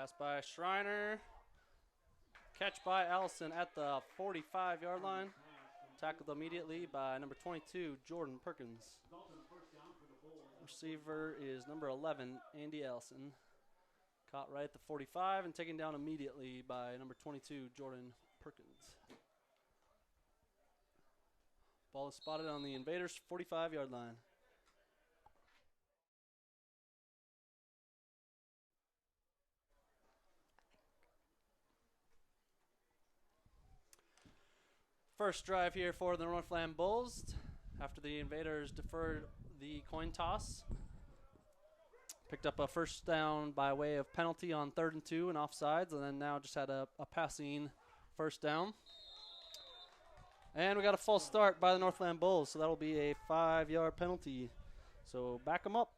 Pass by Schreiner. Catch by Allison at the 45-yard line. Tackled immediately by number 22, Jordan Perkins. Receiver is number 11, Andy Allison. Caught right at the 45 and taken down immediately by number 22, Jordan Perkins. Ball is spotted on the Invaders' 45-yard line. First drive here for the Northland Bulls after the Invaders deferred the coin toss. Picked up a first down by way of penalty on 3rd and 2 and offsides, and then now just had a passing first down. And we got a false start by the Northland Bulls, so that'll be a 5-yard penalty. So back them up.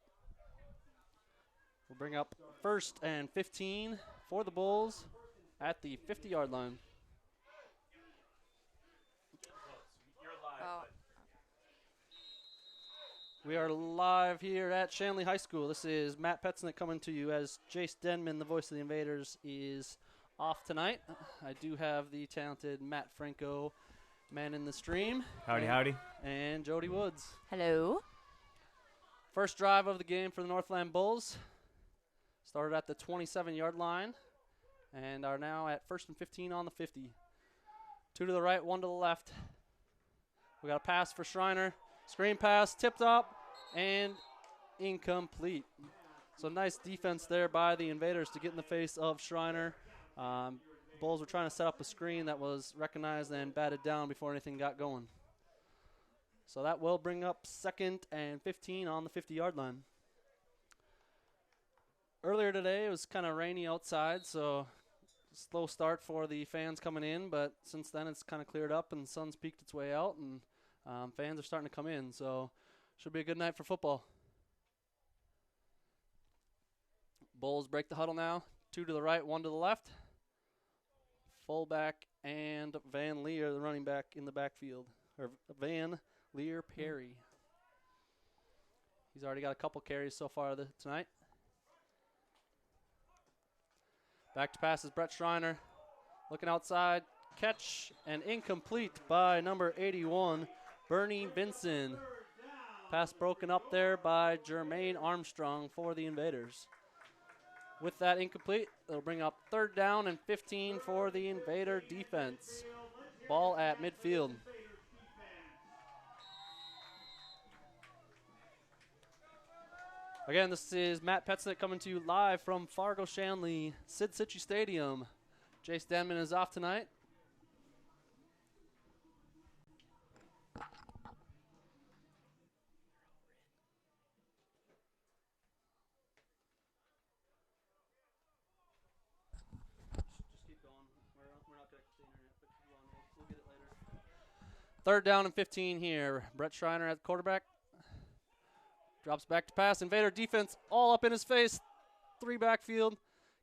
We'll bring up 1st and 15 for the Bulls at the 50-yard line. We are live here at Shanley High School. This is Matt Petznick coming to you as Jace Denman, the voice of the Invaders, is off tonight. I do have the talented Matt Franco manning the stream. Howdy. And Jody Woods. Hello. First drive of the game for the Northland Bulls. Started at the 27-yard line and are now at 1st and 15 on the 50. 2 to the right, 1 to the left. We got a pass for Schreiner. Screen pass, tipped up, and incomplete. So nice defense there by the Invaders to get in the face of Schreiner. Bulls were trying to set up a screen that was recognized and batted down before anything got going. So that will bring up 2nd and 15 on the 50-yard line. Earlier today, it was kind of rainy outside, so slow start for the fans coming in, but since then it's kind of cleared up and the sun's peeked its way out, and fans are starting to come in, so should be a good night for football. Bulls break the huddle now. 2 to the right, 1 to the left. Fullback and Van Leer, the running back in the backfield, or Van Leer Perry. He's already got a couple carries so far tonight. Back to pass is Brett Schreiner. Looking outside, catch and incomplete by number 81, Bernie Vinson. Pass broken up there by Jermaine Armstrong for the Invaders. With that incomplete, it'll bring up 3rd down and 15 for the Invader defense. Ball at midfield. Again, this is Matt Petznick coming to you live from Fargo Shanley Sid Cichy Stadium. Jace Denman is off tonight. We'll get it later. 3rd down and 15 here. Brett Schreiner at the quarterback. Drops back to pass. Invader defense all up in his face. 3 backfield.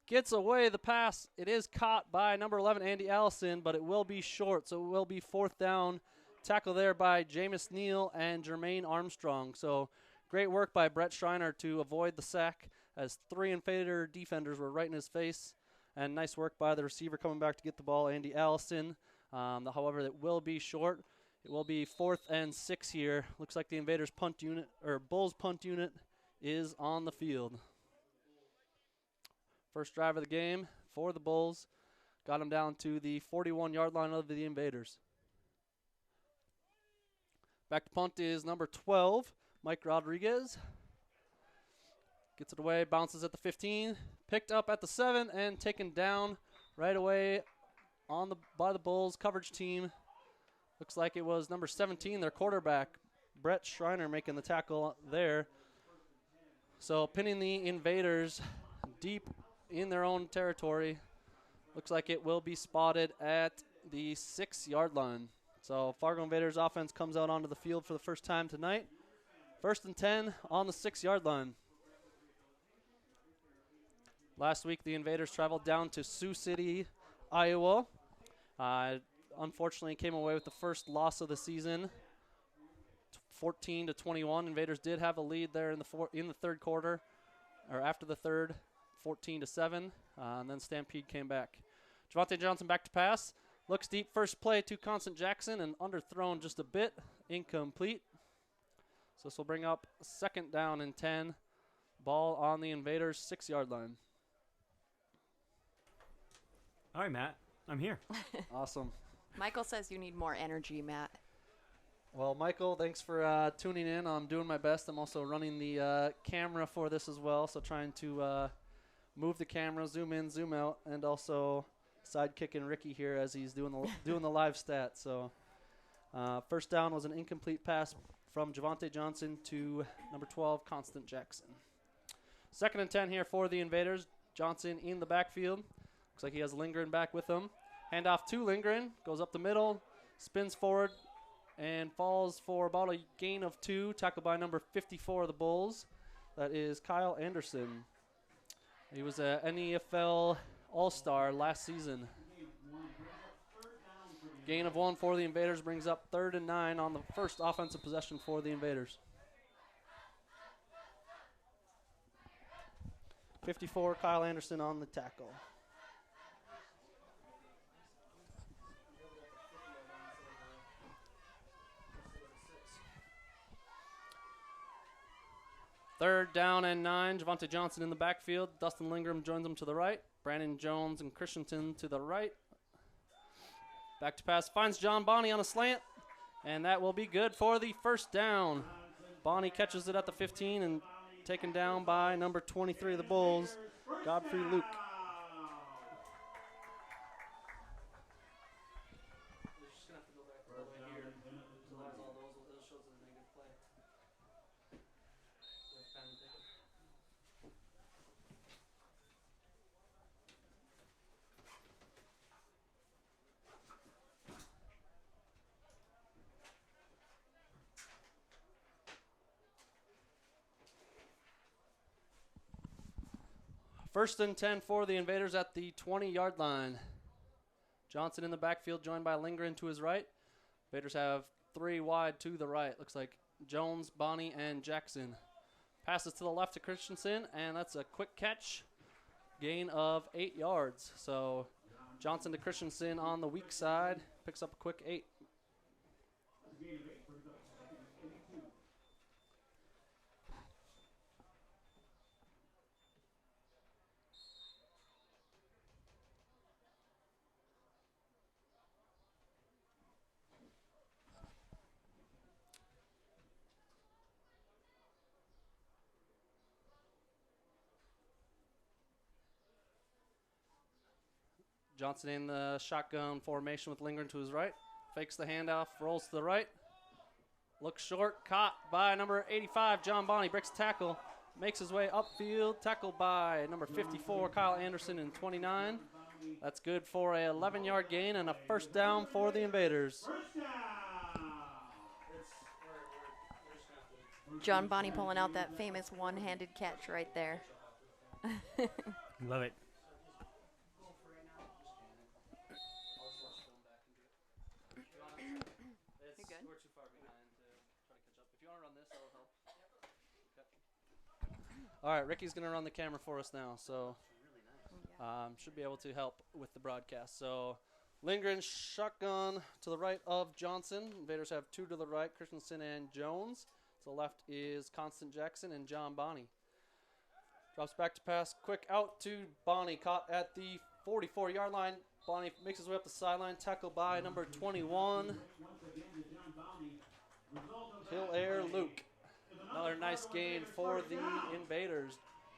Gets away the pass. It is caught by number 11, Andy Allison, but it will be short, so it will be 4th down. Tackle there by Jameis Neal and Jermaine Armstrong. So great work by Brett Schreiner to avoid the sack as 3 Invader defenders were right in his face. And nice work by the receiver coming back to get the ball, Andy Allison. However, it will be short. It will be 4th and 6 here. Looks like the Invaders punt unit, or Bulls punt unit, is on the field. First drive of the game for the Bulls. Got them down to the 41-yard line of the Invaders. Back to punt is number 12, Mike Rodriguez. Gets it away, bounces at the 15. Picked up at the 7 and taken down right away by the Bulls coverage team. Looks like it was number 17, their quarterback, Brett Schreiner, making the tackle there. So pinning the Invaders deep in their own territory. Looks like it will be spotted at the 6-yard line. So Fargo Invaders offense comes out onto the field for the first time tonight. 1st and 10 on the 6-yard line. Last week, the Invaders traveled down to Sioux City, Iowa. Unfortunately, came away with the first loss of the season, 14-21. Invaders did have a lead there in the 3rd quarter, or after the 3rd, 14-7. and then Stampede came back. Javante Johnson back to pass. Looks deep, first play to Constant Jackson, and underthrown just a bit, incomplete. So this will bring up 2nd down and 10. Ball on the Invaders' 6-yard line. All right, Matt, I'm here. Awesome. Michael says you need more energy, Matt. Well, Michael, thanks for tuning in. I'm doing my best. I'm also running the camera for this as well, so trying to move the camera, zoom in, zoom out, and also sidekicking Ricky here as he's doing the live stat. So first down was an incomplete pass from Javante Johnson to number 12, Constant Jackson. 2nd and 10 here for the Invaders. Johnson in the backfield. Looks like he has Lindgren back with him. Handoff to Lindgren. Goes up the middle. Spins forward and falls for about a gain of 2. Tackled by number 54 of the Bulls. That is Kyle Anderson. He was an NFL All-Star last season. Gain of 1 for the Invaders brings up 3rd and 9 on the first offensive possession for the Invaders. 54, Kyle Anderson on the tackle. Third down and 9. Javante Johnson in the backfield. Dustin Lindgren joins him to the right. Brandon Jones and Christensen to the right. Back to pass. Finds John Bonney on a slant. And that will be good for the first down. Bonney catches it at the 15 and taken down by number 23 of the Bulls, Godfrey Luke. First and 10 for the Invaders at the 20-yard line. Johnson in the backfield, joined by Lindgren to his right. Invaders have 3 wide to the right. Looks like Jones, Bonney, and Jackson. Passes to the left to Christensen, and that's a quick catch. Gain of 8 yards. So Johnson to Christensen on the weak side. Picks up a quick 8. Johnson in the shotgun formation with Lindgren to his right. Fakes the handoff, rolls to the right. Looks short, caught by number 85, John Bonney. Breaks the tackle, makes his way upfield. Tackled by number 54, Kyle Anderson in 29. That's good for a 11-yard gain and a first down for the Invaders. John Bonney pulling out that famous one-handed catch right there. Love it. We're too far behind to try to catch up. If you want to run this, that'll help. Yep. All right, Ricky's going to run the camera for us now, so should be able to help with the broadcast. So Lindgren shotgun to the right of Johnson. Invaders have 2 to the right, Christensen and Jones. To the left is Constant Jackson and John Bonney. Drops back to pass, quick out to Bonney, caught at the 44-yard line. Bonney makes his way up the sideline, tackled by number 21, Hilaire Luke. Another nice gain for the Invaders.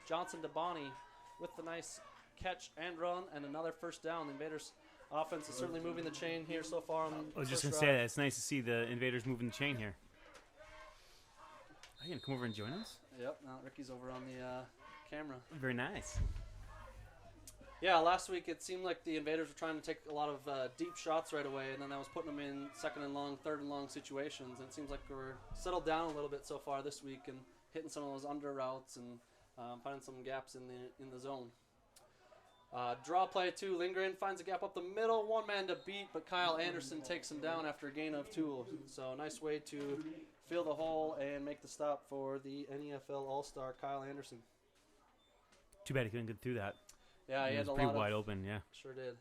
Johnson to Bonney with the nice catch and run, and another first down. The Invaders offense is certainly moving the chain here so far. I was just going to say that. It's nice to see the Invaders moving the chain here. Are you going to come over and join us? Yep, now Ricky's over on the camera. Very nice. Yeah, last week it seemed like the Invaders were trying to take a lot of deep shots right away, and then that was putting them in 2nd and long, 3rd and long situations. And it seems like we're settled down a little bit so far this week and hitting some of those under routes and finding some gaps in the zone. Draw play to Lindgren, finds a gap up the middle, one man to beat, but Kyle Anderson takes him down after a gain of 2. So a nice way to fill the hole and make the stop for the NFL All-Star Kyle Anderson. Too bad he couldn't get through that. Yeah, he It had was a pretty lot wide of, open, yeah. Sure did.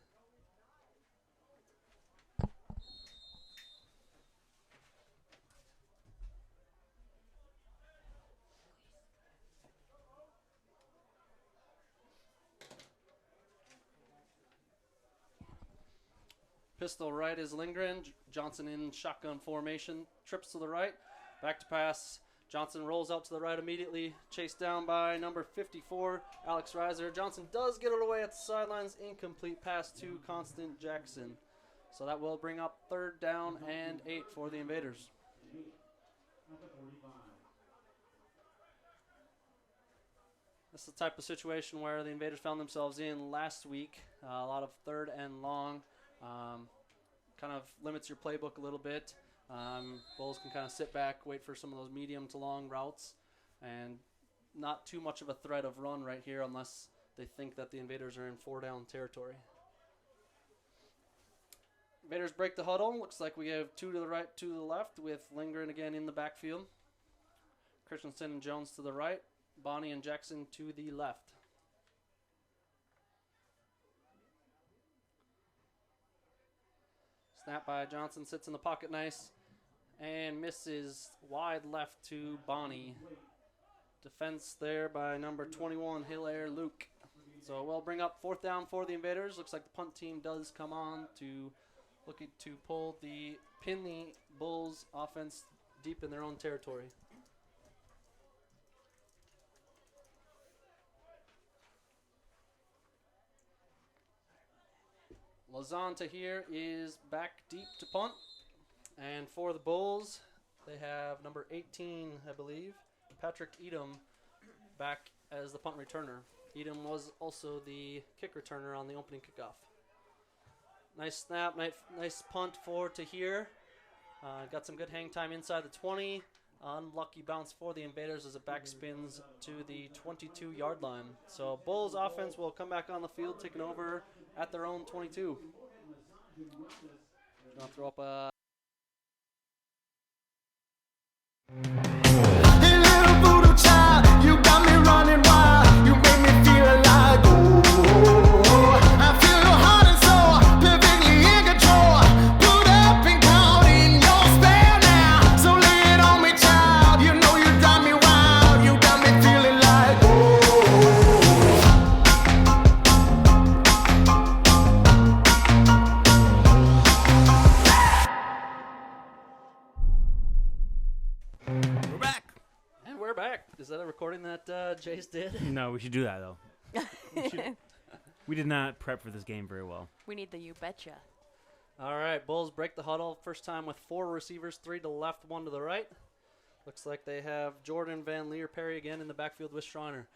Pistol right is Lindgren. Johnson in shotgun formation. Trips to the right. Back to pass. Johnson rolls out to the right immediately. Chased down by number 54, Alex Reiser. Johnson does get it away at the sidelines. Incomplete pass to Constant Jackson. So that will bring up 3rd down and 8 for the Invaders. This is the type of situation where the Invaders found themselves in last week. A lot of 3rd and long. Kind of limits your playbook a little bit. Bulls can kind of sit back, wait for some of those medium to long routes, and not too much of a threat of run right here unless they think that the Invaders are in 4-down territory. Invaders break the huddle. Looks like we have 2 to the right, 2 to the left, with Lindgren again in the backfield. Christensen and Jones to the right. Bonnie and Jackson to the left. Snap by Johnson, sits in the pocket nice, and misses wide left to Bonnie. Defense there by number 21, Hilaire Luke. So we'll bring up 4th down for the Invaders. Looks like the punt team does come on to looking to pin the Bulls offense deep in their own territory. Lazanta here is back deep to punt. And for the Bulls, they have number 18, I believe, Patrick Edom, back as the punt returner. Edom was also the kick returner on the opening kickoff. Nice snap, nice punt for Tahir. Got some good hang time inside the 20. Unlucky bounce for the Invaders as it backspins to the 22-yard line. So Bulls offense will come back on the field, taking over at their own 22. Gonna throw up a... Hey little voodoo child, you got me running wild. You make me feel alive. Ooh, I feel your heart and soul, perfectly in control. Put up and count in your spell now. So lay it on me, child. You know you drive me wild. You got me feeling like We're back. And we're back. Is that a recording that Jace did? No, we should do that, though. We did not prep for this game very well. We need the you betcha. All right, Bulls break the huddle. First time with 4 receivers, 3 to the left, 1 to the right. Looks like they have Jordan Van Leer Perry again in the backfield with Schreiner.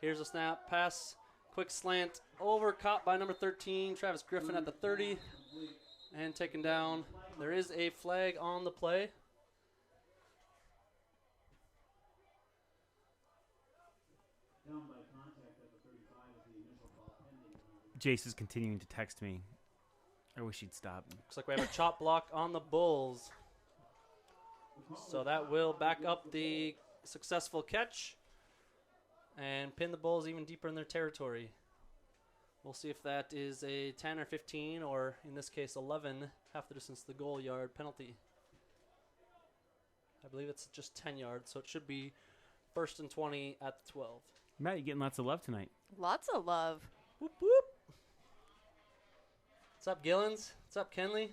Here's a snap, pass, quick slant, over, caught by number 13, Travis Griffin at the 30, and taken down. There is a flag on the play. Jace is continuing to text me. I wish he'd stop. Looks like we have a chop block on the Bulls. So that will back up the successful catch and pin the Bulls even deeper in their territory. We'll see if that is a 10 or 15, or in this case 11, half the distance to the goal yard penalty. I believe it's just 10 yards, so it should be 1st and 20 at the 12. Matt, you're getting lots of love tonight. Lots of love. Whoop, whoop. What's up, Gillens? What's up, Kenley?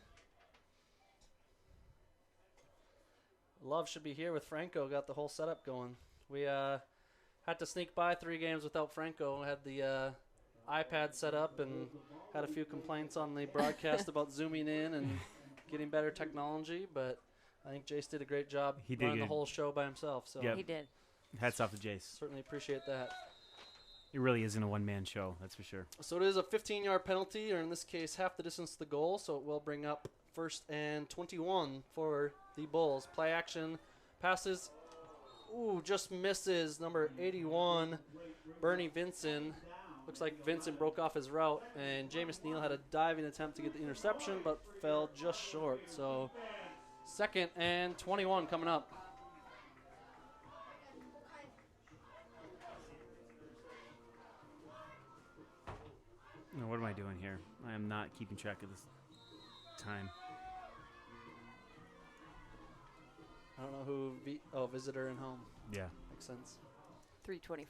Love should be here with Franco. Got the whole setup going. We had to sneak by 3 games without Franco. Had the iPad set up and had a few complaints on the broadcast about zooming in and getting better technology, but I think Jace did a great job running the whole show by himself. So Yep. He did. Hats off to Jace. certainly appreciate that. It really isn't a one-man show, that's for sure. So it is a 15-yard penalty, or in this case, half the distance to the goal. So it will bring up 1st and 21 for the Bulls. Play action, passes. Ooh, just misses. Number 81, Bernie Vinson. Looks like Vincent broke off his route, and Jameis Neal had a diving attempt to get the interception, but fell just short. So 2nd and 21 coming up. No, what am I doing here? I am not keeping track of this time. I don't know who. Visitor and home. Yeah. Makes sense. 3:24.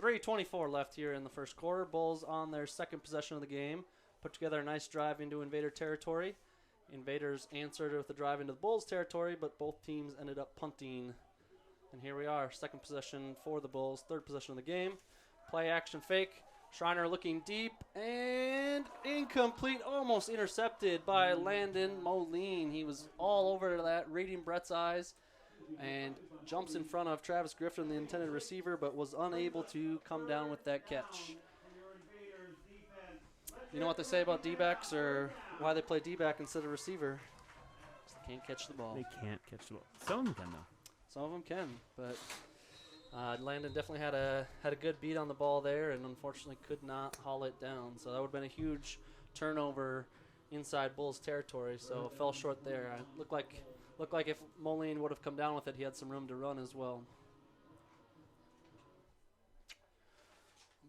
3:24 left here in the first quarter. Bulls on their second possession of the game. Put together a nice drive into Invader territory. Invaders answered with a drive into the Bulls territory, but both teams ended up punting. And here we are, second possession for the Bulls, third possession of the game. Play action fake. Schreiner looking deep and incomplete, almost intercepted by Landon Moline. He was all over that, reading Brett's eyes, and jumps in front of Travis Griffin, the intended receiver, but was unable to come down with that catch. You know what they say about D-backs, or why they play D-back instead of receiver? They can't catch the ball. They can't catch the ball. Some of them can, though. Some of them can, but Landon definitely had a good beat on the ball there, and unfortunately could not haul it down. So that would have been a huge turnover inside Bulls territory. So it fell short there. Looked like if Moline would have come down with it, he had some room to run as well.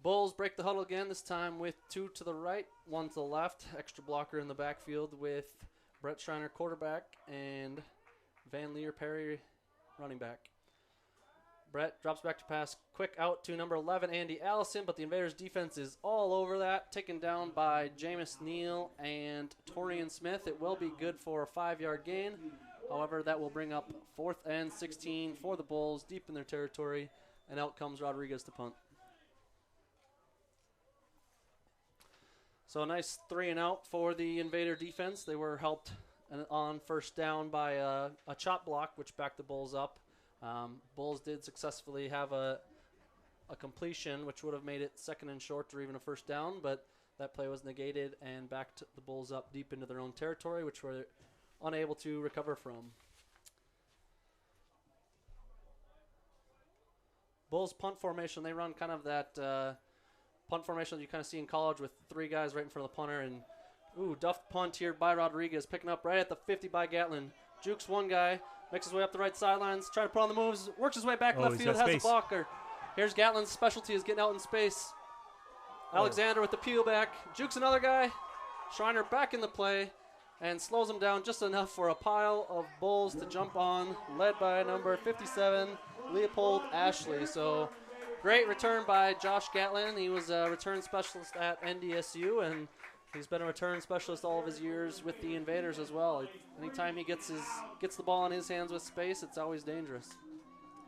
Bulls break the huddle again, this time with 2 to the right, 1 to the left. Extra blocker in the backfield with Brett Schreiner, quarterback, and Van Leer Perry, running back. Brett drops back to pass, quick out to number 11, Andy Allison, but the Invaders' defense is all over that, taken down by Jameis Neal and Torian Smith. It will be good for a 5-yard gain. However, that will bring up 4th and 16 for the Bulls, deep in their territory, and out comes Rodriguez to punt. So a nice 3-and-out for the Invader defense. They were helped on first down by a chop block, which backed the Bulls up. Bulls did successfully have a completion, which would have made it 2nd and short or even a first down, but that play was negated and backed the Bulls up deep into their own territory, which were unable to recover from. Bulls punt formation, they run kind of that punt formation that you kind of see in college with 3 guys right in front of the punter. And, duffed punt here by Rodriguez, picking up right at the 50 by Gatlin. Jukes one guy, makes his way up the right sidelines, trying to put on the moves, works his way back left field, has a blocker. Here's Gatlin's specialty, is getting out in space. Alexander with the peel back, jukes another guy. Schreiner back in the play and slows him down just enough for a pile of Bulls to jump on, led by number 57, Leopold Ashley. So great return by Josh Gatlin. He was a return specialist at NDSU, and he's been a return specialist all of his years with the Invaders as well. Anytime he gets the ball in his hands with space, it's always dangerous.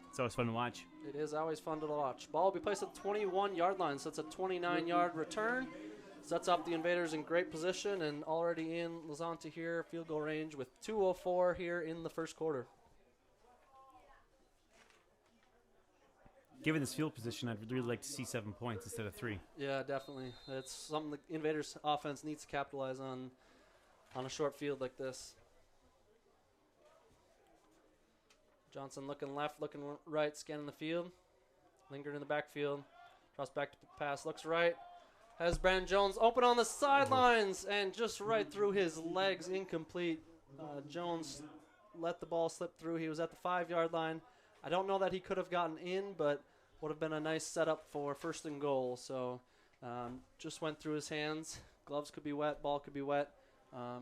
It's always fun to watch. It is always fun to watch. Ball will be placed at the 21-yard line, so it's a 29-yard return. Sets up the Invaders in great position and already in Lazante here, field goal range with 2:04 here in the first quarter. Given this field position, I'd really like to see 7 points instead of 3. Yeah, definitely. That's something the Invaders offense needs to capitalize on a short field like this. Johnson looking left, looking right, scanning the field. Lingered in the backfield. Drops back to pass, looks right. Has Brandon Jones open on the sidelines and just right through his legs, incomplete. Jones let the ball slip through. He was at the 5-yard line. I don't know that he could have gotten in, but would have been a nice setup for 1st and goal. So just went through his hands. Gloves could be wet, ball could be wet.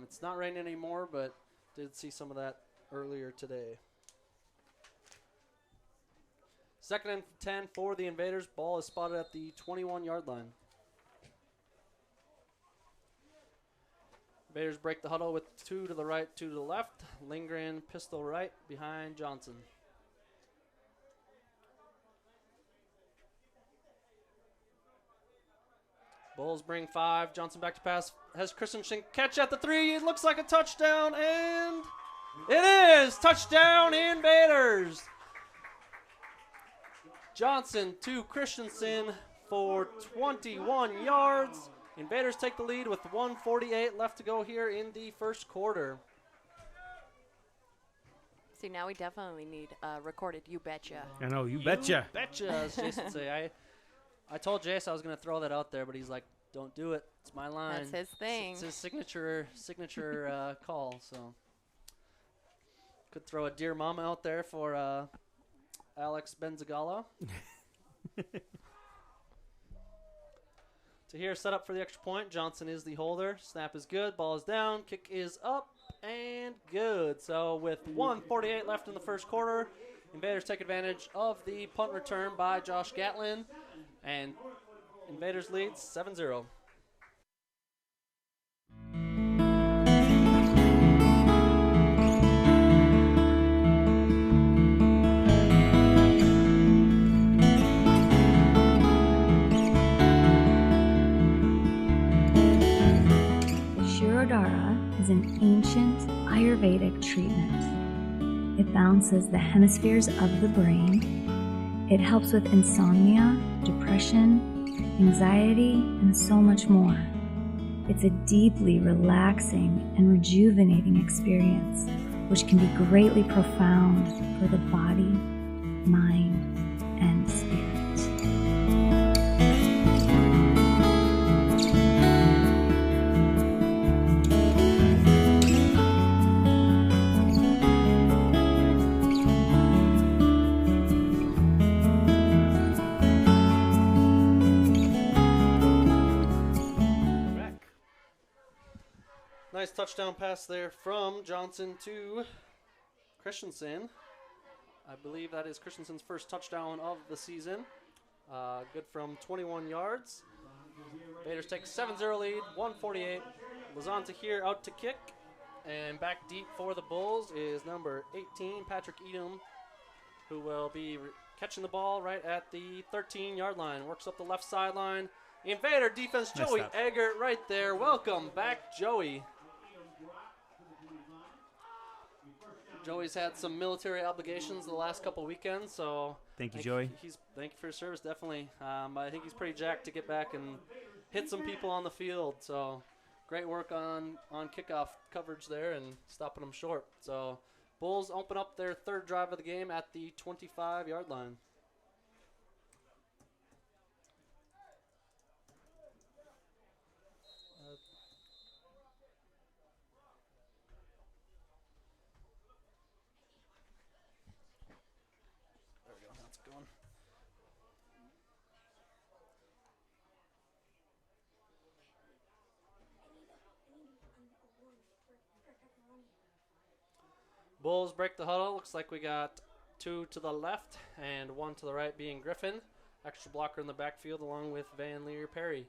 It's not raining anymore, but did see some of that earlier today. 2nd and 10 for the Invaders. Ball is spotted at the 21-yard line. Invaders break the huddle with 2 to the right, 2 to the left. Lindgren, pistol right behind Johnson. Bulls bring 5. Johnson back to pass. Has Christensen catch at the 3. It looks like a touchdown, and it is! Touchdown, Invaders! Johnson to Christensen for 21 yards. Invaders take the lead with 1:48 left to go here in the first quarter. See, now we definitely need recorded You Betcha. I know, you betcha. Betcha, as Jason would say. I told Jace I was going to throw that out there, but he's like, don't do it. It's my line. That's his thing. It's his signature call. So could throw a Dear Mama out there for Alex Benzagala. To here, set up for the extra point. Johnson is the holder. Snap is good. Ball is down. Kick is up and good. So with 1:48 left in the first quarter, Invaders take advantage of the punt return by Josh Gatlin, and Invaders leads 7-0. Shirodara is an ancient Ayurvedic treatment. It balances the hemispheres of the brain. It helps with insomnia, depression, anxiety, and so much more. It's a deeply relaxing and rejuvenating experience, which can be greatly profound for the body, mind, and spirit. Nice touchdown pass there from Johnson to Christensen. I believe that is Christensen's first touchdown of the season. Good from 21 yards. Invaders take a 7-0 lead, 1:48. Lazanta here out to kick. And back deep for the Bulls is number 18, Patrick Edom, who will be catching the ball right at the 13-yard line. Works up the left sideline. Invader defense, Nice Joey stop. Eggert right there. Welcome back, Joey. Joey's had some military obligations the last couple weekends, so Thank you, I think Joey. Thank you for your service, definitely. I think he's pretty jacked to get back and hit some people on the field. So great work on kickoff coverage there and stopping them short. So Bulls open up their third drive of the game at the 25-yard line. There we go. That's a good one. Bulls break the huddle. Looks like we got two to the left and one to the right being Griffin. Extra blocker in the backfield along with Van Leer Perry.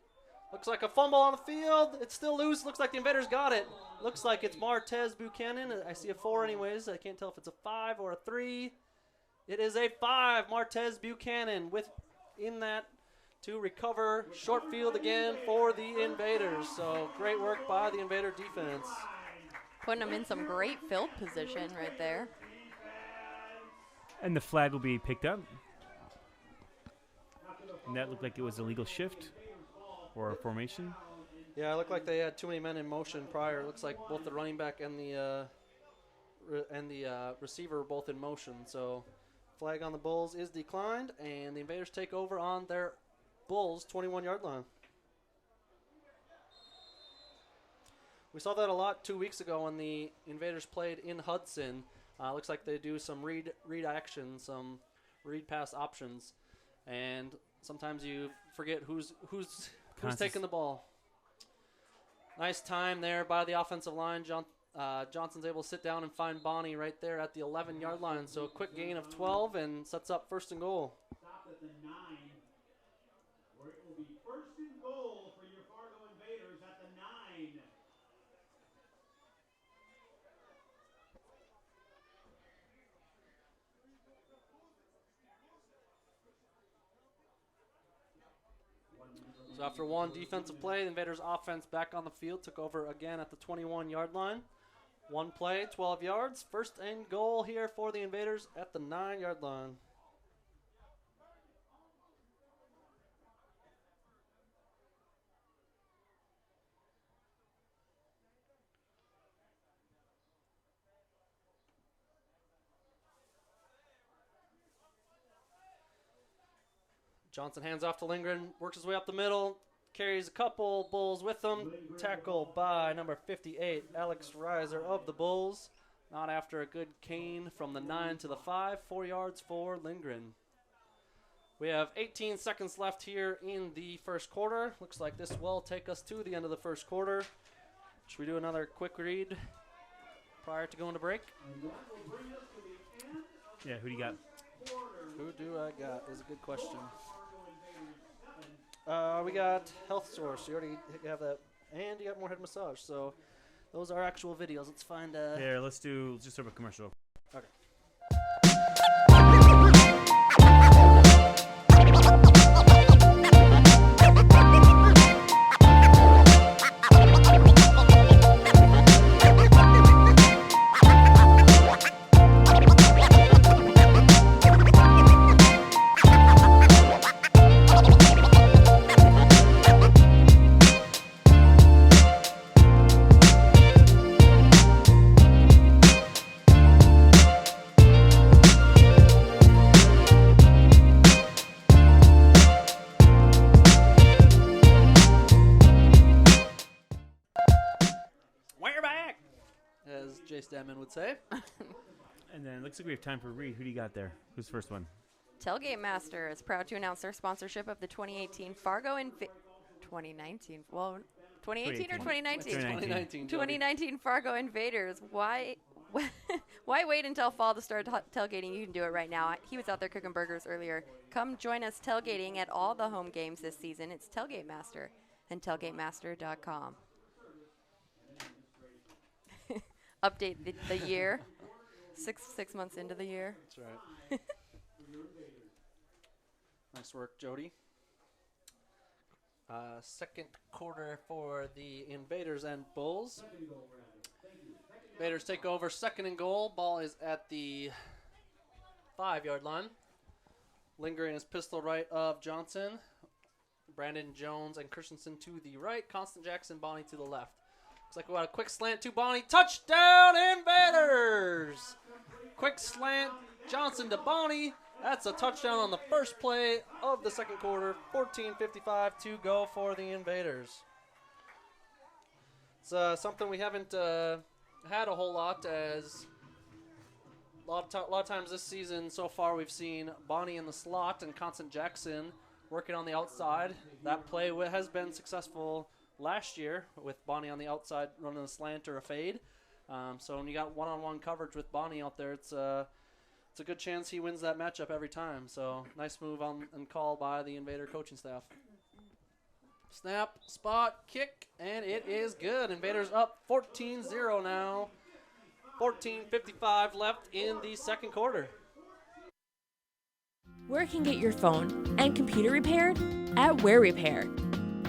Looks like a fumble on the field. It's still loose. Looks like the Invaders got it. Looks like it's Martez Buchanan. I see a 4 anyways. I can't tell if it's a 5 or a 3. It is a 5. Martez Buchanan in that to recover short field again for the Invaders. So great work by the Invader defense. Putting them in some great field position right there. And the flag will be picked up. And that looked like it was a legal shift or a formation. Yeah, it looked like they had too many men in motion prior. It looks like both the running back and the receiver were both in motion. So flag on the Bulls is declined, and the Invaders take over on their Bulls 21-yard line. We saw that a lot 2 weeks ago when the Invaders played in Hudson. Looks like they do some read action, some read pass options, and sometimes you forget who's taking the ball. Nice time there by the offensive line. Johnson's able to sit down and find Bonnie right there at the 11-yard line. So a quick gain of 12 and sets up first and goal. Stop at the 9, where it will be first and goal for your Fargo Invaders at the 9. So after one defensive play, the Invaders offense back on the field, took over again at the 21-yard line. One play, 12 yards. First and goal here for the Invaders at the 9-yard line. Johnson hands off to Lindgren, works his way up the middle, carries a couple Bulls with him. Tackle by number 58, Alex Reiser of the Bulls. Not after a good cane from the 9 to the 5, 4 yards for Lindgren. We have 18 seconds left here in the first quarter. Looks like this will take us to the end of the first quarter. Should we do another quick read prior to going to break? Yeah, who do you got? Who do I got is a good question. We got Health Source. You already have that. And you got more head massage. So those are actual videos. Let's find Here, let's just start with commercial. Okay. We're back, as Jay Stammen would say. And then looks like we have time for Reed. Who do you got there? Who's the first one? Tailgate Master is proud to announce their sponsorship of the 2018 Fargo 2019. Well, 2018 or 2019? 2019. 2019 Fargo Invaders. Why wait until fall to start tailgating? You can do it right now. He was out there cooking burgers earlier. Come join us tailgating at all the home games this season. It's Tailgate Master and tailgatemaster.com. Update the year. Six months into the year. That's right. Nice work, Jody. Second quarter for the Invaders and Bulls. Invaders take over, second and goal. Ball is at the 5-yard line. Lingering is pistol right of Johnson. Brandon Jones and Christensen to the right. Constant Jackson, Bonnie to the left. Looks like we got a quick slant to Bonnie. Touchdown, Invaders! Quick slant, Johnson to Bonnie. That's a touchdown on the first play of the second quarter. 14:55 to go for the Invaders. It's something we haven't had a whole lot, as a lot of times this season so far we've seen Bonnie in the slot and Constant Jackson working on the outside. That play has been successful last year with Bonnie on the outside running a slant or a fade. So when you got one-on-one coverage with Bonnie out there, it's a good chance he wins that matchup every time. So nice move on and call by the Invader coaching staff. Snap, spot, kick, and it is good. Invaders up 14-0 now. 14:55 left in the second quarter. Where can get your phone and computer repaired? At Wear Repair.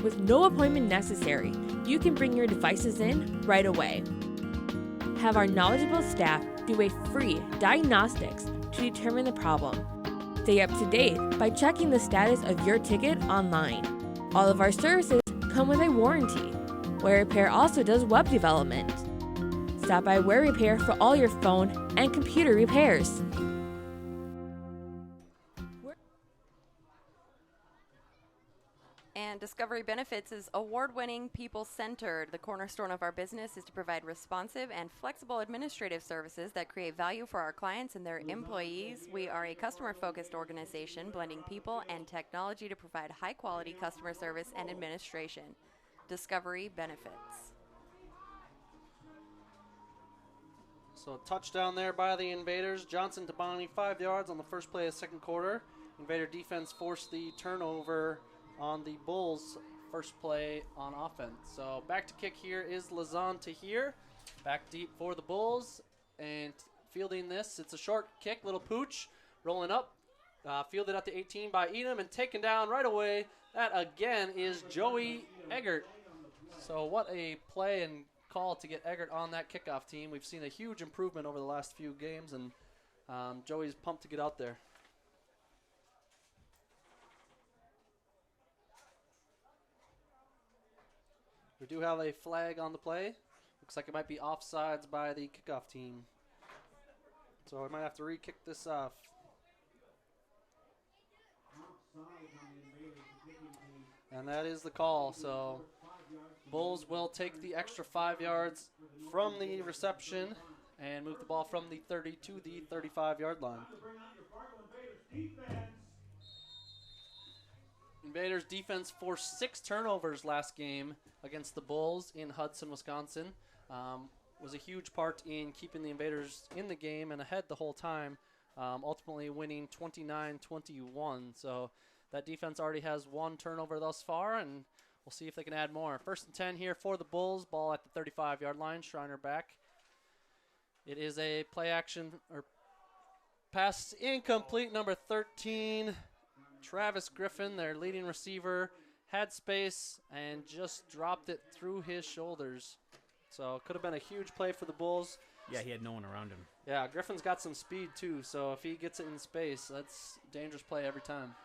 With no appointment necessary, you can bring your devices in right away. Have our knowledgeable staff do a free diagnostics to determine the problem. Stay up to date by checking the status of your ticket online. All of our services come with a warranty. Wear Repair also does web development. Stop by Wear Repair for all your phone and computer repairs. And Discovery Benefits is award-winning, people-centered. The cornerstone of our business is to provide responsive and flexible administrative services that create value for our clients and their employees. We are a customer-focused organization blending people and technology to provide high-quality customer service and administration. Discovery Benefits. So a touchdown there by the Invaders. Johnson to Bonnie, 5 yards on the first play of the second quarter. Invader defense forced the turnover on the Bulls' first play on offense. So back to kick here is Lazan to here. Back deep for the Bulls. And fielding this, it's a short kick, little pooch. Rolling up. Fielded at the 18 by Edom and taken down right away. That again is Joey Eggert. So what a play and call to get Eggert on that kickoff team. We've seen a huge improvement over the last few games, and Joey's pumped to get out there. We do have a flag on the play. Looks like it might be offsides by the kickoff team. So we might have to re-kick this off. And that is the call. So Bulls will take the extra 5 yards from the reception and move the ball from the 30 to the 35-yard line. Invaders defense forced 6 turnovers last game against the Bulls in Hudson, Wisconsin. Was a huge part in keeping the Invaders in the game and ahead the whole time, ultimately winning 29-21. So that defense already has 1 turnover thus far, and we'll see if they can add more. 1st and 10 here for the Bulls. Ball at the 35-yard line. Schreiner back. It is a play action or pass incomplete. Number 13, Travis Griffin, their leading receiver, had space and just dropped it through his shoulders. So it could have been a huge play for the Bulls. Yeah, he had no one around him. Yeah, Griffin's got some speed too, so if he gets it in space, that's a dangerous play every time.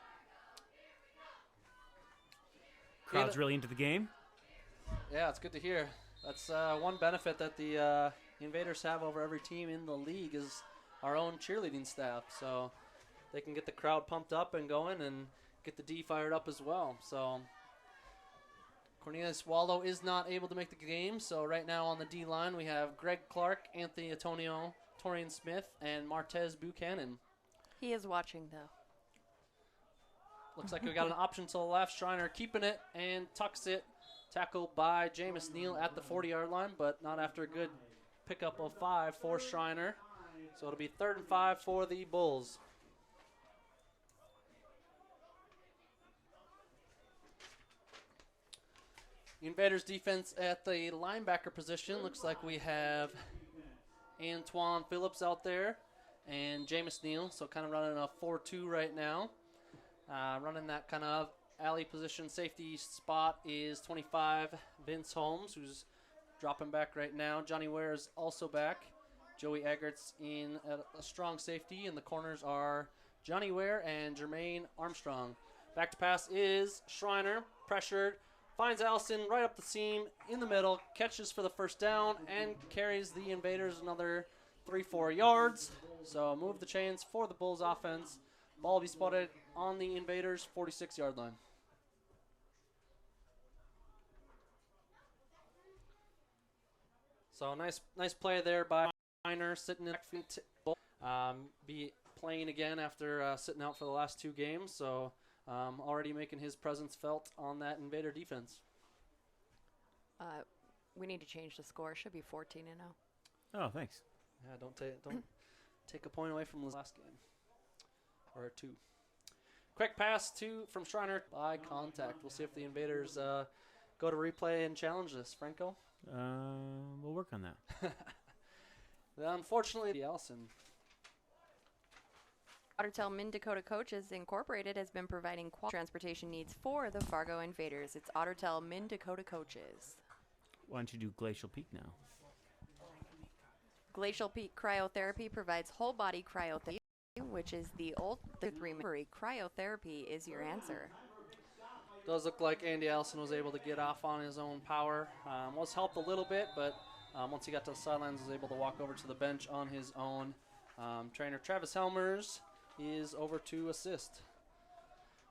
Crowd's really into the game. Yeah, it's good to hear. That's one benefit that the Invaders have over every team in the league is our own cheerleading staff. So they can get the crowd pumped up and going and get the D fired up as well. So Cornelius Waldo is not able to make the game. So right now on the D line we have Greg Clark, Anthony Antonio, Torian Smith, and Martez Buchanan. He is watching, though. Looks like we got an option to the left. Schreiner keeping it and tucks it. Tackled by Jameis Neal at the 40-yard line, but not after a good pickup of 5 for Schreiner. So it'll be 3rd and 5 for the Bulls. Invaders defense at the linebacker position. Looks like we have Antoine Phillips out there and Jameis Neal. So kind of running a 4-2 right now. Running that kind of alley position safety spot is 25 Vince Holmes, who's dropping back right now. Johnny Ware is also back. Joey Eggert's in a strong safety, and the corners are Johnny Ware and Jermaine Armstrong. Back to pass is Schreiner, pressured, finds Allison right up the seam in the middle, catches for the 1st down, and carries the Invaders another 3-4 yards. So move the chains for the Bulls offense. Ball will be spotted on the Invaders' 46-yard line. So nice play there by Schreiner, sitting in the backfield. Be playing again after sitting out for the last 2 games. So already making his presence felt on that Invader defense. We need to change the score. It should be 14-0. Oh, thanks. Yeah, don't take a point away from the last game. Or 2. Quick pass from Schreiner by contact. We'll see if the Invaders go to replay and challenge this. Franco? We'll work on that. Unfortunately, Allison. Ottertail Minn-Dakota Coaches Incorporated has been providing quality transportation needs for the Fargo Invaders. It's Ottertail Minn-Dakota Coaches. Why don't you do Glacial Peak now? Glacial Peak Cryotherapy provides whole body cryotherapy, which is the old memory. Cryotherapy is your answer. Does look like Andy Allison was able to get off on his own power. Was helped a little bit, but once he got to the sidelines, was able to walk over to the bench on his own. Trainer Travis Helmers is over to assist.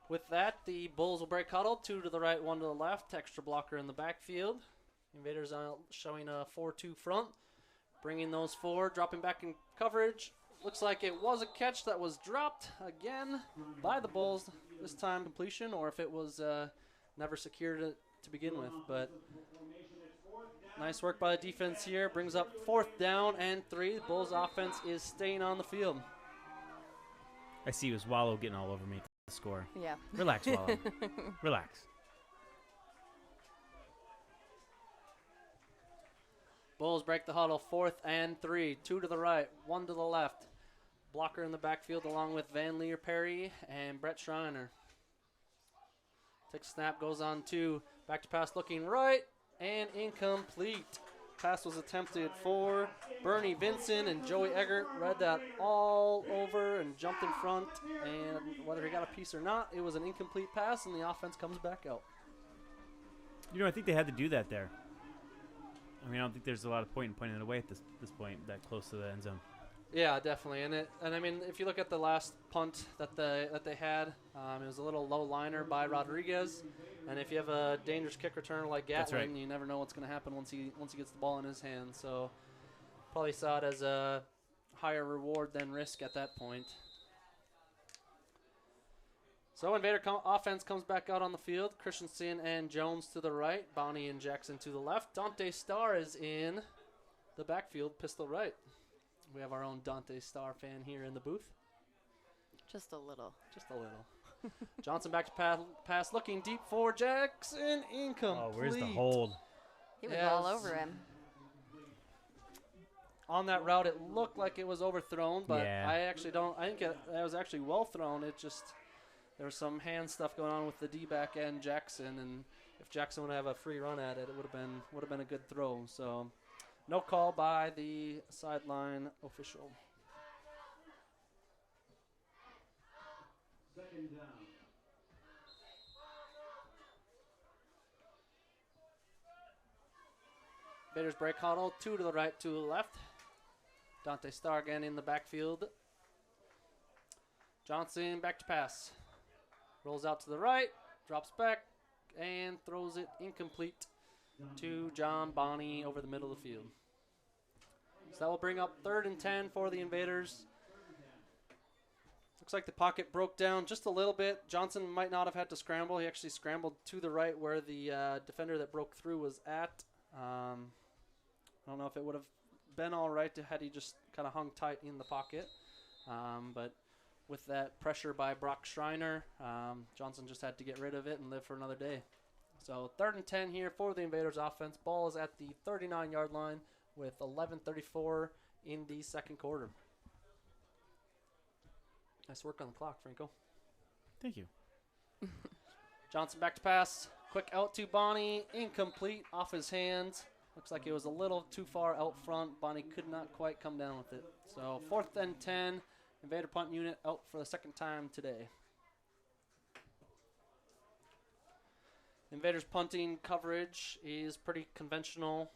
With that, the Bulls will break huddle. 2 to the right, 1 to the left. Extra blocker in the backfield. Invaders showing a 4-2 front. Bringing those 4, dropping back in coverage. Looks like it was a catch that was dropped again by the Bulls. This time completion, or if it was never secured to begin with. But nice work by the defense here. Brings up 4th down and 3. The Bulls offense is staying on the field. I see it was Wallow getting all over me at the score. Yeah. Relax, Wallow. Relax. Bulls break the huddle. 4th and 3. 2 to the right, 1 to the left. Blocker in the backfield along with Van Leer Perry and Brett Schreiner. Takes snap, goes on 2. Back to pass looking right and incomplete. Pass was attempted for Bernie Vinson, and Joey Eggert read that all over and jumped in front. And whether he got a piece or not, it was an incomplete pass, and the offense comes back out. You know, I think they had to do that there. I mean, I don't think there's a lot of point in pointing it away at this point, that close to the end zone. Yeah, definitely, and I mean, if you look at the last punt that they had, it was a little low liner by Rodriguez, and if you have a dangerous kick returner like Gatlin, right. You never know what's going to happen once he gets the ball in his hand. So probably saw it as a higher reward than risk at that point. So Invader offense comes back out on the field. Christensen and Jones to the right. Bonnie and Jackson to the left. Dante Starr is in the backfield, pistol right. We have our own Dante Starr fan here in the booth. Just a little. Just a little. Johnson back to pass, looking deep for Jackson. Incomplete. Oh, where's the hold? He was all over him. On that route, it looked like it was overthrown, but Yeah. I actually don't. I think it was actually well thrown. It just, there was some hand stuff going on with the D-back and Jackson, and if Jackson would have a free run at it, it would have been a good throw. So, no call by the sideline official. Second down. Invaders break huddle, 2 to the right, 2 to the left. Dante Starr again in the backfield. Johnson back to pass. Rolls out to the right, drops back, and throws it incomplete to John Bonney over the middle of the field. So that will bring up 3rd and 10 for the Invaders. Looks like the pocket broke down just a little bit. Johnson might not have had to scramble. He actually scrambled to the right where the defender that broke through was at. I don't know if it would have been all right had he just kind of hung tight in the pocket. But with that pressure by Brock Schreiner, Johnson just had to get rid of it and live for another day. So 3rd and 10 here for the Invaders offense. Ball is at the 39-yard line with 11:34 in the second quarter. Nice work on the clock, Franco. Thank you. Johnson back to pass. Quick out to Bonnie. Incomplete off his hands. Looks like it was a little too far out front. Bonnie could not quite come down with it. So 4th and 10. Invader punt unit out for the second time today. Invaders punting coverage is pretty conventional,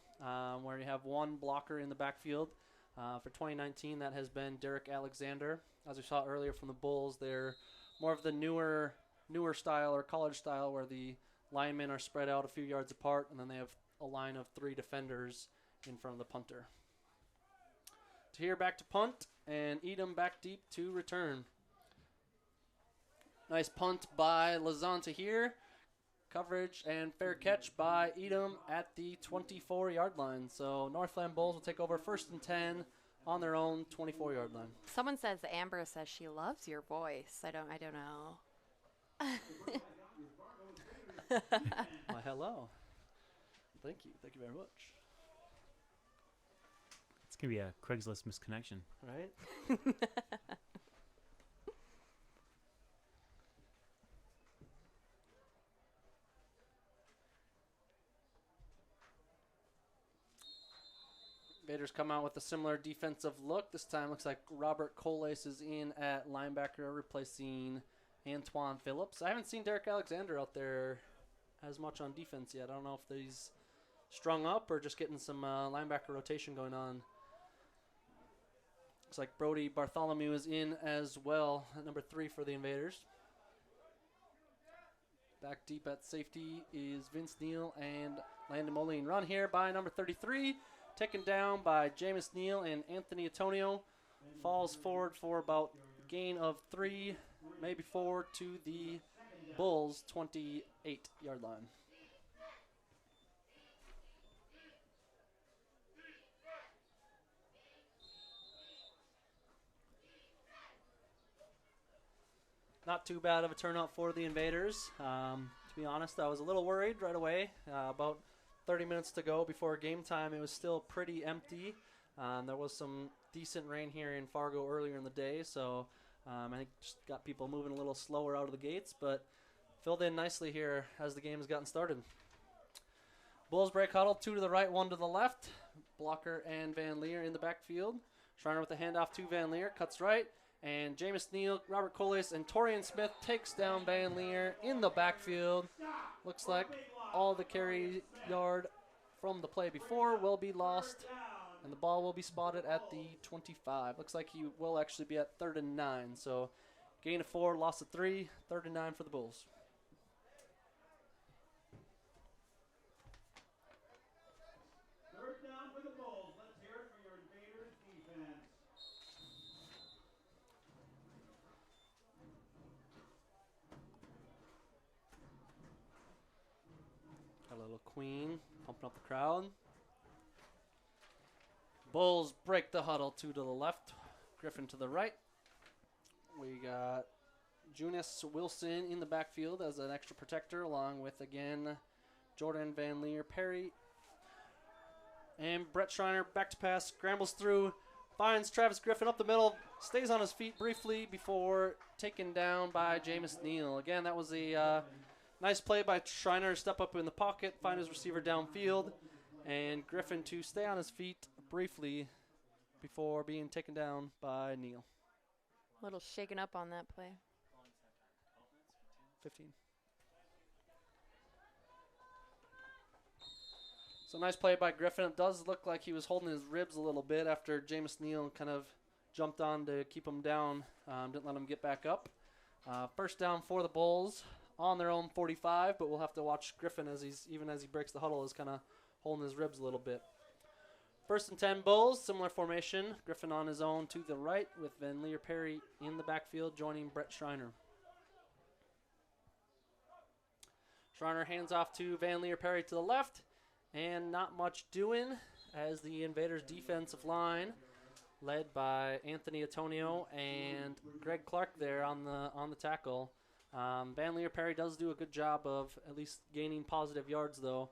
where you have one blocker in the backfield. For 2019, that has been Derek Alexander. As we saw earlier from the Bulls, they're more of the newer style or college style where the linemen are spread out a few yards apart, and then they have a line of 3 defenders in front of the punter. Tahir back to punt, and Edom back deep to return. Nice punt by Lazan Tahir. Coverage and fair catch by Edom at the 24-yard line. So Northland Bulls will take over 1st and 10 on their own 24-yard line. Someone says Amber says she loves your voice. I don't know. Why, hello. Thank you very much. It's going to be a Craigslist misconnection. Right? Invaders come out with a similar defensive look. This time looks like Robert Colace is in at linebacker, replacing Antoine Phillips. I haven't seen Derek Alexander out there as much on defense yet. I don't know if he's strung up or just getting some linebacker rotation going on. Looks like Brody Bartholomew is in as well at number 3 for the Invaders. Back deep at safety is Vince Neal and Landon Moline. Run here by number 33. Taken down by Jameis Neal and Anthony Antonio. Falls forward for about gain of 3, maybe 4 to the Bulls' 28-yard line. Not too bad of a turnout for the Invaders. To be honest, I was a little worried right away. About 30 minutes to go before game time, it was still pretty empty. There was some decent rain here in Fargo earlier in the day, so I think just got people moving a little slower out of the gates, but filled in nicely here as the game has gotten started. Bulls break huddle, 2 to the right, 1 to the left. Blocker and Van Leer in the backfield. Schreiner with the handoff to Van Leer, cuts right. And Jameis Neal, Robert Colace, and Torian Smith takes down Van Leer in the backfield. Looks like all the carry yard from the play before will be lost, and the ball will be spotted at the 25. Looks like he will actually be at 3rd and 9. So gain of 4, loss of 3, 3rd and 9 for the Bulls. Third down for the Bulls. Let's hear it for your Invaders defense. between, pumping up the crowd. Bulls break the huddle, 2 to the left, Griffin to the right. We got Junius Wilson in the backfield as an extra protector, along with, again, Jordan Van Leer Perry. And Brett Schreiner back to pass, scrambles through, finds Travis Griffin up the middle, stays on his feet briefly before taken down by Jameis Neal. Again, that was a nice play by Schreiner, step up in the pocket, find his receiver downfield, and Griffin to stay on his feet briefly before being taken down by Neal. A little shaken up on that play. 15. So nice play by Griffin. It does look like he was holding his ribs a little bit after Jameis Neal kind of jumped on to keep him down. Didn't let him get back up. First down for the Bulls on their own 45, but we'll have to watch Griffin as even as he breaks the huddle is kind of holding his ribs a little bit. First and 10 Bulls, similar formation. Griffin on his own to the right with Van Leer Perry in the backfield joining Brett Schreiner. Schreiner hands off to Van Leer Perry to the left. And not much doing as the Invaders defensive line, led by Anthony Antonio and Greg Clark there on the tackle. Van Leer Perry does do a good job of at least gaining positive yards, though.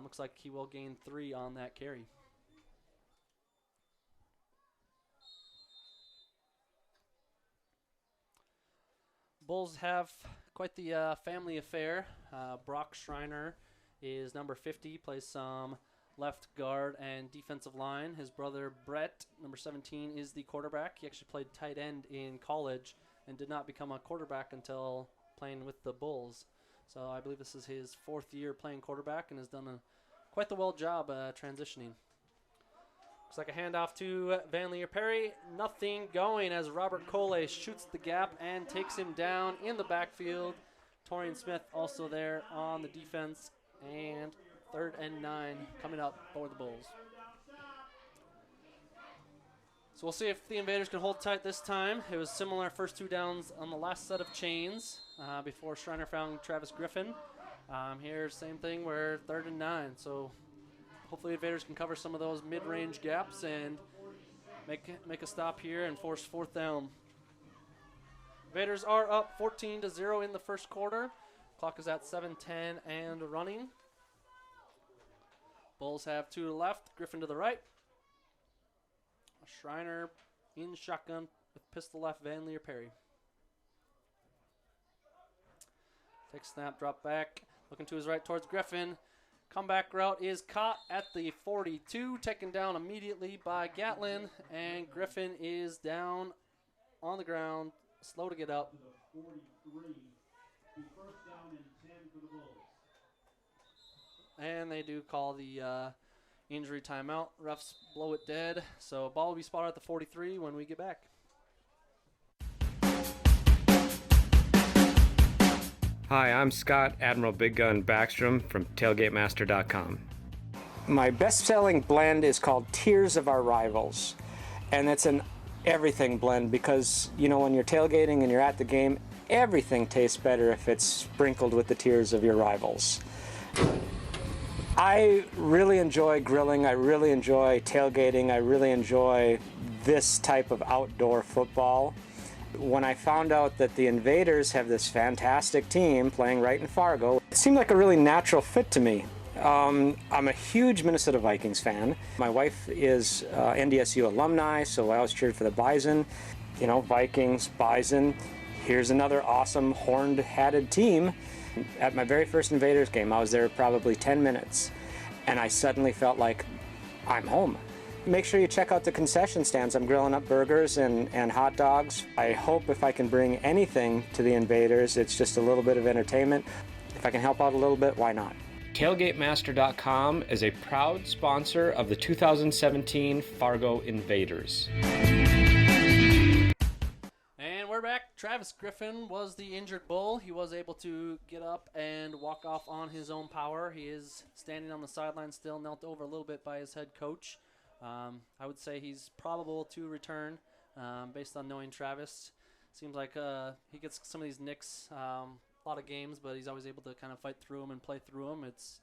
Looks like he will gain 3 on that carry. Bulls have quite the family affair. Brock Schreiner is number 50, plays some left guard and defensive line. His brother Brett, number 17, is the quarterback. He actually played tight end in college and did not become a quarterback until playing with the Bulls. So I believe this is his 4th year playing quarterback and has done quite the well job transitioning. Looks like a handoff to Van Leer Perry. Nothing going as Robert Cole shoots the gap and takes him down in the backfield. Torian Smith also there on the defense. And 3rd and 9 coming up for the Bulls. So we'll see if the Invaders can hold tight this time. It was similar first 2 downs on the last set of chains before Schreiner found Travis Griffin. Here, same thing, we're 3rd and 9. So hopefully Invaders can cover some of those mid-range gaps and make a stop here and force 4th down. Invaders are up 14-0 in the first quarter. Clock is at 7:10 and running. Bulls have 2 to the left, Griffin to the right. Schreiner in shotgun with pistol left, Van Leer Perry. Takes snap, drop back, looking to his right towards Griffin. Comeback route is caught at the 42, taken down immediately by Gatlin, and Griffin is down on the ground, slow to get up. 43. First down and 10 for the Bulls. And they do call the injury timeout. Refs blow it dead. So ball will be spotted at the 43 when we get back. Hi, I'm Scott Admiral Big Gun Backstrom from TailgateMaster.com. My best-selling blend is called Tears of Our Rivals, and it's an everything blend because, you know, when you're tailgating and you're at the game, everything tastes better if it's sprinkled with the tears of your rivals. I really enjoy grilling, I really enjoy tailgating, I really enjoy this type of outdoor football. When I found out that the Invaders have this fantastic team playing right in Fargo, it seemed like a really natural fit to me. I'm a huge Minnesota Vikings fan. My wife is NDSU alumni, so I always cheered for the Bison. You know, Vikings, Bison. Here's another awesome horned-hatted team. At my very first Invaders game, I was there probably 10 minutes, and I suddenly felt like I'm home. Make sure you check out the concession stands. I'm grilling up burgers and hot dogs. I hope if I can bring anything to the Invaders, it's just a little bit of entertainment. If I can help out a little bit, why not? TailgateMaster.com is a proud sponsor of the 2017 Fargo Invaders. And we're back. Travis Griffin was the injured Bull. He was able to get up and walk off on his own power. He is standing on the sideline still, knelt over a little bit by his head coach. I would say he's probable to return based on knowing Travis. Seems like he gets some of these nicks a lot of games, but he's always able to kind of fight through them and play through them. It's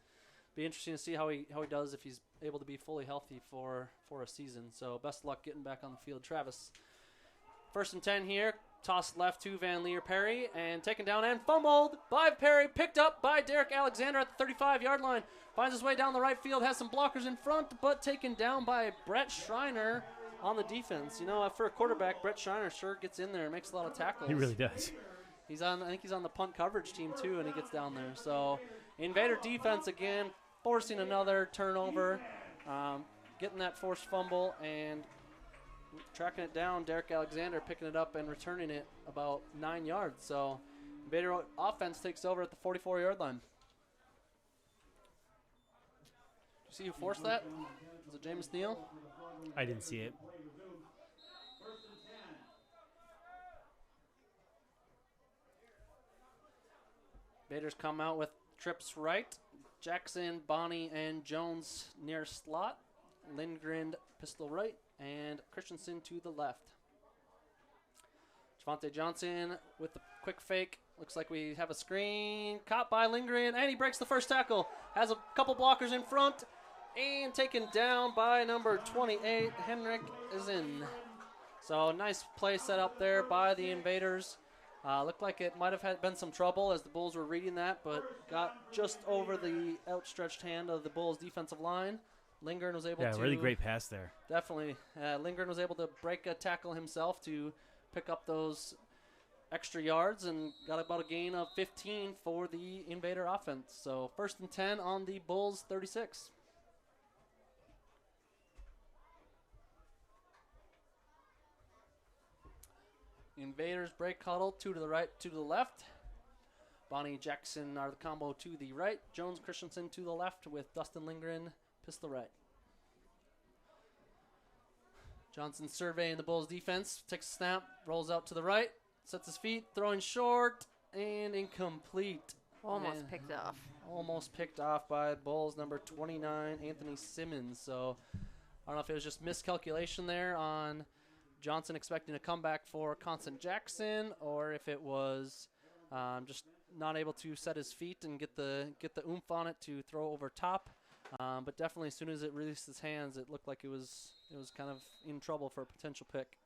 be interesting to see how he does if he's able to be fully healthy for a season. So best luck getting back on the field, Travis. 1st and 10 here. Tossed left to Van Leer Perry and taken down and fumbled by Perry. Picked up by Derek Alexander at the 35-yard line. Finds his way down the right field. Has some blockers in front, but taken down by Brett Schreiner on the defense. You know, for a quarterback, Brett Schreiner sure gets in there and makes a lot of tackles. He really does. I think he's on the punt coverage team too, and he gets down there. So Invader defense again, forcing another turnover, getting that forced fumble and tracking it down. Derek Alexander picking it up and returning it about 9 yards. So Invader offense takes over at the 44-yard line. Did you see who forced that? Was it Jameis Neal? I didn't see it. Invaders come out with trips right. Jackson, Bonnie, and Jones near slot. Lindgren pistol right. And Christensen to the left. Javante Johnson with the quick fake. Looks like we have a screen. Caught by Lindgren, and he breaks the first tackle. Has a couple blockers in front. And taken down by number 28. Henrik is in. So nice play set up there by the Invaders. Looked like it might have been some trouble as the Bulls were reading that, but got just over the outstretched hand of the Bulls' defensive line. Lindgren was able to... Yeah, really great pass there. Definitely. Lindgren was able to break a tackle himself to pick up those extra yards and got about a gain of 15 for the Invader offense. So 1st and 10 on the Bulls' 36. Invaders break huddle, 2 to the right, 2 to the left. Bonnie Jackson are the combo to the right. Jones Christensen to the left with Dustin Lindgren pistol right. Johnson surveying the Bulls defense. Takes a snap, rolls out to the right, sets his feet, throwing short and incomplete. Almost picked off. Almost picked off by Bulls number 29, Anthony Simmons. So I don't know if it was just miscalculation there on Johnson expecting a comeback for Constant Jackson, or if it was just not able to set his feet and get the oomph on it to throw over top. But definitely, as soon as it released his hands, it looked like it was kind of in trouble for a potential pick.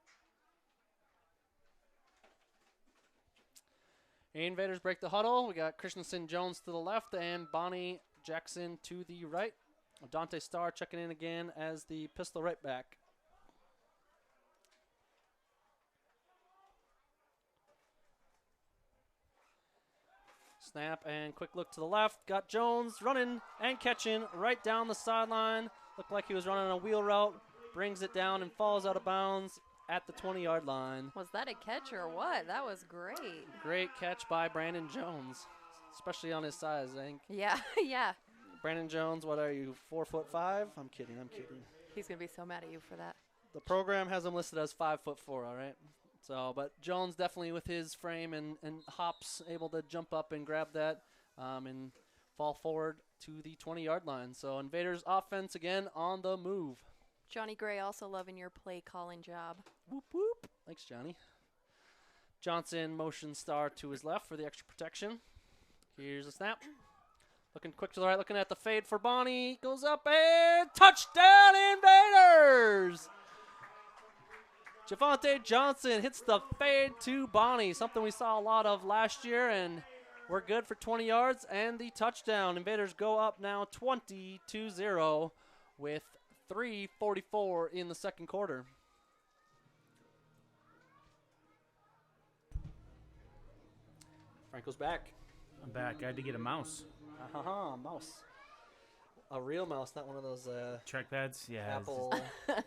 Invaders break the huddle. We got Christensen Jones to the left and Bonnie Jackson to the right. Dante Starr checking in again as the pistol right back. Snap and quick look to the left. Got Jones running and catching right down the sideline. Looked like he was running a wheel route. Brings it down and falls out of bounds at the 20-yard line. Was that a catch or what? That was great. Great catch by Brandon Jones, especially on his size, I think. Yeah, yeah. Brandon Jones, what are you, 4'5"? I'm kidding. He's going to be so mad at you for that. The program has him listed as 5'4", all right? So, but Jones definitely with his frame and hops able to jump up and grab that and fall forward to the 20-yard line. So Invaders offense again on the move. Johnny Gray also loving your play calling job. Whoop, whoop. Thanks, Johnny. Johnson motion star to his left for the extra protection. Here's a snap. Looking quick to the right, looking at the fade for Bonnie. Goes up and touchdown Invaders! Javante Johnson hits the fade to Bonnie, something we saw a lot of last year, and we're good for 20 yards and the touchdown. Invaders go up now 20-0 with 3:44 in the second quarter. Franco's back. I'm back. I had to get a mouse. Mouse. A real mouse, not one of those Trackpads? Yeah. Apple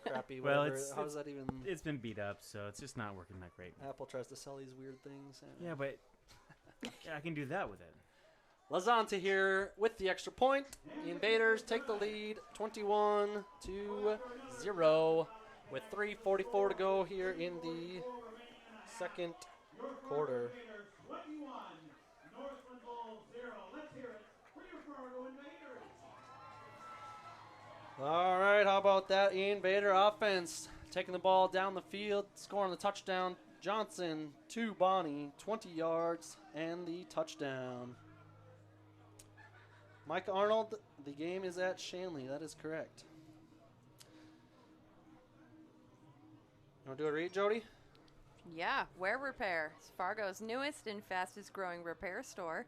crappy Well, whatever. it's- How does that even... It's been beat up, so it's just not working that great. Apple tries to sell these weird things. Yeah, but I can do that with it. Lazante here with the extra point. The Invaders take the lead 21-0 with 3:44 to go here in the second quarter. 21, Northland Bulls 0. Let's hear it for your Fargo Invaders. All right, how about that Invader offense? Taking the ball down the field, scoring the touchdown. Johnson to Bonnie, 20 yards and the touchdown. Mike Arnold, the game is at Shanley. That is correct. You want to do a read, Jody? Yeah, Wear Repair is Fargo's newest and fastest growing repair store.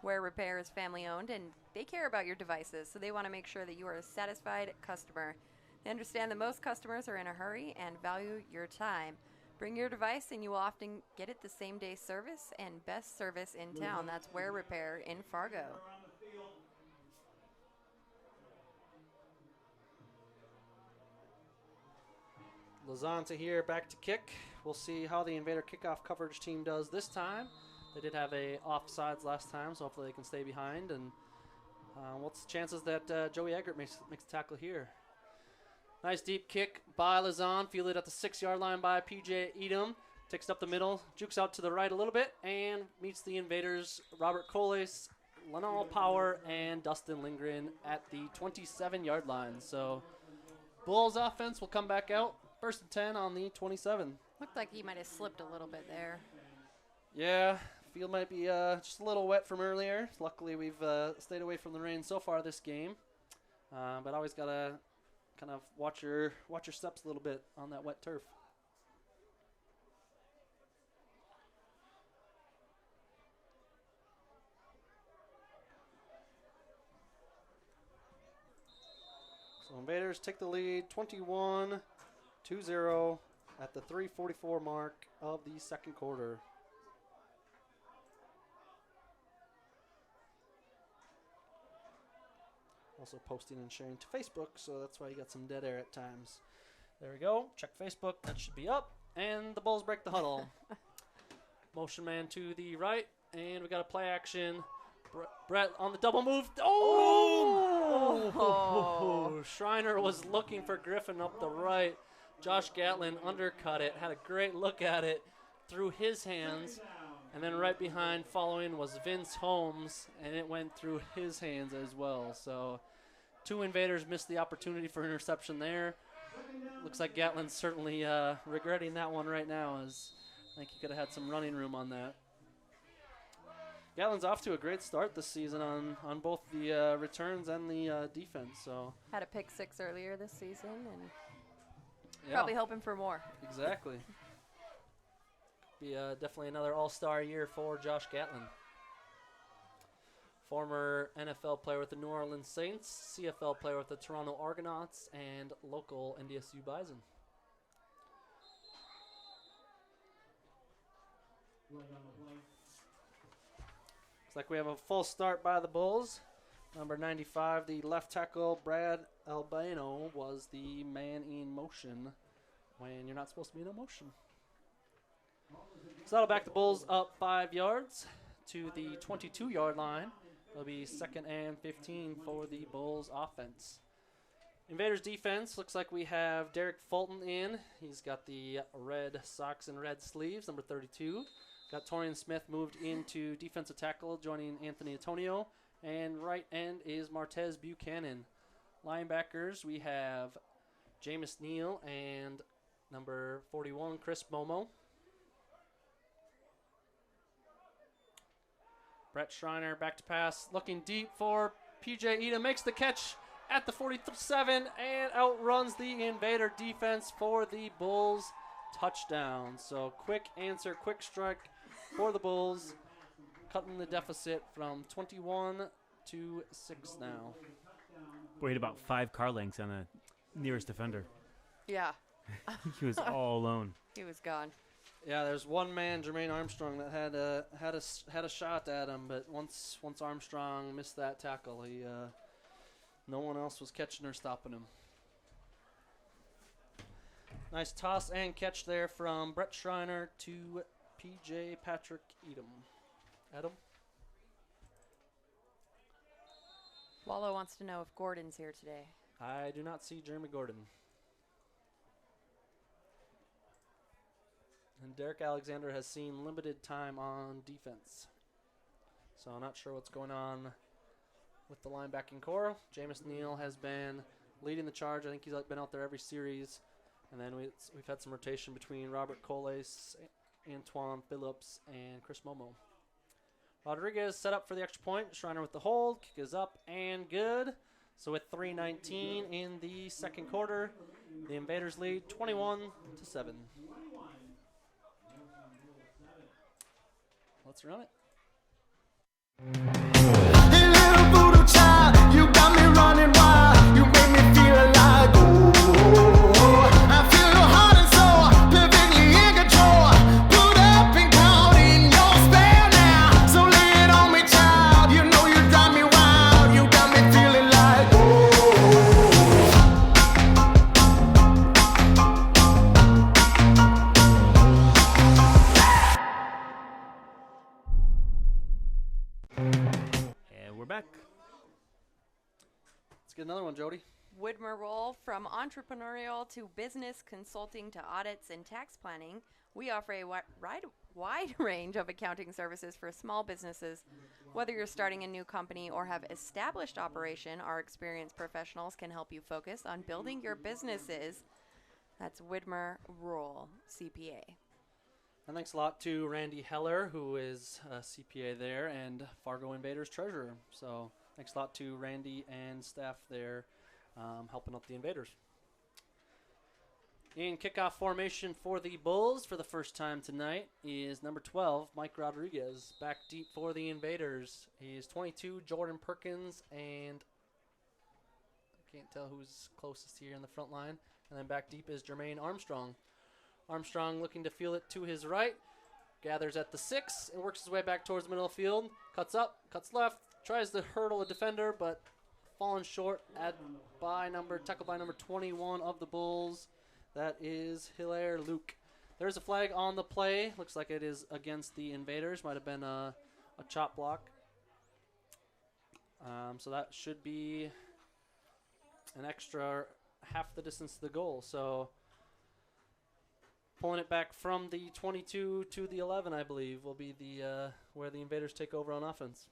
Wear Repair is family owned and they care about your devices, so they want to make sure that you are a satisfied customer. They understand that most customers are in a hurry and value your time. Bring your device and you will often get it the same day service and best service in town. That's Wear Repair in Fargo. On the field. Lazanta here, back to kick. We'll see how the Invader kickoff coverage team does this time. They did have a offsides last time, so hopefully they can stay behind. And what's the chances that Joey Eggert makes a tackle here? Nice deep kick by Lazan, fielded at the 6-yard line by PJ Edom. Takes it up the middle, jukes out to the right a little bit, and meets the Invaders, Robert Coles, Lenal Power, and Dustin Lindgren at the 27-yard line. So Bulls offense will come back out. 1st and 10 on the 27. Looked like he might have slipped a little bit there. Yeah, field might be just a little wet from earlier. Luckily, we've stayed away from the rain so far this game. But always got to kind of watch your steps a little bit on that wet turf. So Invaders take the lead 21-0 at the 3:44 mark of the second quarter. Also posting and sharing to Facebook, so that's why you got some dead air at times. There we go. Check Facebook. That should be up. And the Bulls break the huddle. Motion man to the right. And we got a play action. Brett on the double move. Oh! Schreiner was looking for Griffin up the right. Josh Gatlin undercut it. Had a great look at it through his hands. And then right behind following was Vince Holmes, and it went through his hands as well. So 2 Invaders missed the opportunity for interception there. Looks like Gatlin's certainly regretting that one right now, as I think he could have had some running room on that. Gatlin's off to a great start this season on both the returns and the defense. So Had a pick 6 earlier this season and yeah, probably hoping for more. exactly. Be definitely another all-star year for Josh Gatlin. Former NFL player with the New Orleans Saints, CFL player with the Toronto Argonauts, and local NDSU Bison. Right on the play. Looks like we have a full start by the Bulls. Number 95, the left tackle, Brad Albano, was the man in motion when you're not supposed to be in a motion. So that'll back the Bulls up 5 yards to the 22-yard line. It'll be 2nd and 15 for the Bulls offense. Invaders defense, looks like we have Derek Fulton in. He's got the red socks and red sleeves, number 32. Got Torian Smith moved into defensive tackle, joining Anthony Antonio. And right end is Martez Buchanan. Linebackers, we have Jameis Neal and number 41, Chris Momo. Brett Schreiner back to pass, looking deep for PJ Edom, makes the catch at the 47 and outruns the Invader defense for the Bulls touchdown. So quick answer, quick strike for the Bulls, cutting the deficit from 21 to 6 now. Boy, he had about 5 car lengths on the nearest defender. Yeah, He was all alone. he was gone. Yeah, there's one man, Jermaine Armstrong, that had a shot at him, but once Armstrong missed that tackle, he no one else was catching or stopping him. Nice toss and catch there from Brett Schreiner to PJ Patrick Edom. Adam? Wallow wants to know if Gordon's here today. I do not see Jeremy Gordon. And Derek Alexander has seen limited time on defense. So I'm not sure what's going on with the linebacking core. Jameis Neal has been leading the charge. I think he's been out there every series. And then we've had some rotation between Robert Coles, Antoine Phillips, and Chris Momo. Rodriguez set up for the extra point. Schreiner with the hold. Kick is up and good. So with 3:19 in the second quarter, the Invaders lead 21-7. Let's run it. Hey, little voodoo child, you got me running wild. You make me feel alive. Oh, I feel your heart and soul, perfectly in control. Put up and count in your spell now. So lay it on me, child. You know you drive me wild. You got me feeling like And we're back. Let's get another one, Jody. Widmer roll. From entrepreneurial to business consulting to audits and tax planning, we offer a wide range of accounting services for small businesses. Whether you're starting a new company or have established operation, our experienced professionals can help you focus on building your businesses. That's Widmer Roll CPA. And thanks a lot to Randy Heller, who is a CPA there, and Fargo Invaders treasurer. So thanks a lot to Randy and staff there helping out the Invaders. In kickoff formation for the Bulls for the first time tonight is number 12, Mike Rodriguez. Back deep for the Invaders is 22, Jordan Perkins, and I can't tell who's closest here in the front line. And then back deep is Jermaine Armstrong. Armstrong looking to field it to his right. Gathers at the 6 and works his way back towards the middle of the field. Cuts up, cuts left, tries to hurdle a defender, but falling short tackled by number 21 of the Bulls. That is Hilaire Luke. There's a flag on the play. Looks like it is against the Invaders. Might have been a chop block. So that should be an extra half the distance to the goal. So pulling it back from the 22 to the 11, I believe, will be the where the Invaders take over on offense.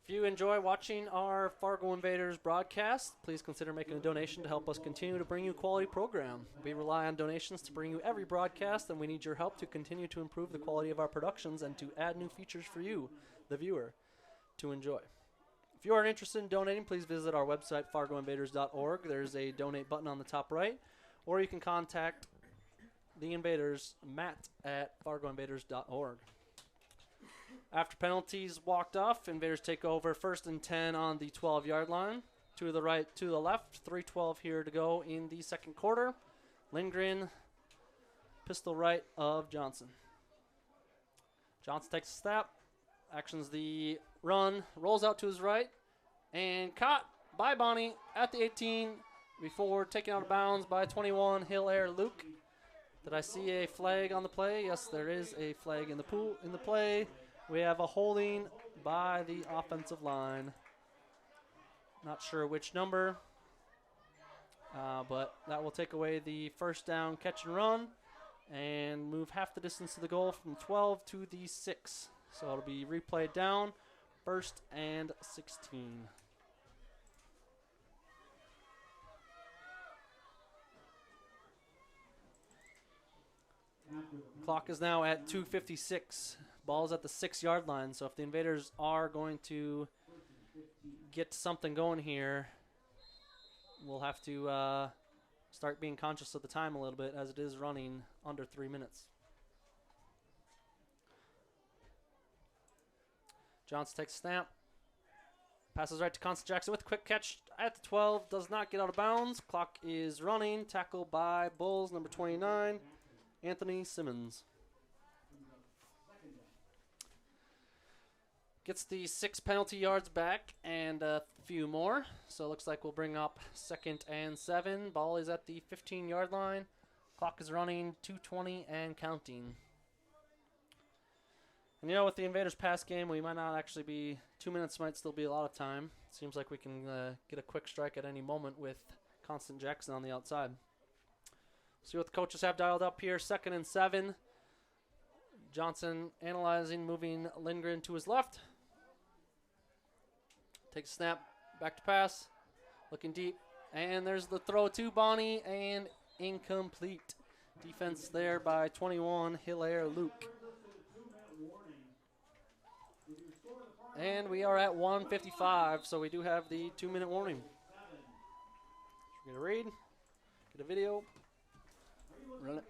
If you enjoy watching our Fargo Invaders broadcast, please consider making a donation to help us continue to bring you a quality program. We rely on donations to bring you every broadcast, and we need your help to continue to improve the quality of our productions and to add new features for you, the viewer, to enjoy. If you are interested in donating, please visit our website, fargoinvaders.org. There's a donate button on the top right, or you can contact the Invaders, Matt at fargoinvaders.org. After penalties walked off, Invaders take over 1st and 10 on the 12-yard line. To the right, to the left, 3:12 here to go in the second quarter. Lindgren, pistol right of Johnson. Johnson takes a snap, actions the run, rolls out to his right, and caught by Bonnie at the 18 before taken out of bounds by 21, Hilaire Luke. Did I see a flag on the play? Yes, there is a flag in the play. We have a holding by the offensive line. Not sure which number, but that will take away the first down catch and run and move half the distance to the goal from 12 to the 6. So it'll be replayed down, 1st and 16. Clock is now at 2:56. Ball's at the 6-yard line, so if the Invaders are going to get something going here, we'll have to start being conscious of the time a little bit, as it is running under 3 minutes. Johnson takes a snap, passes right to Constant Jackson with a quick catch at the 12, does not get out of bounds. Clock is running, tackled by Bulls, number 29, Anthony Simmons. Gets the 6 penalty yards back and a few more. So it looks like we'll bring up 2nd and 7. Ball is at the 15-yard line. Clock is running, 2:20 and counting. And with the Invaders pass game, we might not actually be, 2 minutes might still be a lot of time. Seems like we can get a quick strike at any moment with Constant Jackson on the outside. See what the coaches have dialed up here. 2nd and 7. Johnson analyzing, moving Lindgren to his left. Takes a snap, back to pass, looking deep, and there's the throw to Bonnie, and incomplete. Defense there by 21, Hilaire Luke. And we are at 1:55, so we do have the 2-minute warning. Get a read, get a video, run it.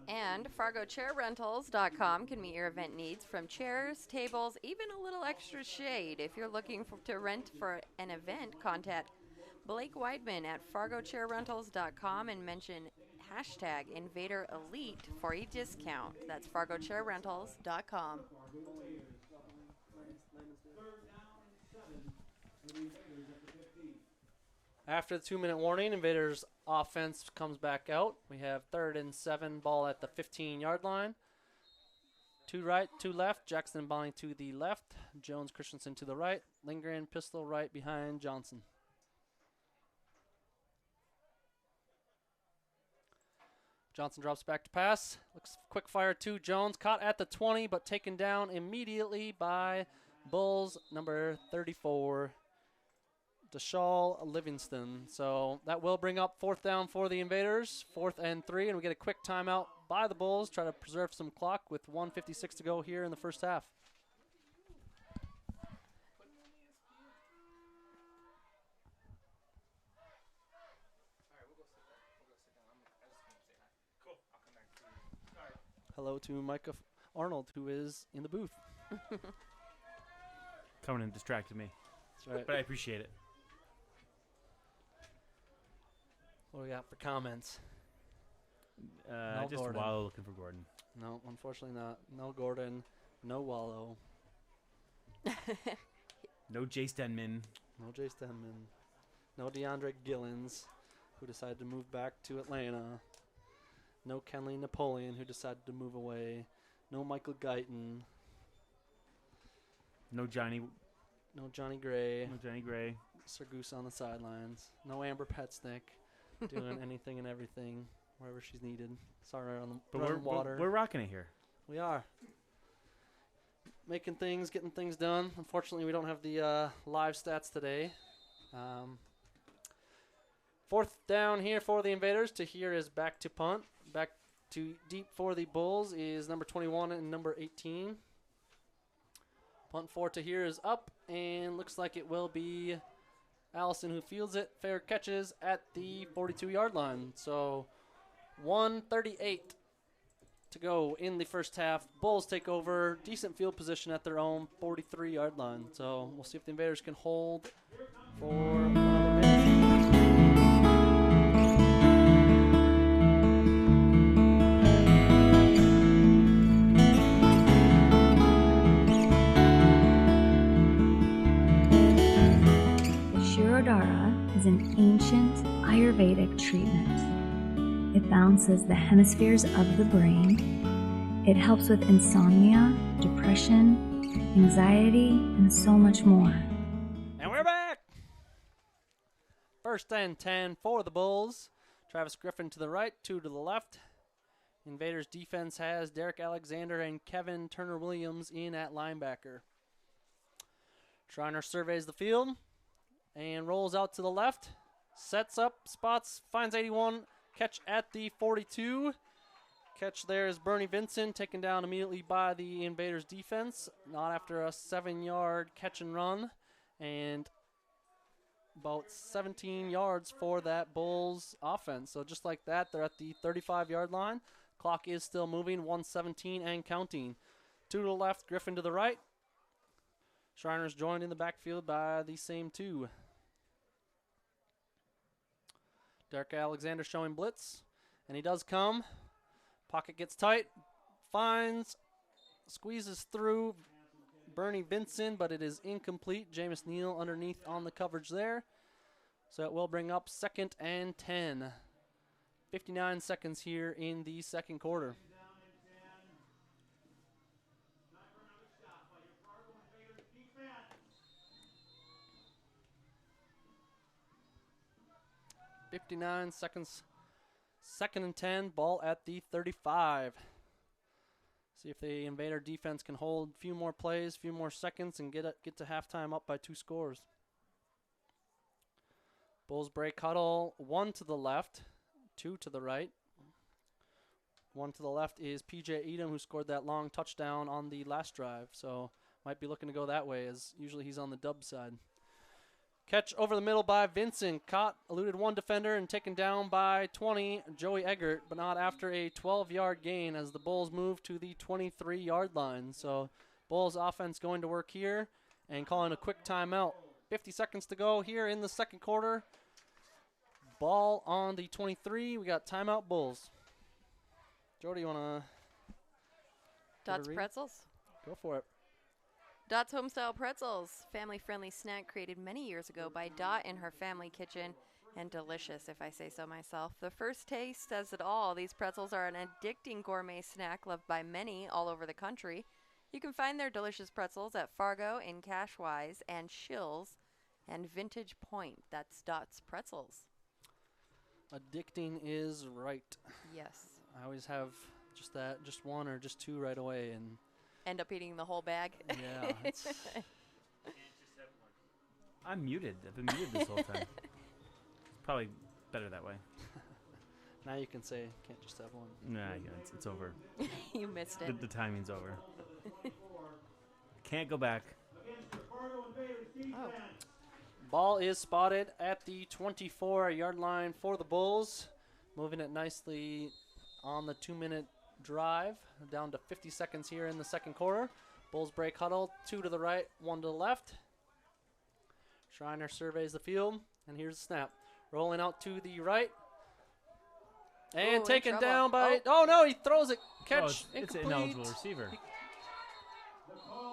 And FargoChairRentals.com can meet your event needs from chairs, tables, even a little extra shade. If you're looking to rent for an event, contact Blake Weidman at FargoChairRentals.com and mention hashtag InvaderElite for a discount. That's FargoChairRentals.com. After the 2-minute warning, Invaders offense comes back out. We have 3rd and 7, ball at the 15-yard line. 2 right, 2 left. Jackson and Bonnie to the left. Jones Christensen to the right. Lindgren, Pistol right behind Johnson. Johnson drops back to pass. Looks quick fire to Jones. Caught at the 20, but taken down immediately by Bulls number 34. Deshaul Livingston. So that will bring up 4th down for the Invaders. 4th and 3, and we get a quick timeout by the Bulls. Try to preserve some clock with 1:56 to go here in the first half. Hello to Micah Arnold, who is in the booth. Coming and distracted me. That's right. But I appreciate it. What do we got for comments? Just Gordon. Wallow looking for Gordon. No, unfortunately not. No Gordon. No Wallow. No Jay Stenman. No Jay Stenman. No DeAndre Gillens, who decided to move back to Atlanta. No Kenley Napoleon, who decided to move away. No Michael Guyton. No Johnny. No Johnny Gray. No Johnny Gray. Sir Goose on the sidelines. No Amber Petsnick, doing anything and everything wherever she's needed. Sorry on the But running water. we're rocking it here. We are. Making things, getting things done. Unfortunately, we don't have the live stats today. 4th down here for the Invaders. Tahir is back to punt. Back to deep for the Bulls is number 21 and number 18. Punt for Tahir is up, and looks like it will be Allison who fields it. Fair catches at the 42-yard line. So 1:38 to go in the first half. Bulls take over. Decent field position at their own 43-yard line. So we'll see if the Invaders can hold for another minute. The Shirodara is an ancient Ayurvedic treatment. It balances the hemispheres of the brain. It helps with insomnia, depression, anxiety, and so much more. And we're back. 1st and 10 for the Bulls. Travis Griffin to the right, 2 to the left. Invaders defense has Derek Alexander and Kevin Turner-Williams in at linebacker. Schreiner surveys the field and rolls out to the left. Sets up, spots, finds 81. Catch at the 42. Catch there is Bernie Vincent, taken down immediately by the Invaders defense. Not after a 7-yard catch and run. And about 17 yards for that Bulls offense. So just like that, they're at the 35-yard line. Clock is still moving, 1:17 and counting. 2 to the left, Griffin to the right. Shriner's joined in the backfield by the same 2. Derek Alexander showing blitz, and he does come. Pocket gets tight, finds, squeezes through Bernie Vinson, but it is incomplete. Jameis Neal underneath on the coverage there. So it will bring up 2nd and 10. 59 seconds here in the second quarter. Down and 10. Time for another stop by your Fargo Invaders defense. 59 seconds. 2nd and 10. Ball at the 35. See if the Invader defense can hold a few more plays, few more seconds, and get to halftime up by 2 scores. Bulls break huddle. 1 to the left, 2 to the right. 1 to the left is PJ Edom, who scored that long touchdown on the last drive. So might be looking to go that way, as usually he's on the dub side. Catch over the middle by Vincent. Caught, eluded one defender, and taken down by 20, Joey Eggert, but not after a 12-yard gain as the Bulls move to the 23-yard line. So Bulls offense going to work here and calling a quick timeout. 50 seconds to go here in the second quarter. Ball on the 23. We got timeout Bulls. Jody, you want to Dots Pretzels. go for it? Dot's Homestyle Pretzels, family-friendly snack created many years ago by Dot in her family kitchen, and delicious, if I say so myself. The first taste says it all. These pretzels are an addicting gourmet snack loved by many all over the country. You can find their delicious pretzels at Fargo, in Cashwise, and Shills, and Vintage Point. That's Dot's Pretzels. Addicting is right. Yes. I always have just one or just two right away, and End up eating the whole bag. yeah, it's I'm muted. I've been muted this whole time. It's probably better that way. now you can say can't just have one. Nah, yeah, it's over. You missed it. The timing's over. Can't go back. Against your Fargo Invaders defense. Ball is spotted at the 24-yard line for the Bulls, moving it nicely on the 2-minute drive, down to 50 seconds here in the second quarter. Bulls break huddle, 2 to the right, 1 to the left. Schreiner surveys the field, and here's the snap. Rolling out to the right, and Ooh, taken in down trouble. by, oh no, he throws it, Oh, catch, it's an incomplete. ineligible receiver.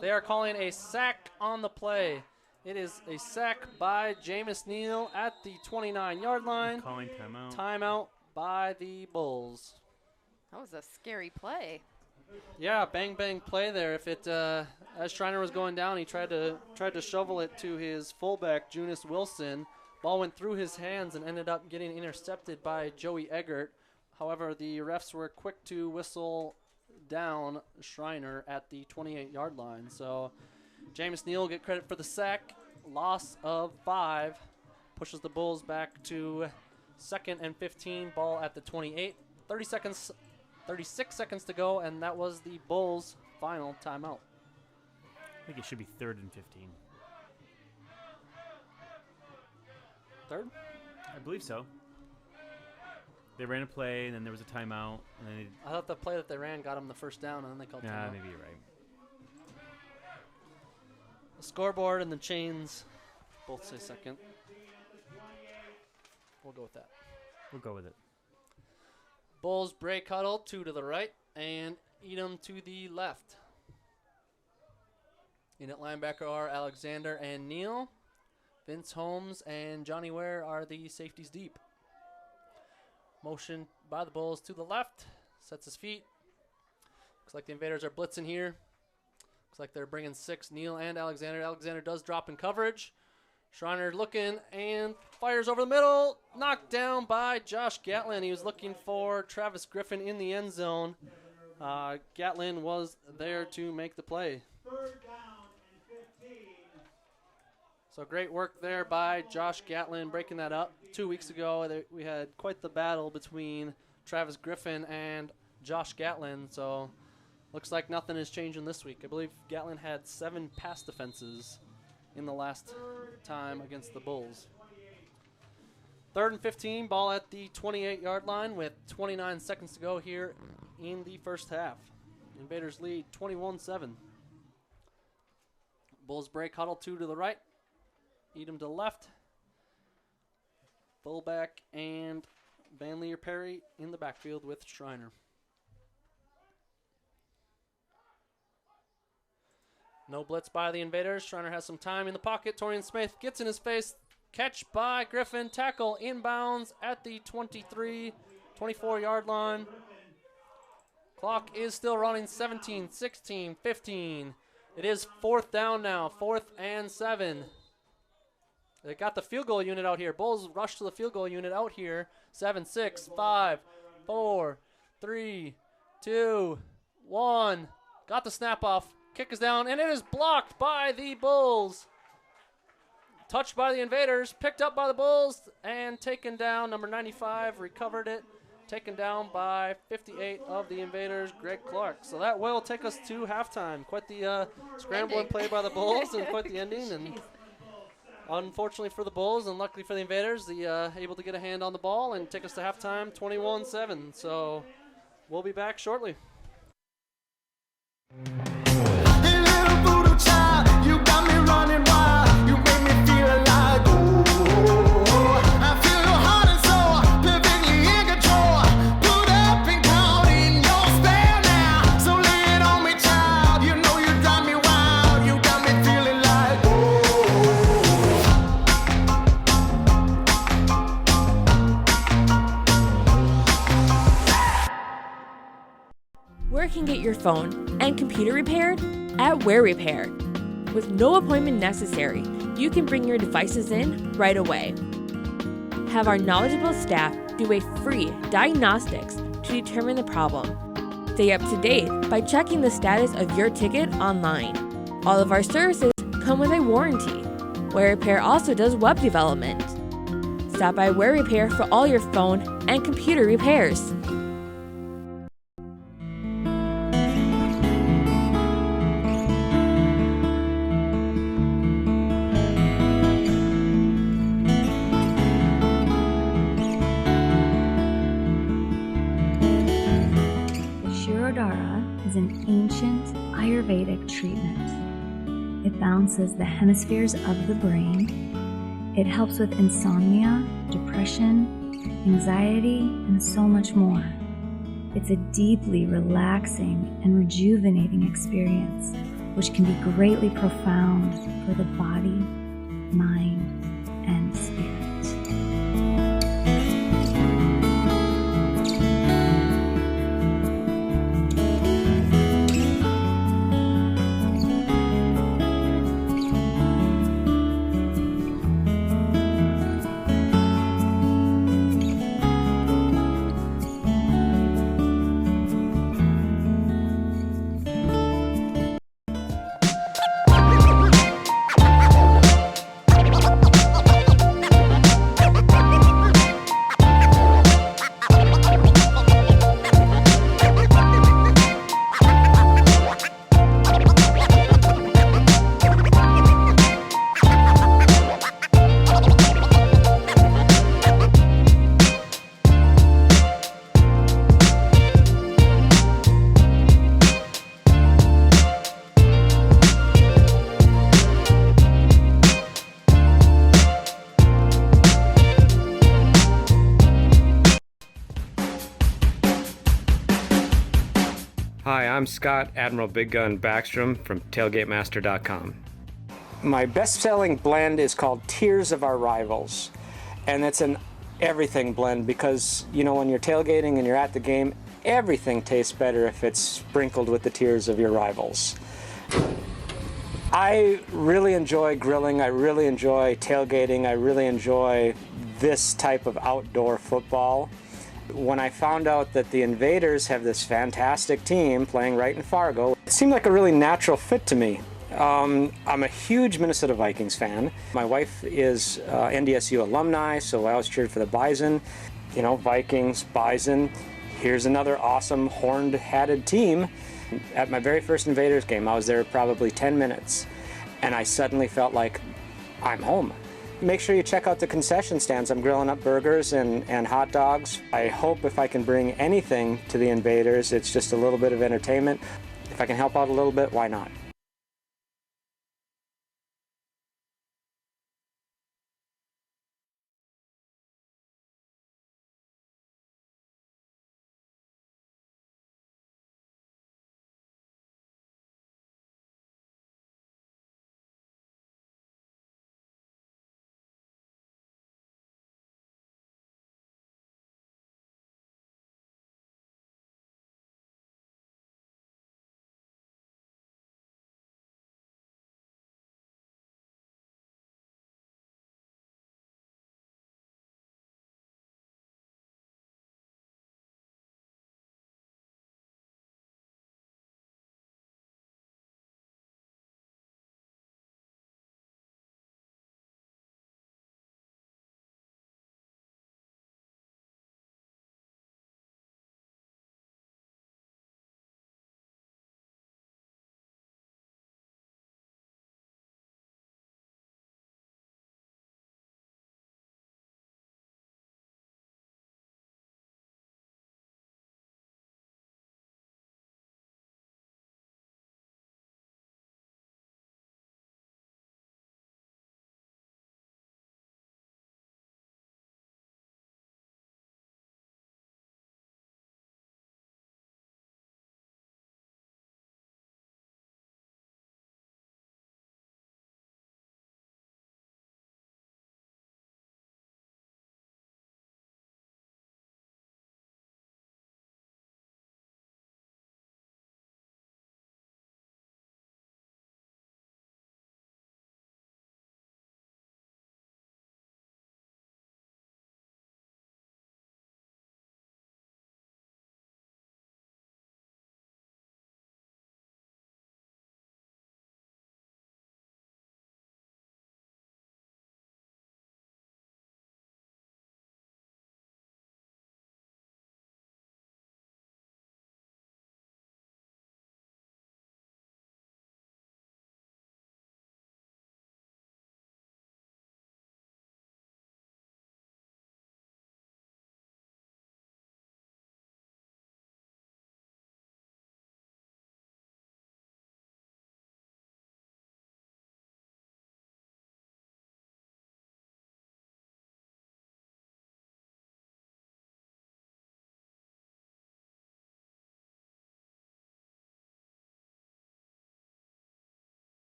They are calling a sack on the play. It is a sack by Jameis Neal at the 29-yard line. Calling timeout. Timeout by the Bulls. That was a scary play. Yeah, bang bang play there. If it as Schreiner was going down, he tried to shovel it to his fullback Junis Wilson. Ball went through his hands and ended up getting intercepted by Joey Eggert. However, the refs were quick to whistle down Schreiner at the 28-yard line. So Jameis Neal will get credit for the sack. Loss of 5 pushes the Bulls back to 2nd and 15. Ball at the 28. 36 seconds to go, and that was the Bulls' final timeout. I think it should be 3rd and 15. Third? I believe so. They ran a play, and then there was a timeout, and then I thought the play that they ran got them the first down, and then they called timeout. maybe you're right. The scoreboard and the chains both say second. We'll go with that. We'll go with it. Bulls break huddle, 2 to the right, and Edom to the left. In at linebacker are Alexander and Neal. Vince Holmes and Johnny Ware are the safeties deep. Motion by the Bulls to the left. Sets his feet. Looks like the Invaders are blitzing here. Looks like they're bringing 6, Neal and Alexander. Alexander does drop in coverage. Schreiner looking and fires over the middle. Knocked down by Josh Gatlin. He was looking for Travis Griffin in the end zone. Gatlin was there to make the play. 3rd down and 15. So great work there by Josh Gatlin breaking that up. 2 weeks ago, we had quite the battle between Travis Griffin and Josh Gatlin. So looks like nothing is changing this week. I believe Gatlin had 7 pass defenses in the last time against the Bulls. 3rd and 15, ball at the 28-yard line with 29 seconds to go here in the first half. Invaders lead 21-7. Bulls break huddle, 2 to the right. Edom to the left. Fullback and Van Leer Perry in the backfield with Schreiner. No blitz by the Invaders. Schreiner has some time in the pocket. Torian Smith gets in his face. Catch by Griffin. Tackle inbounds at the 23, 24-yard line. Clock is still running. 17, 16, 15. It is 4th down now. 4th and 7. They got the field goal unit out here. Bulls rush to the field goal unit out here. 7, 6, 5, 4, 3, 2, 1. Got the snap off. Kick is down, and it is blocked by the Bulls. Touched by the Invaders, picked up by the Bulls, and taken down. Number 95 recovered it. Taken down by 58 of the Invaders, Greg Clark. So that will take us to halftime. Quite the scrambling play by the Bulls and quite the ending. And unfortunately for the Bulls and luckily for the Invaders, able to get a hand on the ball and take us to halftime 21-7. So we'll be back shortly. Hey, little voodoo child, you got me running wild. You make me feel alive. Ooh, I feel your heart and soul, perfectly in control. Put up and count in your spell now. So lay it on me, child. You know you drive me wild. You got me feeling like Where can get your phone and computer repaired? At Where Repair. With no appointment necessary, you can bring your devices in right away. Have our knowledgeable staff do a free diagnostics to determine the problem. Stay up to date by checking the status of your ticket online. All of our services come with a warranty. Where Repair also does web development. Stop by Where Repair for all your phone and computer repairs. Is an ancient Ayurvedic treatment. It balances the hemispheres of the brain. It helps with insomnia, depression, anxiety, and so much more. It's a deeply relaxing and rejuvenating experience, which can be greatly profound for the body, mind, and spirit. Hi, I'm Scott Admiral Big Gun Backstrom from TailgateMaster.com. My best-selling blend is called Tears of Our Rivals, and it's an everything blend because, you know, when you're tailgating and you're at the game, everything tastes better if it's sprinkled with the tears of your rivals. I really enjoy grilling, I really enjoy tailgating, I really enjoy this type of outdoor football. When I found out that the Invaders have this fantastic team playing right in Fargo, it seemed like a really natural fit to me. I'm a huge Minnesota Vikings fan. My wife is NDSU alumni, so I always cheered for the Bison. You know, Vikings, Bison. Here's another awesome horned-hatted team. At my very first Invaders game, I was there probably 10 minutes, and I suddenly felt like I'm home. Make sure you check out the concession stands. I'm grilling up burgers and hot dogs. I hope if I can bring anything to the Invaders, it's just a little bit of entertainment. If I can help out a little bit, why not?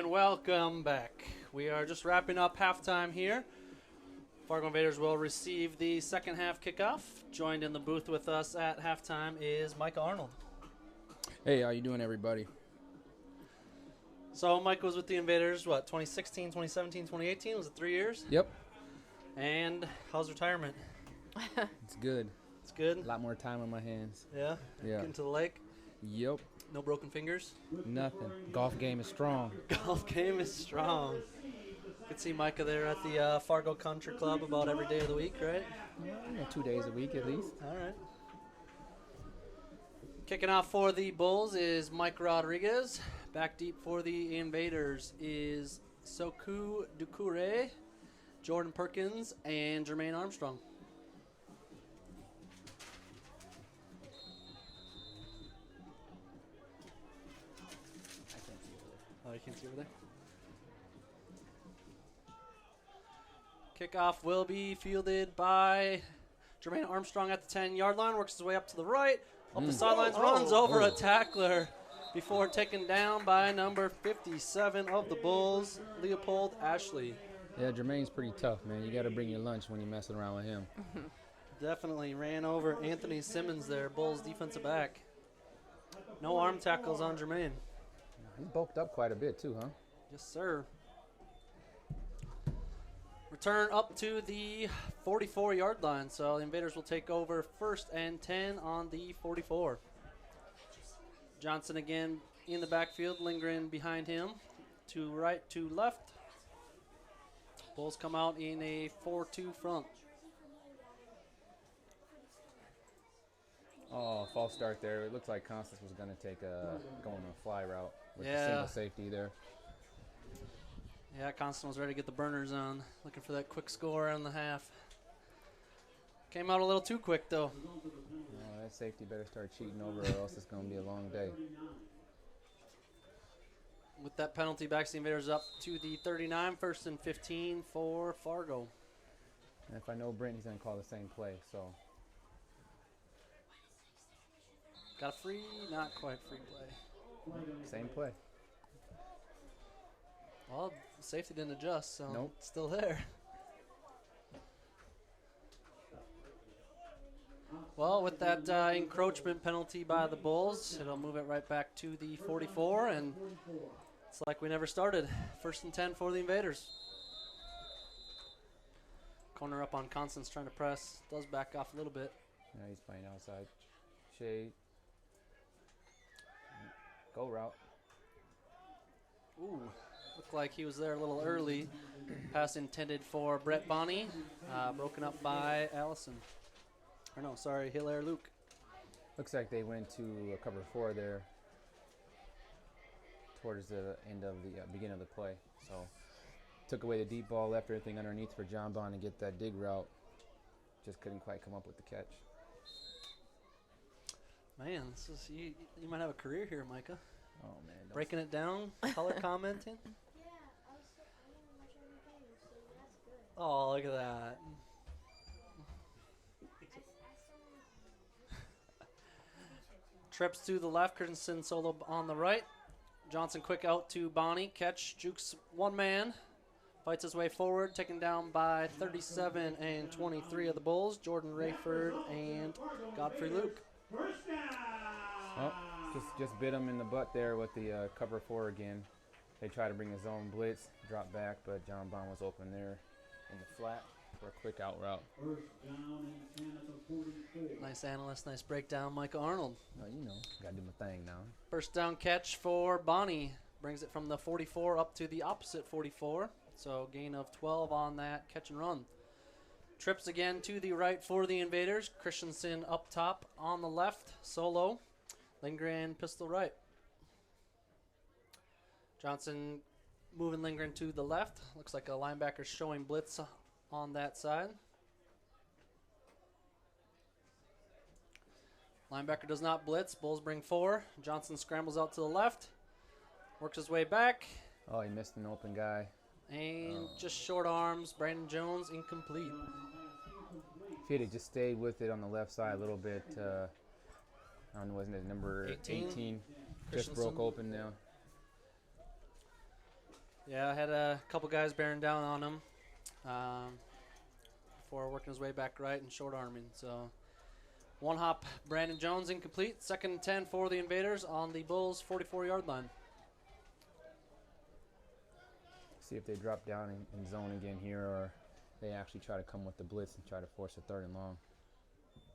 And welcome back. We are just wrapping up halftime here. Fargo Invaders will receive the second half kickoff. Joined in the booth with us at halftime is Micah Arnold. Hey, how you doing, everybody? So Mike was with the Invaders, 2016, 2017, 2018? Was it 3 years? Yep, And how's retirement? it's good. It's good? A lot more time on my hands. Yeah? Yeah. Getting to the lake? Yep, No broken fingers? nothing. Golf game is strong. Golf game is strong. Could see Micah there at the Fargo Country Club about every day of the week, right? 2 days a week at least. All right. Kicking off for the Bulls is Mike Rodriguez. Back deep for the Invaders is Soku Dukure, Jordan Perkins, and Jermaine Armstrong. Oh, you can't see over there? Kickoff will be fielded by Jermaine Armstrong at the 10-yard line. Works his way up to the right. Up the sidelines, runs over a tackler before taken down by number 57 of the Bulls, Leopold Ashley. Yeah, Jermaine's pretty tough, man. You got to bring your lunch when you're messing around with him. Definitely ran over Anthony Simmons there, Bulls defensive back. No arm tackles on Jermaine. He's bulked up quite a bit, too, huh? Yes, sir. Return up to the 44-yard line, so the Invaders will take over 1st and 10 on the 44. Johnson again in the backfield, lingering behind him. To right, to left. Bulls come out in a 4-2 front. Oh, false start there. It looked like Constance was going to take going on a fly route with the Yeah. single safety there. Yeah, Constant was ready to get the burners on, looking for that quick score on the half. Came out a little too quick, though. Oh, that safety better start cheating over or else it's going to be a long day. With that penalty, backs the Invaders up to the 39, 1st and 15 for Fargo. And if I know Brent, he's going to call the same play, so. Got a free, not quite free play. Same play. Well, safety didn't adjust, so Nope. it's still there. Well, with that encroachment penalty by the Bulls, it'll move it right back to the 44, and it's like we never started. 1st and 10 for the Invaders. Corner up on Constance, trying to press. Does back off a little bit. Yeah, he's playing outside. Shade. Go route. Ooh, looked like he was there a little early. Pass intended for Brett Bonney, broken up by Allison. Or no, sorry, Hilaire Luke. Looks like they went to cover 4 there towards the end of the beginning of the play. So took away the deep ball, left everything underneath for John Bond to get that dig route. Just couldn't quite come up with the catch. Man, this is you might have a career here, Micah. Oh man, don't Breaking it down, color commenting. Oh, look at that. Trips to the left, Christensen solo on the right. Johnson quick out to Bonnie. Catch, jukes one man. Fights his way forward, taken down by 37 and 23 of the Bulls. Jordan Rayford and Godfrey Luke. Oh, just bit him in the butt there with the cover 4 again. They try to bring a zone blitz, drop back, but John Bond was open there in the flat for a quick out route. Nice analyst, nice breakdown, Micah Arnold. Oh, you know, gotta do my thing now. First down catch for Bonnie. Brings it from the 44 up to the opposite 44. So gain of 12 on that catch and run. Trips again to the right for the Invaders. Christensen up top on the left, solo. Lindgren pistol right. Johnson moving Lindgren to the left. Looks like a linebacker showing blitz on that side. Linebacker does not blitz. Bulls bring 4. Johnson scrambles out to the left. Works his way back. Oh, he missed an open guy. And just short arms. Brandon Jones incomplete. If he had just stayed with it on the left side a little bit, I don't know, wasn't it number 18? Just broke open now. Yeah, I had a couple guys bearing down on him before working his way back right and short arming. So one hop, Brandon Jones incomplete. 2nd and 10 for the Invaders on the Bulls' 44-yard line. See if they drop down in zone again here, or they actually try to come with the blitz and try to force a 3rd and long.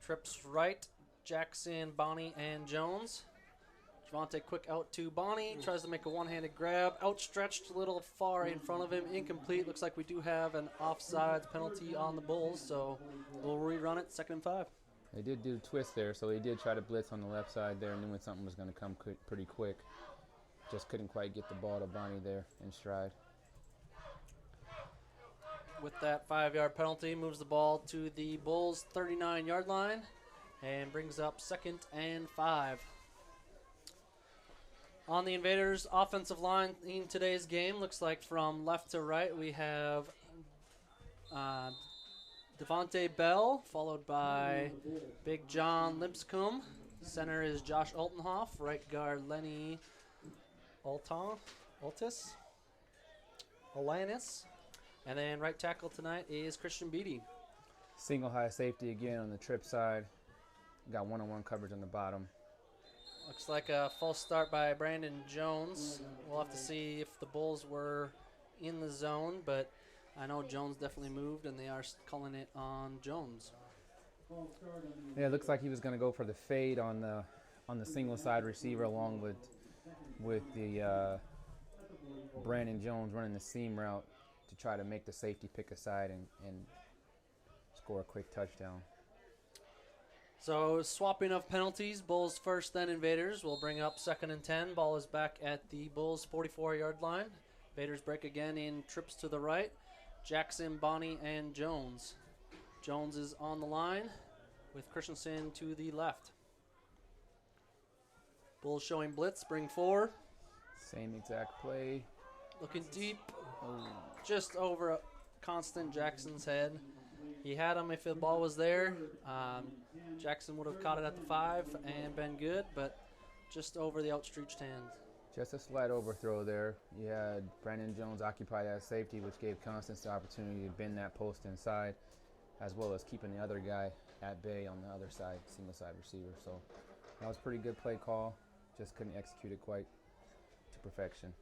Trips right, Jackson, Bonnie, and Jones. Javante quick out to Bonnie. Tries to make a one-handed grab. Outstretched a little far in front of him. Incomplete. Looks like we do have an offsides penalty on the Bulls, so we'll rerun it. 2nd and 5. They did do a twist there, so they did try to blitz on the left side there, knowing something was going to come pretty quick. Just couldn't quite get the ball to Bonnie there in stride. With that 5-yard penalty, moves the ball to the Bulls' 39-yard line and brings up 2nd and 5. On the Invaders' offensive line in today's game, looks like from left to right, we have Devontae Bell, followed by Big John Lipscomb. Center is Josh Altenhoff. Right guard Lenny Alanis. And then right tackle tonight is Christian Beatty. Single high safety again on the trip side. Got one-on-one coverage on the bottom. Looks like a false start by Brandon Jones. We'll have to see if the Bulls were in the zone, but I know Jones definitely moved, and they are calling it on Jones. Yeah, it looks like he was going to go for the fade on the single side receiver, along with the Brandon Jones running the seam route to try to make the safety pick aside and score a quick touchdown. So swapping of penalties, Bulls first, then Invaders. Will bring up 2nd and 10. Ball is back at the Bulls' 44-yard line. Invaders break again in trips to the right. Jackson, Bonnie, and Jones. Jones is on the line with Christensen to the left. Bulls showing blitz, bring 4. Same exact play. Looking deep, just over Constant Jackson's head. He had him if the ball was there. Jackson would have caught it at the 5 and been good, but just over the outstretched hand. Just a slight overthrow there. You had Brandon Jones occupy that safety, which gave Constance the opportunity to bend that post inside, as well as keeping the other guy at bay on the other side, single side receiver. So that was a pretty good play call. Just couldn't execute it quite to perfection.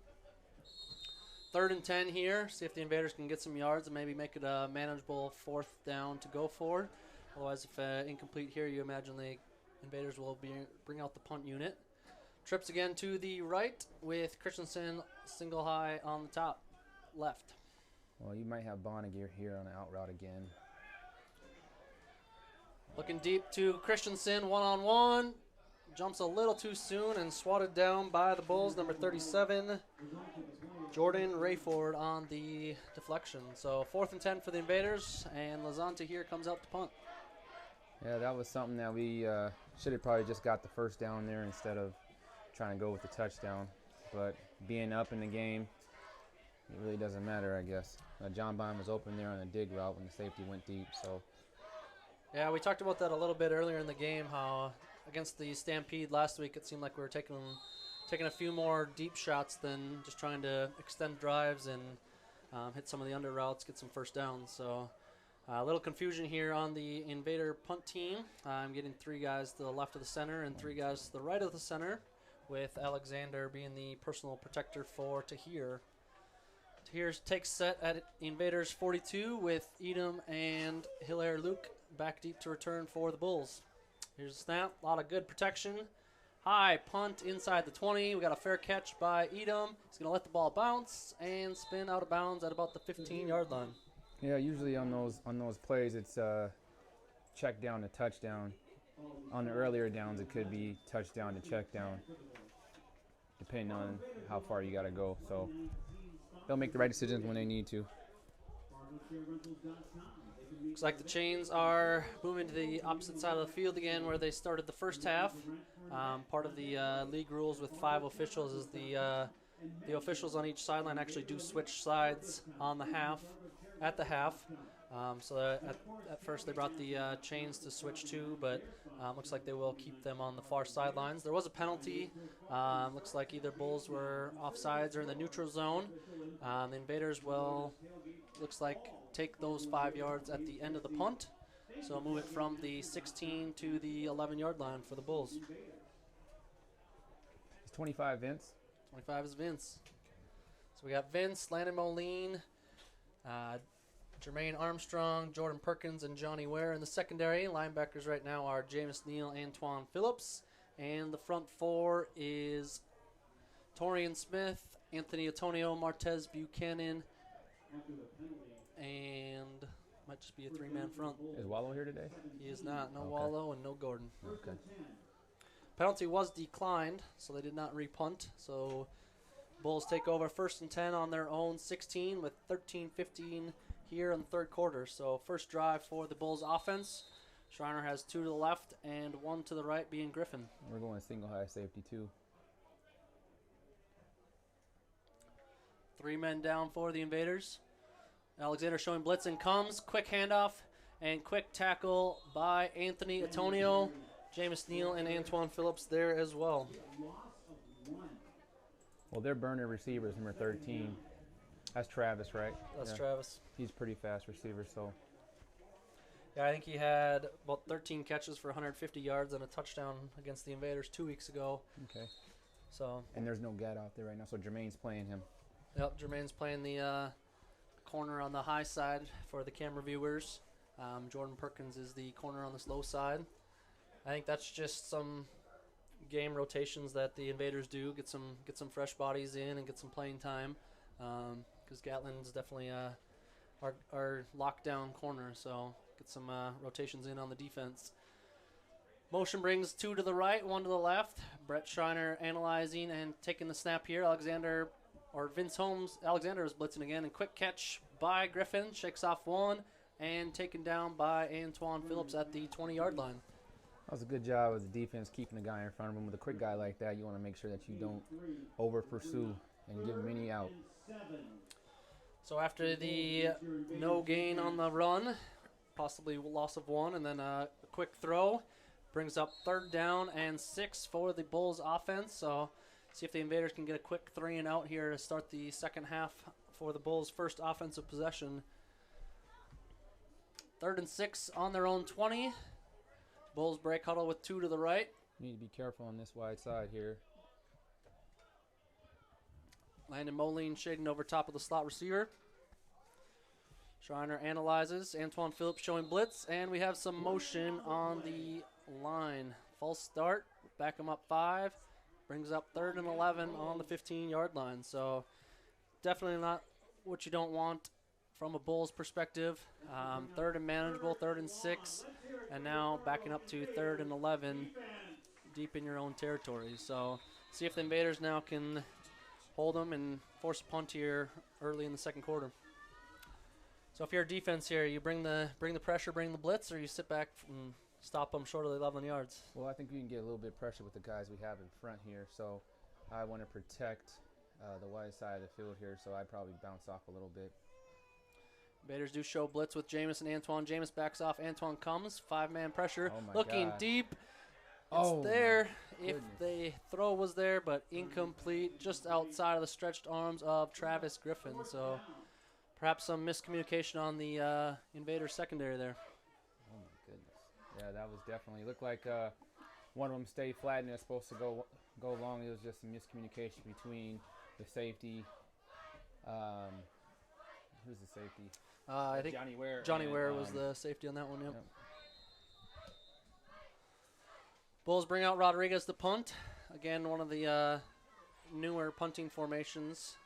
3rd and 10 here. See if the Invaders can get some yards and maybe make it a manageable 4th down to go for. Otherwise, if incomplete here, you imagine the Invaders will bring out the punt unit. Trips again to the right with Christensen single high on the top left. Well, you might have Bonnegear here on the out route again. Looking deep to Christensen, one-on-one. Jumps a little too soon and swatted down by the Bulls, number 37, Jordan Rayford on the deflection. So 4th and 10 for the Invaders, and Lazanta here comes out to punt. Yeah, that was something that we should have probably just got the first down there instead of trying to go with the touchdown. But being up in the game, it really doesn't matter, I guess. John Bond was open there on a dig route when the safety went deep. So yeah, we talked about that a little bit earlier in the game, how against the Stampede last week it seemed like we were taking a few more deep shots than just trying to extend drives and hit some of the under routes, get some first downs. So a little confusion here on the Invader punt team. I'm getting 3 guys to the left of the center and 3 guys to the right of the center, with Alexander being the personal protector for Tahir. Tahir takes set at Invaders 42 with Edom and Hilaire Luke back deep to return for the Bulls. Here's a snap, a lot of good protection. High punt inside the 20. We got a fair catch by Edom. He's going to let the ball bounce and spin out of bounds at about the 15-yard line. yeah, usually on those plays it's check down to touchdown. On the earlier downs, it could be touchdown to check down, depending on how far you got to go. So they'll make the right decisions when they need to. Looks like the Chains are moving to the opposite side of the field again where they started the first half. Part of the league rules with 5 officials is the officials on each sideline actually do switch sides on the half, at the half. So at first they brought the chains to switch to, but looks like they will keep them on the far sidelines. There was a penalty. Looks like either Bulls were offsides or in the neutral zone. The Invaders will, looks like, take those 5 yards at the end of the punt. So move it from the 16 to the 11-yard line for the Bulls. It's 25, Vince. 25 is Vince. So we got Vince, Landon Moline, Jermaine Armstrong, Jordan Perkins, and Johnny Ware in the secondary. Linebackers right now are Jameis Neal, Antoine Phillips. And the front four is Torian Smith, Anthony Antonio, Martez Buchanan, and might just be a three-man front. Is Wallow here today? He is not. No Okay. Wallow and no Gordon. Okay. Penalty was declined, so they did not repunt. So Bulls take over 1st and 10 on their own 16 with 13:15 here in the third quarter. So first drive for the Bulls offense. Schreiner has 2 to the left and 1 to the right, being Griffin. We're going single high safety too. 3 men down for the Invaders. Alexander showing blitz and comes. Quick handoff and quick tackle by Anthony Antonio. Jameis Neal and Antoine Phillips there as well. Well, their burner receiver is number 13. That's Travis, right? That's Yeah. Travis. He's a pretty fast receiver, so Yeah, I think he had about 13 catches for 150 yards and a touchdown against the Invaders 2 weeks ago. okay. So, And there's no Gat out there right now, so Jermaine's playing him. yep, Jermaine's playing the corner on the high side for the camera viewers. Jordan Perkins is the corner on the slow side. I think that's just some game rotations that the Invaders do. Get some fresh bodies in and get some playing time. Because Gatlin's definitely our lockdown corner, so get some rotations in on the defense. Motion brings 2 to the right, 1 to the left. Brett Schreiner analyzing and taking the snap here. Alexander is blitzing again, and quick catch by Griffin. Shakes off 1 and taken down by Antoine Phillips at the 20-yard line. That was a good job of the defense keeping the guy in front of him. With a quick guy like that, you want to make sure that you don't over-pursue and give him any out. So after the no gain on the run, possibly loss of 1, and then a quick throw, brings up 3rd down and 6 for the Bulls offense. So see if the Invaders can get a quick 3 and out here to start the second half for the Bulls' first offensive possession. 3rd and 6 on their own 20. Bulls break huddle with 2 to the right. You need to be careful on this wide side here. Landon Moline shading over top of the slot receiver. Schreiner analyzes. Antoine Phillips showing blitz, and we have some motion on the line. False start. Back him up 5. Brings up 3rd and 11 on the 15-yard line. So definitely not what you don't want from a Bulls perspective. 3rd and manageable, 3rd and 6, and now backing up to 3rd and 11 deep in your own territory. So see if the Invaders now can hold them and force a punt here early in the second quarter. So if you're a defense here, you bring the pressure, bring the blitz, or you sit back and stop them short of the 11 yards. Well, I think we can get a little bit of pressure with the guys we have in front here, so I want to protect the wide side of the field here, so I'd probably bounce off a little bit. Invaders do show blitz with Jameis and Antoine. Jameis backs off. Antoine comes. 5-man pressure. Oh my Looking God. deep. Oh It's there. my If goodness. the throw was there, but incomplete, just outside of the stretched arms of Travis Griffin. So perhaps some miscommunication on the Invaders secondary there. Oh my goodness. Yeah, that was definitely looked like one of them stayed flat and it was supposed to go long. It was just a miscommunication between the safety. Who's the safety? I think Johnny Ware. Johnny and, Ware was the safety on that one. Yep. Yep. Bulls bring out Rodriguez to punt. Again, one of the newer punting formations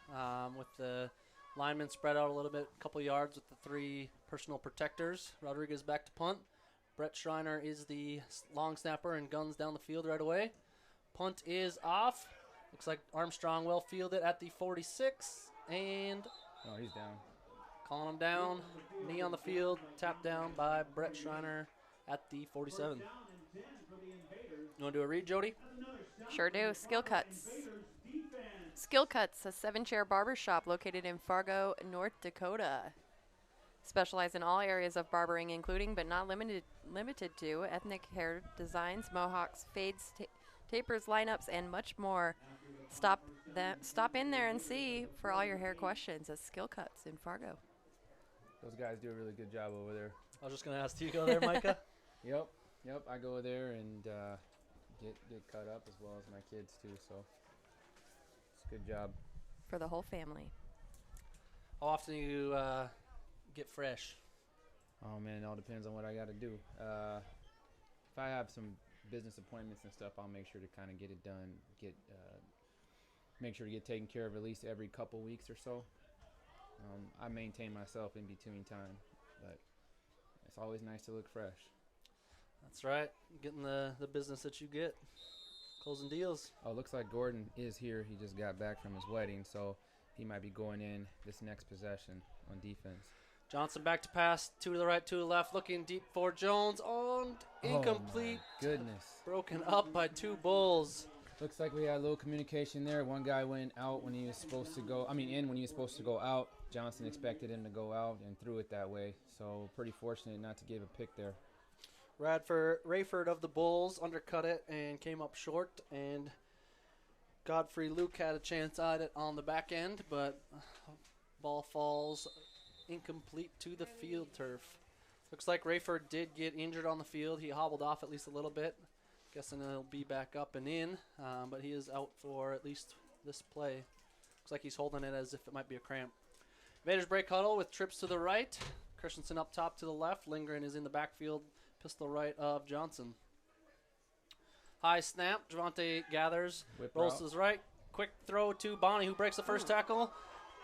with the linemen spread out a little bit, a couple yards with the 3 personal protectors. Rodriguez back to punt. Brett Schreiner is the long snapper and guns down the field right away. Punt is off. Looks like Armstrong well fielded at the 46. And Oh, he's down. calling him down. Knee on the field. Tapped down by Brett Schreiner at the 47. You want to do a read, Jody? Sure do. Skill Cuts. Skill Cuts, a 7-chair barber shop located in Fargo, North Dakota. Specialize in all areas of barbering, including but not limited to ethnic hair designs, mohawks, fades, tapers, lineups, and much more. Stop in there and see for all your hair questions at Skill Cuts in Fargo. Those guys do a really good job over there. I was just going to ask, do you go there, Micah? Yep. I go there and get cut up as well as my kids too. So it's a good job for the whole family. How often do you get fresh? Oh man, it all depends on what I got to do. If I have some business appointments and stuff, I'll make sure to kind of get it done. Make sure to get taken care of at least every couple weeks or so. I maintain myself in between time, but it's always nice to look fresh. That's right. Getting the business that you get. Closing deals. Oh, looks like Gordon is here. He just got back from his wedding, so he might be going in this next possession on defense. Johnson back to pass. 2 to the right, 2 to the left. Looking deep for Jones. On incomplete. Oh, my goodness. Broken up by 2 Bulls. Looks like we had a little communication there. One guy went out when he was supposed to go. In when he was supposed to go out. Johnson expected him to go out and threw it that way. So pretty fortunate not to give a pick there. Rayford of the Bulls undercut it and came up short. And Godfrey Luke had a chance at it on the back end, but ball falls incomplete to the field turf. Looks like Rayford did get injured on the field. He hobbled off at least a little bit. Guessing he'll be back up and in, but he is out for at least this play. Looks like he's holding it as if it might be a cramp. Invaders break huddle with trips to the right. Christensen up top to the left. Lindgren is in the backfield, pistol right of Johnson. High snap. Javante gathers, rolls to his right. Quick throw to Bonnie, who breaks the first tackle.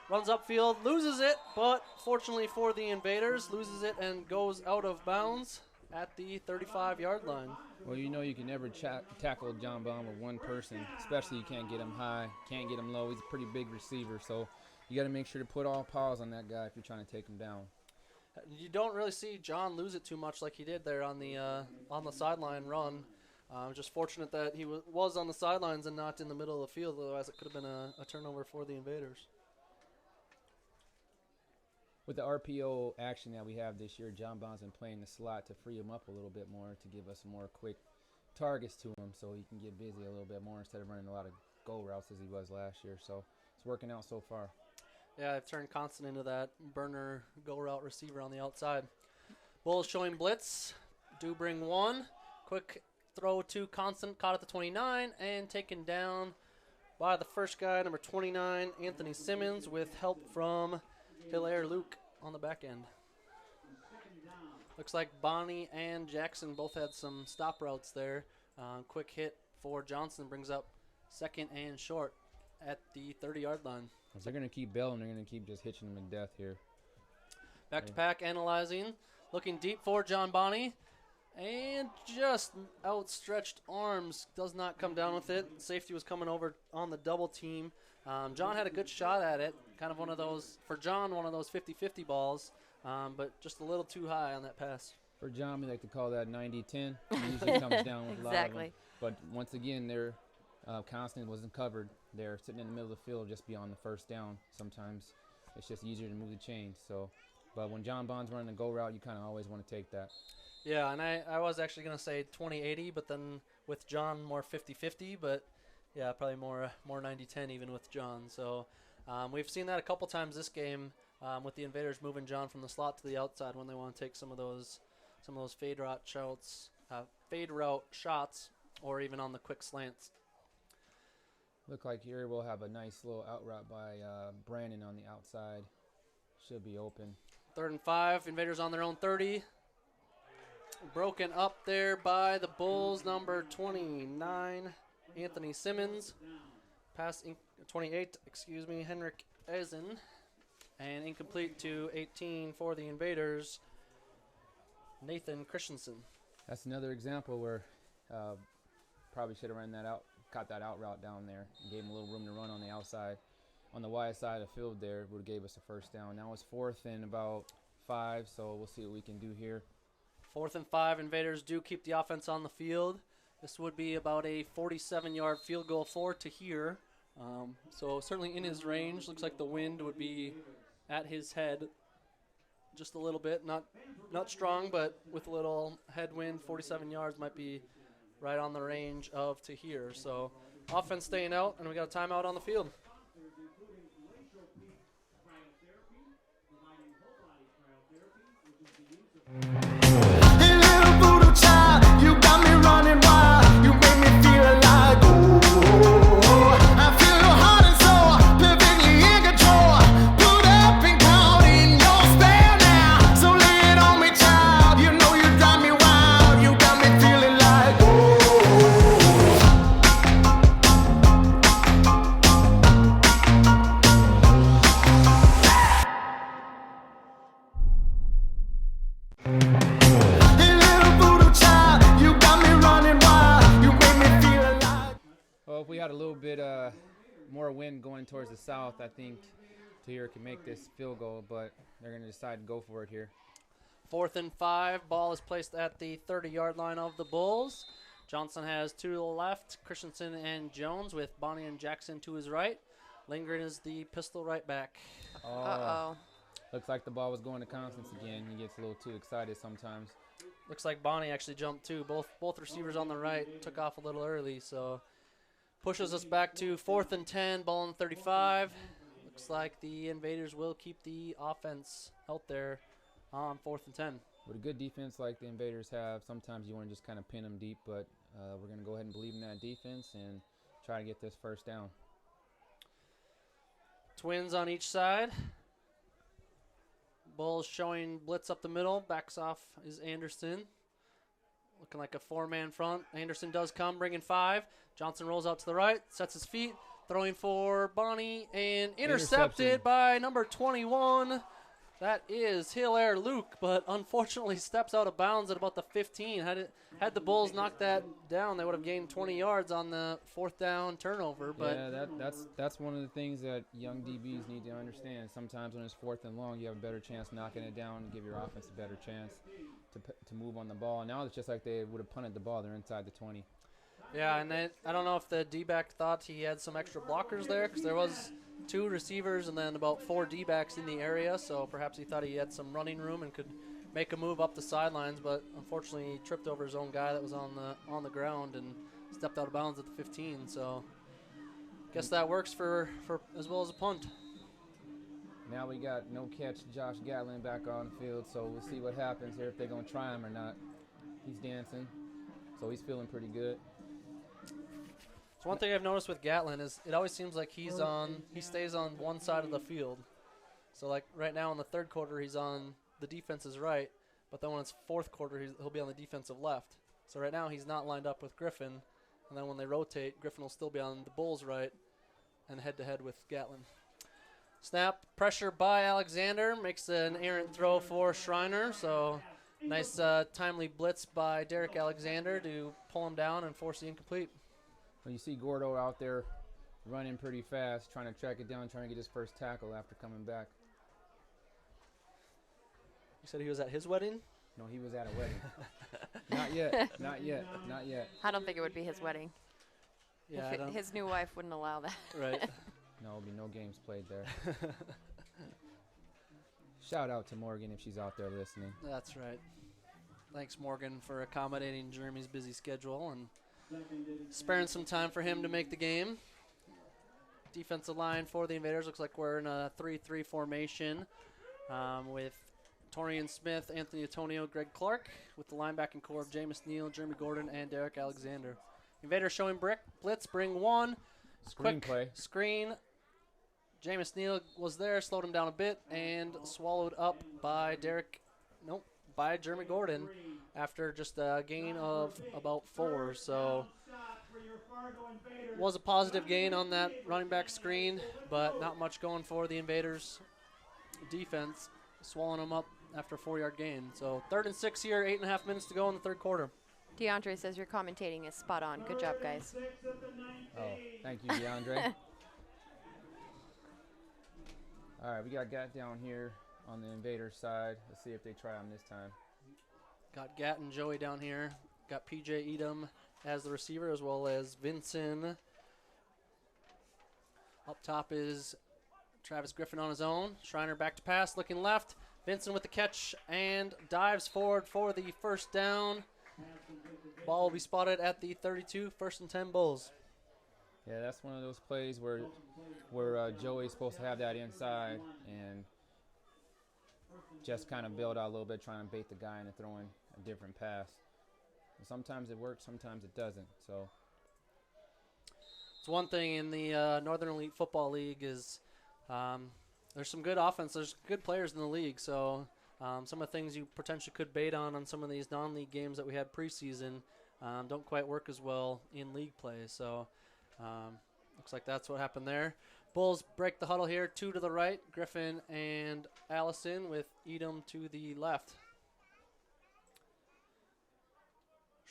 Runs upfield, loses it, but fortunately for the Invaders, loses it and goes out of bounds at the 35-yard line. Well, you know you can never tackle John Bond with one person, especially you can't get him high, can't get him low. He's a pretty big receiver, so you got to make sure to put all paws on that guy if you're trying to take him down. You don't really see John lose it too much like he did there on the sideline run. Just fortunate that he was on the sidelines and not in the middle of the field, otherwise it could have been a turnover for the Invaders. With the RPO action that we have this year, John Bond's been playing the slot to free him up a little bit more, to give us more quick targets to him so he can get busy a little bit more instead of running a lot of go routes as he was last year. So it's working out so far. Yeah, I've turned Constant into that burner go route receiver on the outside. Bulls showing blitz. Do bring one. Quick throw to Constant, caught at the 29 and taken down by the first guy, number 29, Anthony Simmons, with help from Hilaire Luke on the back end. Looks like Bonnie and Jackson both had some stop routes there. Quick hit for Johnson brings up 2nd and short at the 30-yard line. If they're going to keep bailing, they're going to keep just hitching them to death here. Back to pack, analyzing. Looking deep for John Bonnie. And just outstretched arms. Does not come down with it. Safety was coming over on the double team. John had a good shot at it. Kind of one of those, for John, one of those 50-50 balls. But just a little too high on that pass. For John, we like to call that 90-10. He usually comes down with a lot of them. But once again, their Constant wasn't covered. They're sitting in the middle of the field just beyond the first down. Sometimes it's just easier to move the chains. But when John Bond's running the go route, you kind of always want to take that. Yeah, and I was actually going to say 20-80, but then with John, more 50-50. But, yeah, probably more 90-10 even with John. So we've seen that a couple times this game with the Invaders moving John from the slot to the outside when they want to take some of those fade route shots, or even on the quick slants. Look like here we'll have a nice little out route by Brandon on the outside. Should be open. 3rd and 5. Invaders on their own 30. Broken up there by the Bulls, number 29, Anthony Simmons. Pass 28, Henrik Eisen. And incomplete to 18 for the Invaders, Nathan Christensen. That's another example where probably should have run that out, caught that out route down there, and gave him a little room to run on the outside. On the wide side of the field there, would have gave us a first down. Now it's 4th and about 5, so we'll see what we can do here. 4th and 5, Invaders do keep the offense on the field. This would be about a 47-yard field goal for Tahir. So certainly in his range. Looks like the wind would be at his head. just a little bit. Not strong, but with a little headwind, 47 yards might be right on the range of Tahir. So offense staying out, and we got a timeout on the field. Hey, little voodoo child, you got me running wild. You make me feel alive. Oh, I feel your heart and soul, perfectly in control. Put up and count in your spell now. So lay it on me, child. You know you drive me wild. You got me feeling like Hey, little voodoo child, you got me running wild. You make me feel alive. Well, if we had a little bit more wind going towards the south, I think Tahir can make this field goal, but they're going to decide to go for it here. 4th and 5. Ball is placed at the 30-yard line of the Bulls. Johnson has 2 to the left, Christensen and Jones, with Bonnie and Jackson to his right. Lindgren is the pistol right back. Uh-oh. Looks like the ball was going to Constance again. He gets a little too excited sometimes. Looks like Bonnie actually jumped too. Both receivers on the right took off a little early, so pushes us back to 4th and 10, ball on 35. Looks like the Invaders will keep the offense out there on 4th and 10. With a good defense like the Invaders have, sometimes you want to just kind of pin them deep, but we're going to go ahead and believe in that defense and try to get this first down. Twins on each side. Bulls showing blitz up the middle. Backs off is Anderson. Looking like a 4-man front. Anderson does come, bringing 5. Johnson rolls out to the right, sets his feet, throwing for Bonnie, and intercepted by number 21. That is Hilaire Luke, but unfortunately steps out of bounds at about the 15. Had the Bulls knocked that down, they would have gained 20 yards on the 4th down turnover. But yeah, that's one of the things that young DBs need to understand. Sometimes when it's 4th and long, you have a better chance knocking it down and give your offense a better chance to move on the ball. Now it's just like they would have punted the ball. They're inside the 20. Yeah, and I don't know if the D-back thought he had some extra blockers there, because there was 2 receivers and then about 4 D-backs in the area, so perhaps he thought he had some running room and could make a move up the sidelines, but unfortunately he tripped over his own guy that was on the ground and stepped out of bounds at the 15, so guess that works for as well as a punt. Now we got no catch Josh Gatlin back on the field, so we'll see what happens here, if they're going to try him or not. He's dancing, so he's feeling pretty good. So one thing I've noticed with Gatlin is it always seems like he stays on one side of the field. So like right now in the 3rd quarter he's on the defense's right, but then when it's 4th quarter he'll be on the defensive left. So right now he's not lined up with Griffin, and then when they rotate, Griffin will still be on the Bulls' right and head-to-head with Gatlin. Snap, pressure by Alexander, makes an errant throw for Schreiner, so nice timely blitz by Derek Alexander to pull him down and force the incomplete. Well, you see Gordo out there running pretty fast, trying to track it down, trying to get his first tackle after coming back. You said he was at his wedding? No, he was at a wedding. Not yet, not yet, not yet. I don't think it would be his wedding. Yeah, His new wife wouldn't allow that. Right. No, there'll be no games played there. Shout out to Morgan if she's out there listening. That's right. Thanks, Morgan, for accommodating Jeremy's busy schedule and sparing some time for him to make the game. Defensive line for the Invaders looks like we're in a 3-3 formation with Torian Smith, Anthony Antonio, Greg Clark, with the linebacking core of Jameis Neal, Jeremy Gordon, and Derek Alexander. Invaders showing blitz, bring 1. Screen Quick play. Screen. Jameis Neal was there, slowed him down a bit, and swallowed up by by Jeremy Gordon after just a gain of about 4. So was a positive gain on that running back screen, but not much going for the Invaders defense, swallowing them up after a 4-yard gain. So 3rd and 6 here, 8.5 minutes to go in the 3rd quarter. DeAndre says your commentating is spot on. Good job, guys. Oh, thank you, DeAndre. All right, we got Gat down here on the Invaders side. Let's see if they try him this time. Got Gat and Joey down here. Got PJ Edom as the receiver, as well as Vincent. Up top is Travis Griffin on his own. Schreiner back to pass, looking left. Vincent with the catch and dives forward for the first down. Ball will be spotted at the 32, 1st and 10 Bulls. Yeah, that's one of those plays where Joey's supposed to have that inside and just kind of build out a little bit, trying to bait the guy into throwing a different pass. And sometimes it works, sometimes it doesn't. So it's one thing in the Northern Elite Football League is there's some good offense. There's good players in the league. So some of the things you potentially could bait on some of these non-league games that we had preseason don't quite work as well in league play. So looks like that's what happened there. Bulls break the huddle here. 2 to the right, Griffin and Allison with Edom to the left.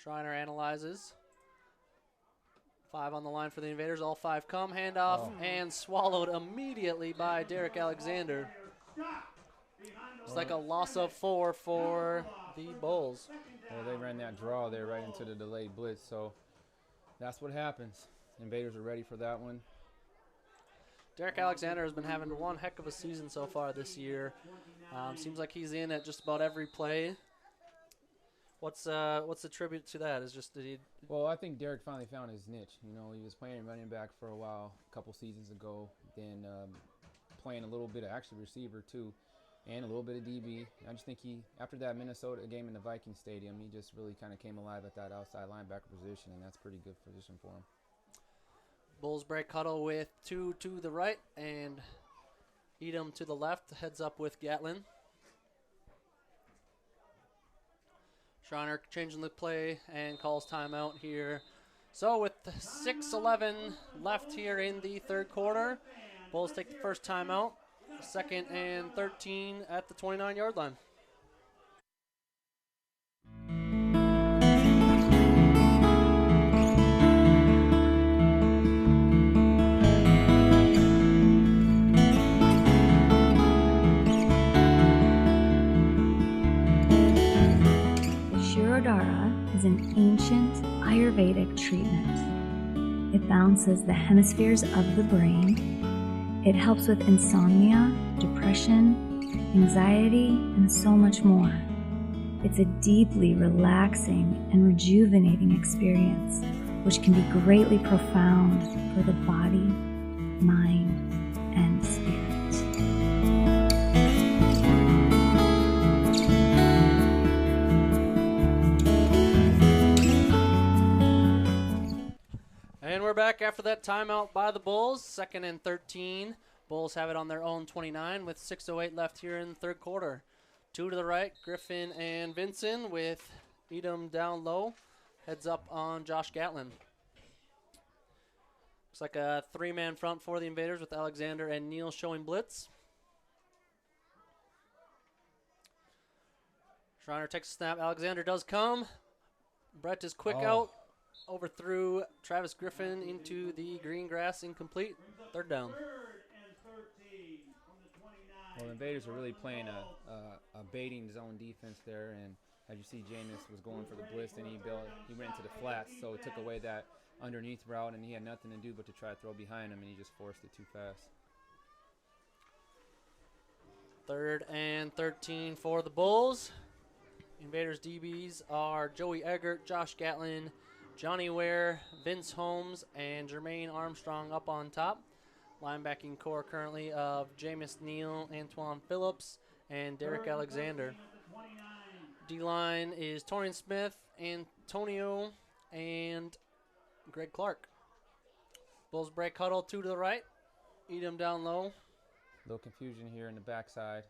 Schreiner analyzes. 5 on the line for the Invaders. All 5 come. Handoff and swallowed immediately by Derek Alexander. It's like a loss of 4 for the Bulls. well, they ran that draw there right into the delayed blitz. So that's what happens. Invaders are ready for that one. Derek Alexander has been having one heck of a season so far this year. Seems like he's in at just about every play. What's the tribute to that? Is just that he. Well, I think Derek finally found his niche. You know, he was playing running back for a while, a couple seasons ago, then playing a little bit of actually receiver too, and a little bit of DB. I just think after that Minnesota game in the Viking Stadium, he just really kind of came alive at that outside linebacker position, and that's a pretty good position for him. Bulls break huddle with 2 to the right and Edom to the left. Heads up with Gatlin. Schreiner changing the play and calls timeout here. So with 6:11 left here in the third quarter, Bulls take the first timeout. 2nd and 13 at the 29-yard line. Shirodara is an ancient Ayurvedic treatment. It balances the hemispheres of the brain. It helps with insomnia, depression, anxiety, and so much more. It's a deeply relaxing and rejuvenating experience, which can be greatly profound for the body, mind, and spirit. And we're back after that timeout by the Bulls. 2nd and 13. Bulls have it on their own 29 with 6:08 left here in the third quarter. 2 to the right, Griffin and Vincent with Edom down low. Heads up on Josh Gatlin. Looks like a 3-man front for the Invaders with Alexander and Neal showing blitz. Schreiner takes a snap. Alexander does come. Brett is quick out. Overthrew Travis Griffin into the green grass, incomplete. 3rd down. Well, the Invaders are really playing a baiting zone defense there, and as you see, Jameis was going for the blitz, and he went into the flats, so it took away that underneath route, and he had nothing to do but to try to throw behind him, and he just forced it too fast. 3rd and 13 for the Bulls. Invaders DBs are Joey Eggert, Josh Gatlin, Johnny Ware, Vince Holmes, and Jermaine Armstrong up on top. Linebacking core currently of Jameis Neal, Antoine Phillips, and Derek Alexander. D-line is Torian Smith, Antonio, and Greg Clark. Bulls break huddle, 2 to the right. Edom down low. A little confusion here in the backside.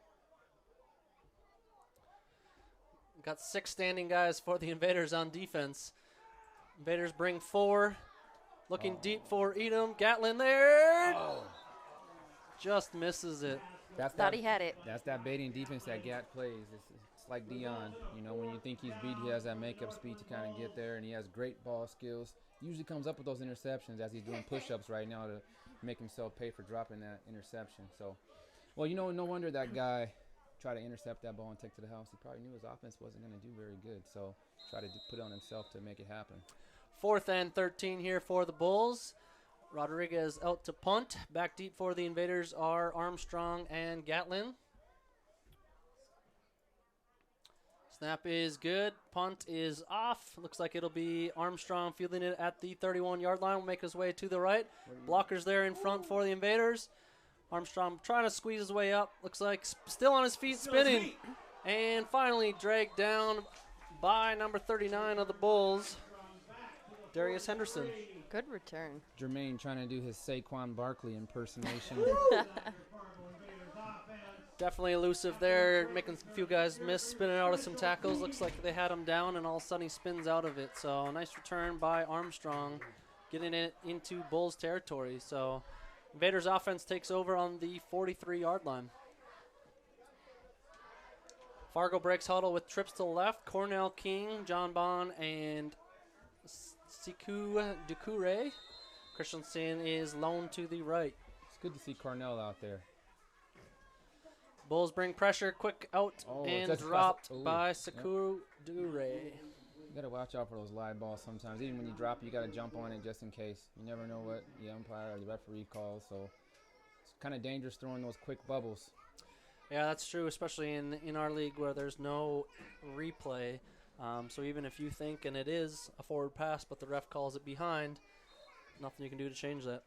Got 6 standing guys for the Invaders on defense. Invaders bring 4. Looking deep for Edom. Gatlin there. Just misses it. Thought he had it. That's that baiting defense that Gat plays. It's like Dion. You know, when you think he's beat, he has that makeup speed to kind of get there, and he has great ball skills. He usually comes up with those interceptions as he's doing push-ups right now to make himself pay for dropping that interception. So, well, you know, no wonder that guy tried to intercept that ball and take to the house. He probably knew his offense wasn't going to do very good, so try to put it on himself to make it happen. 4th and 13 here for the Bulls. Rodriguez out to punt. Back deep for the Invaders are Armstrong and Gatlin. Snap is good. Punt is off. Looks like it'll be Armstrong fielding it at the 31-yard line. Will make his way to the right. Blockers there in front for the Invaders. Armstrong trying to squeeze his way up. Looks like still on his feet, spinning. And finally dragged down by number 39 of the Bulls, Darius Henderson. Good return. Jermaine trying to do his Saquon Barkley impersonation. Definitely elusive there, making a few guys miss, spinning out of some tackles. Looks like they had him down, and all of a sudden he spins out of it. So nice return by Armstrong, getting it into Bulls territory. So Invaders offense takes over on the 43-yard line. Fargo breaks huddle with trips to the left. Cornell King, John Bond, and Siku Dukure. Christensen is loaned to the right. It's good to see Cornell out there. Bulls bring pressure, quick out, and dropped by Siku Dure. You got to watch out for those live balls sometimes. Even when you drop, you got to jump on it just in case. You never know what the umpire or the referee calls, so it's kind of dangerous throwing those quick bubbles. Yeah, that's true, especially in our league where there's no replay. So even if you think, and it is a forward pass, but the ref calls it behind, nothing you can do to change that.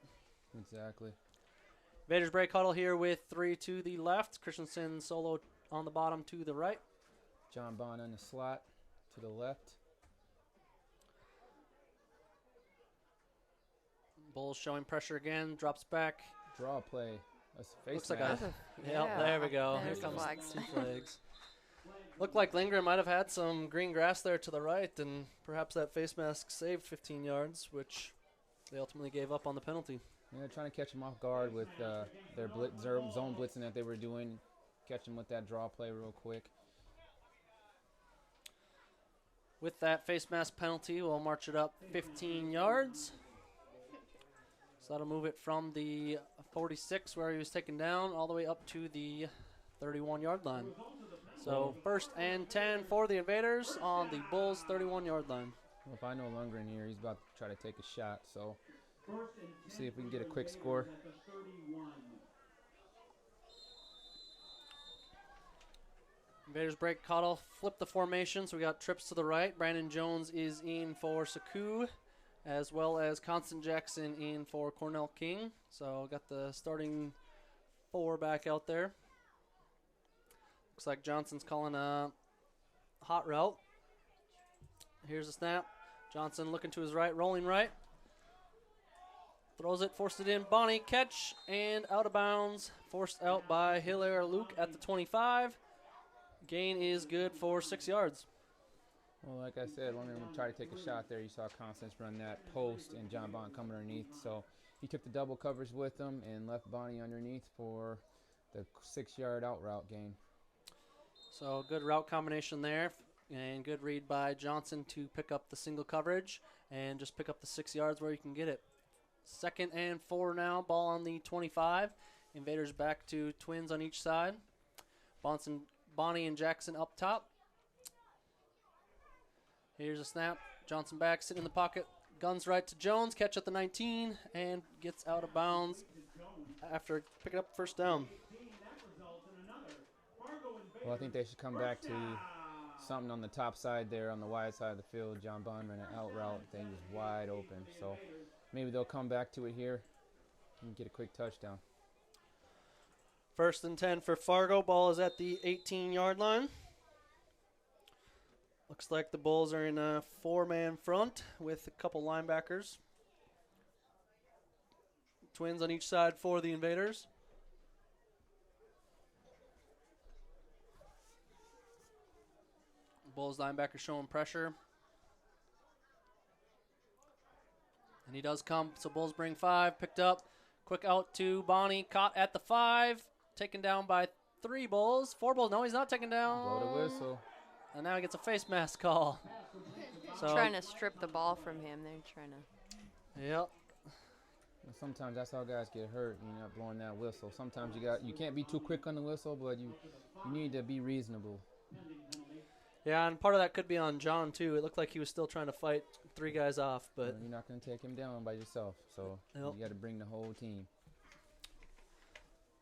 Exactly. Invaders break huddle here with 3 to the left. Christensen solo on the bottom to the right. John Bond in the slot to the left. Bulls showing pressure again, drops back. Draw play. That's a face Looks like mask. Yep, there we go. Here There's the comes flags. 2 flags. Looked like Lindgren might have had some green grass there to the right, and perhaps that face mask saved 15 yards, which they ultimately gave up on the penalty. Yeah, trying to catch them off guard with their zone blitzing that they were doing. Catch them with that draw play real quick. With that face mask penalty, we'll march it up 15 yards. So that'll move it from the 46 where he was taken down all the way up to the 31-yard line. So 1st and 10 for the Invaders on the Bulls' 31-yard line. Well, if I know Lundgren here, he's about to try to take a shot. So see if we can get a quick score. Invaders break huddle, flip the formation. So we got trips to the right. Brandon Jones is in for Saku, as well as Constant Jackson in for Cornell King. So got the starting 4 back out there. Looks like Johnson's calling a hot route. Here's the snap. Johnson looking to his right, rolling right. Throws it, forced it in. Bonnie catch and out of bounds. Forced out by Hilaire Luke at the 25. Gain is good for 6 yards. Well, like I said, when we tried to take a shot there, you saw Constance run that post and John Bond come underneath. So he took the double coverage with him and left Bonnie underneath for the 6-yard out route gain. So good route combination there, and good read by Johnson to pick up the single coverage and just pick up the 6 yards where you can get it. 2nd and 4 now, ball on the 25. Invaders back to twins on each side. Bonnie and Jackson up top. Here's a snap. Johnson back, sitting in the pocket. Guns right to Jones. Catch at the 19 and gets out of bounds after picking up first down. Well, I think they should come back to something on the top side there on the wide side of the field. John Bond ran an out route. Thing was wide open. So maybe they'll come back to it here and get a quick touchdown. 1st and 10 for Fargo. Ball is at the 18-yard line. Looks like the Bulls are in a 4-man front with a couple linebackers. Twins on each side for the Invaders. Bulls linebacker showing pressure. And he does come, so Bulls bring 5, picked up. Quick out to Bonnie, caught at the 5, taken down by 3 Bulls. 4 Bulls, no, he's not taken down. Blow the whistle. And now he gets a face mask call. So Trying to strip the ball from him. They're trying to. Yep. Sometimes that's how guys get hurt, you know, blowing that whistle. Sometimes you can't be too quick on the whistle, but you need to be reasonable. Yeah, and part of that could be on John, too. It looked like he was still trying to fight 3 guys off, but You're not going to take him down by yourself, so Yep. you got to bring the whole team.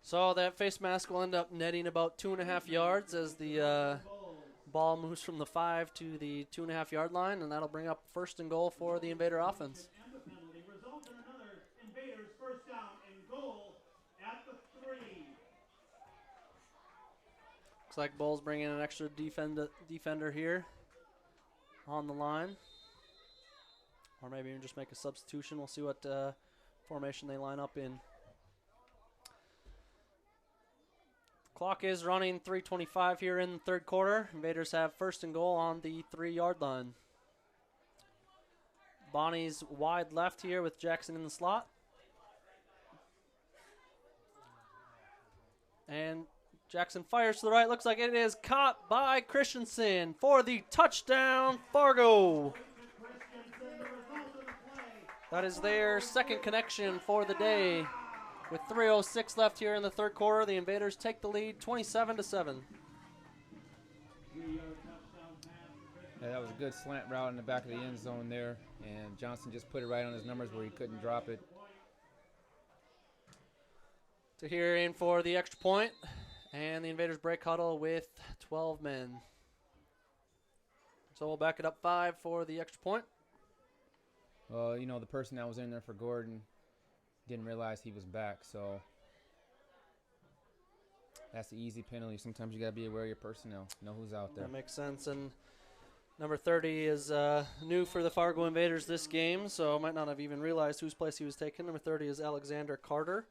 so that face mask will end up netting about 2.5 yards as the Ball moves from the 5 to the 2.5-yard line, and that'll bring up first and goal for the Invader offense. And the penalty results in another Invaders first down and goal at the 3. Looks like Bull's bringing an extra defender here on the line. Or maybe even just make a substitution. We'll see what formation they line up in. Clock is running 3:25 here in the third quarter. Invaders have first and goal on the 3-yard line. Bonnie's wide left here with Jackson in the slot. And Jackson fires to the right. Looks like it is caught by Christensen for the touchdown, Fargo. That is their second connection for the day. With 3:06 left here in the third quarter, the Invaders take the lead 27-7. Yeah, that was a good slant route in the back of the end zone there, and Johnson just put it right on his numbers where he couldn't drop it. To here in for the extra point, and the Invaders break huddle with 12 men. So we'll back it up 5 for the extra point. Well, you know, the person that was in there for Gordon didn't realize he was back, so that's the easy penalty. Sometimes you got to be aware of your personnel, know who's out there. That makes sense. And number 30 is new for the Fargo Invaders this game, so might not have even realized whose place he was taking. Number 30 is Alexander Carter.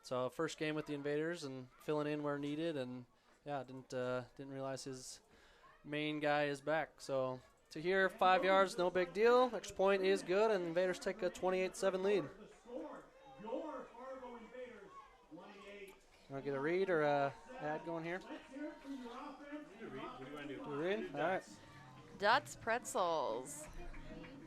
So first game with the Invaders and filling in where needed, and yeah, didn't realize his main guy is back. So to here, 5 yards, no big deal. Extra point is good, and Invaders take a 28-7 lead. Want to get a read or a ad going here? What do you want to do? Do a read? All right. Dot's Pretzels.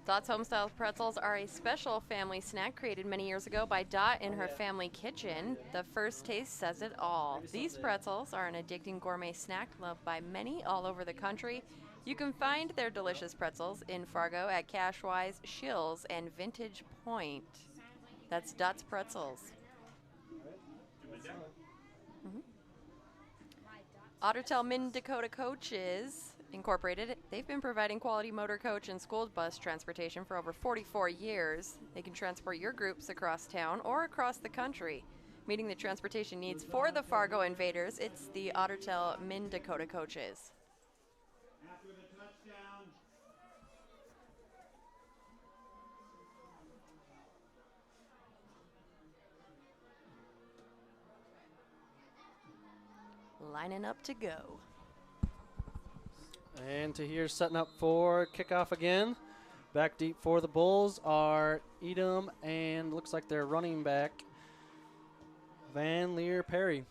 Dot's Homestyle Pretzels are a special family snack created many years ago by Dot in her family kitchen. The first taste says it all. These pretzels are an addicting gourmet snack loved by many all over the country. You can find their delicious pretzels in Fargo at Cashwise, Shills, and Vintage Point. That's Dot's Pretzels. Ottertail Mid-Dakota Coaches Incorporated, they've been providing quality motor coach and school bus transportation for over 44 years. They can transport your groups across town or across the country. Meeting the transportation needs for the Fargo Invaders, it's the Ottertail Mid-Dakota Coaches. After the touchdown, Lining up to go. And to here, setting up for kickoff again. Back deep for the Bulls are Edom and looks like their running back, Van Leer Perry.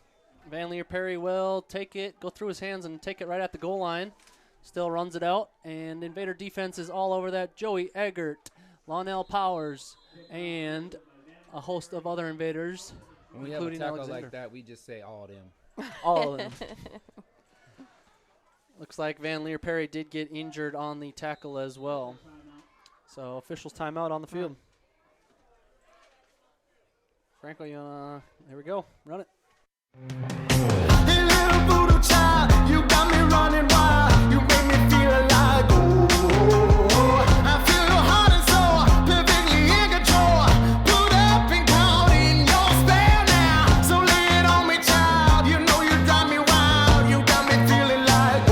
Van Leer Perry will take it, go through his hands and take it right at the goal line. Still runs it out, and Invader defense is all over that. Joey Eggert, Lonell Powers, and a host of other Invaders, When we have a including tackle Alexander. like that, we just say all of them. All of them. Looks like Van Leer Perry did get injured on the tackle as well. So officials timeout on the field. Franco, here we go. Run it. Hey, little voodoo child, you got me running wild. You make me feel alive. Ooh, I feel your heart and soul, perfectly in control. Put up and count in your spell now. So lay it on me, child. You know you drive me wild. You got me feeling like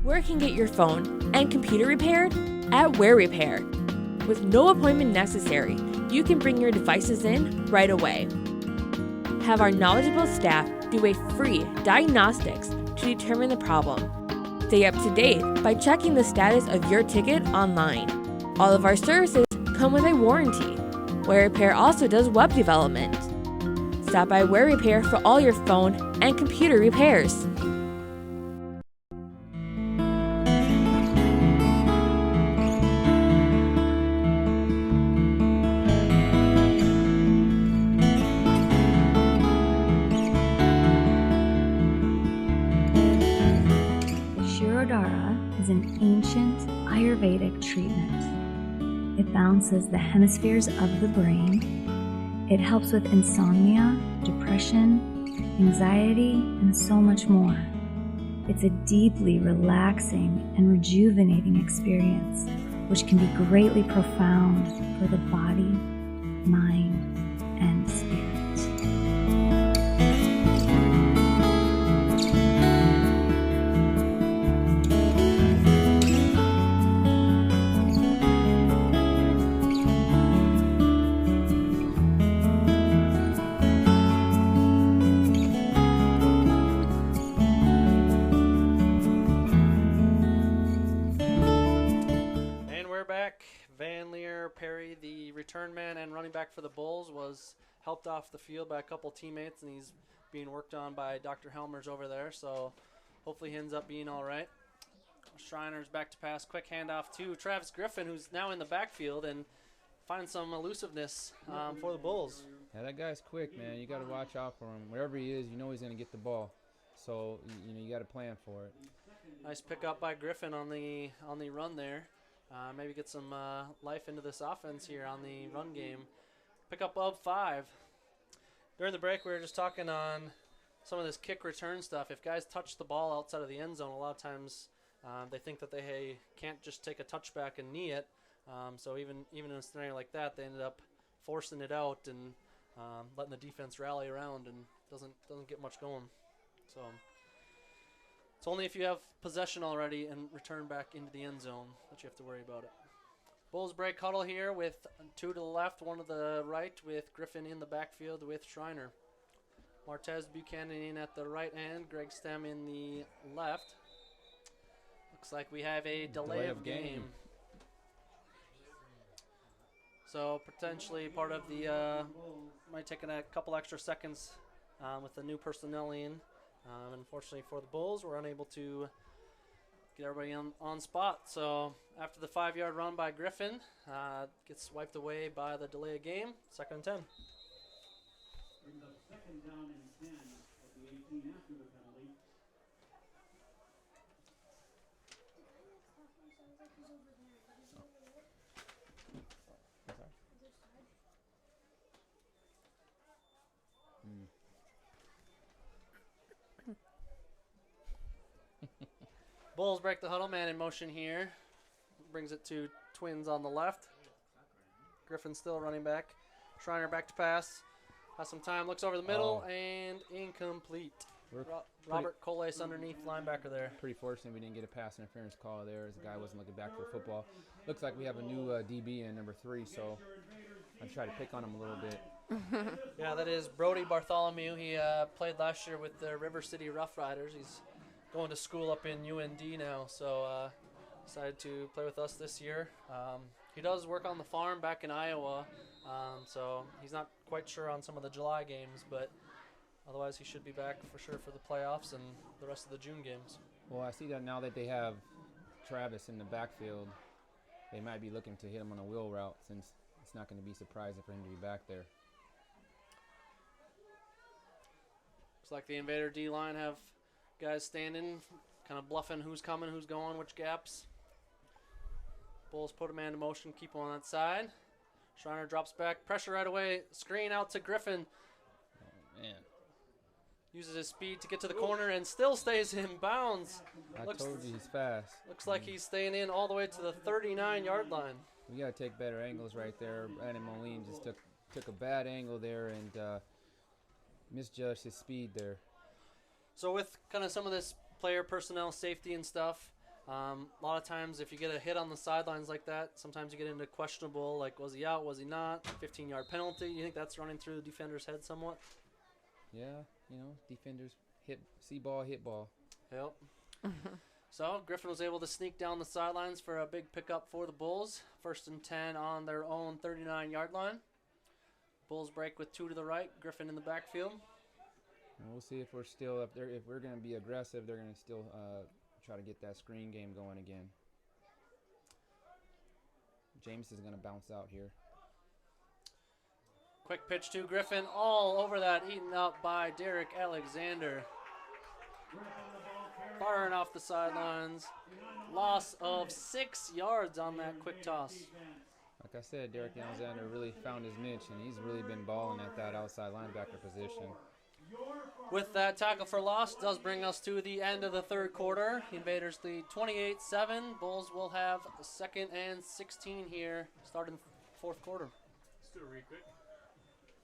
Where can get your phone and computer repaired? At Where Repair. With no appointment necessary, you can bring your devices in right away. Have our knowledgeable staff do a free diagnostics to determine the problem. Stay up to date by checking the status of your ticket online. All of our services come with a warranty. Where Repair also does web development. Stop by Where Repair for all your phone and computer repairs. The Shirodara is an ancient Ayurvedic treatment. It balances the hemispheres of the brain. It helps with insomnia, depression, anxiety, and so much more. It's a deeply relaxing and rejuvenating experience, which can be greatly profound for the body, mind, and spirit. Perry, the return man and running back for the Bulls, was helped off the field by a couple teammates, and he's being worked on by Dr. Helmers over there, so hopefully he ends up being all right. Schreiner's back to pass, quick handoff to Travis Griffin, who's now in the backfield and finds some elusiveness for the Bulls. Yeah, that guy's quick, man. You got to watch out for him. Wherever he is, you know he's going to get the ball. So, you got to plan for it. Nice pickup by Griffin on the run there. Maybe get some life into this offense here on the run game. Pickup of 5. During the break, we were just talking on some of this kick return stuff. If guys touch the ball outside of the end zone, a lot of times they think that they can't just take a touchback and knee it. So even in a scenario like that, they ended up forcing it out and letting the defense rally around, and doesn't get much going. So it's only if you have possession already and return back into the end zone that you have to worry about it. Bulls break huddle here with 2 to the left, 1 to the right, with Griffin in the backfield with Schreiner. Martez Buchanan in at the right end, Greg Stem in the left. Looks like we have a delay of game. So potentially part of the, might take a couple extra seconds with the new personnel in. Unfortunately for the Bulls, we're unable to get everybody on spot. So after the 5-yard run by Griffin, gets wiped away by the delay of game. 2nd and 10. Brings up 2nd down and 10 at the 18 after the penalty. Bulls break the huddle, man in motion here. Brings it to Twins on the left. Griffin still running back. Schreiner back to pass. Has some time, looks over the middle, and incomplete. Robert Coles underneath linebacker there. Pretty fortunate we didn't get a pass interference call there, as the guy wasn't looking back for the football. Looks like we have a new DB in number 3, so I try to pick on him a little bit. Yeah, that is Brody Bartholomew. He played last year with the River City Rough Riders. He's going to school up in UND now, so decided to play with us this year. He does work on the farm back in Iowa, so he's not quite sure on some of the July games, but otherwise he should be back for sure for the playoffs and the rest of the June games. Well, I see that now that they have Travis in the backfield, they might be looking to hit him on a wheel route, since it's not going to be surprising for him to be back there. Looks like the Invader D-line have guys standing, kind of bluffing who's coming, who's going, which gaps. Bulls put a man in motion, keep him on that side. Schreiner drops back, pressure right away, screen out to Griffin. Oh, man. Uses his speed to get to the corner and still stays in bounds. I told you he's fast. Looks like he's staying in all the way to the 39-yard line. We got to take better angles right there. Brandon Moline just took a bad angle there and misjudged his speed there. So with kind of some of this player personnel safety and stuff, a lot of times if you get a hit on the sidelines like that, sometimes you get into questionable, like was he out, was he not, 15-yard penalty. You think that's running through the defender's head somewhat? Yeah, defenders see ball, hit ball. Yep. So Griffin was able to sneak down the sidelines for a big pickup for the Bulls. 1st and 10 on their own 39-yard line. Bulls break with 2 to the right, Griffin in the backfield. And we'll see if we're still up there. If we're going to be aggressive, they're going to still try to get that screen game going again. James is going to bounce out here. Quick pitch to Griffin, all over that, eaten up by Derek Alexander. Firing off the sidelines. Loss of 6 yards on that quick toss. I Like I said, Derek Alexander really found his niche, and he's really been balling at that outside linebacker position. With that tackle for loss, does bring us to the end of the third quarter. Invaders lead 28-7. Bulls will have 2nd and 16 here, starting fourth quarter. Let's do it really quick.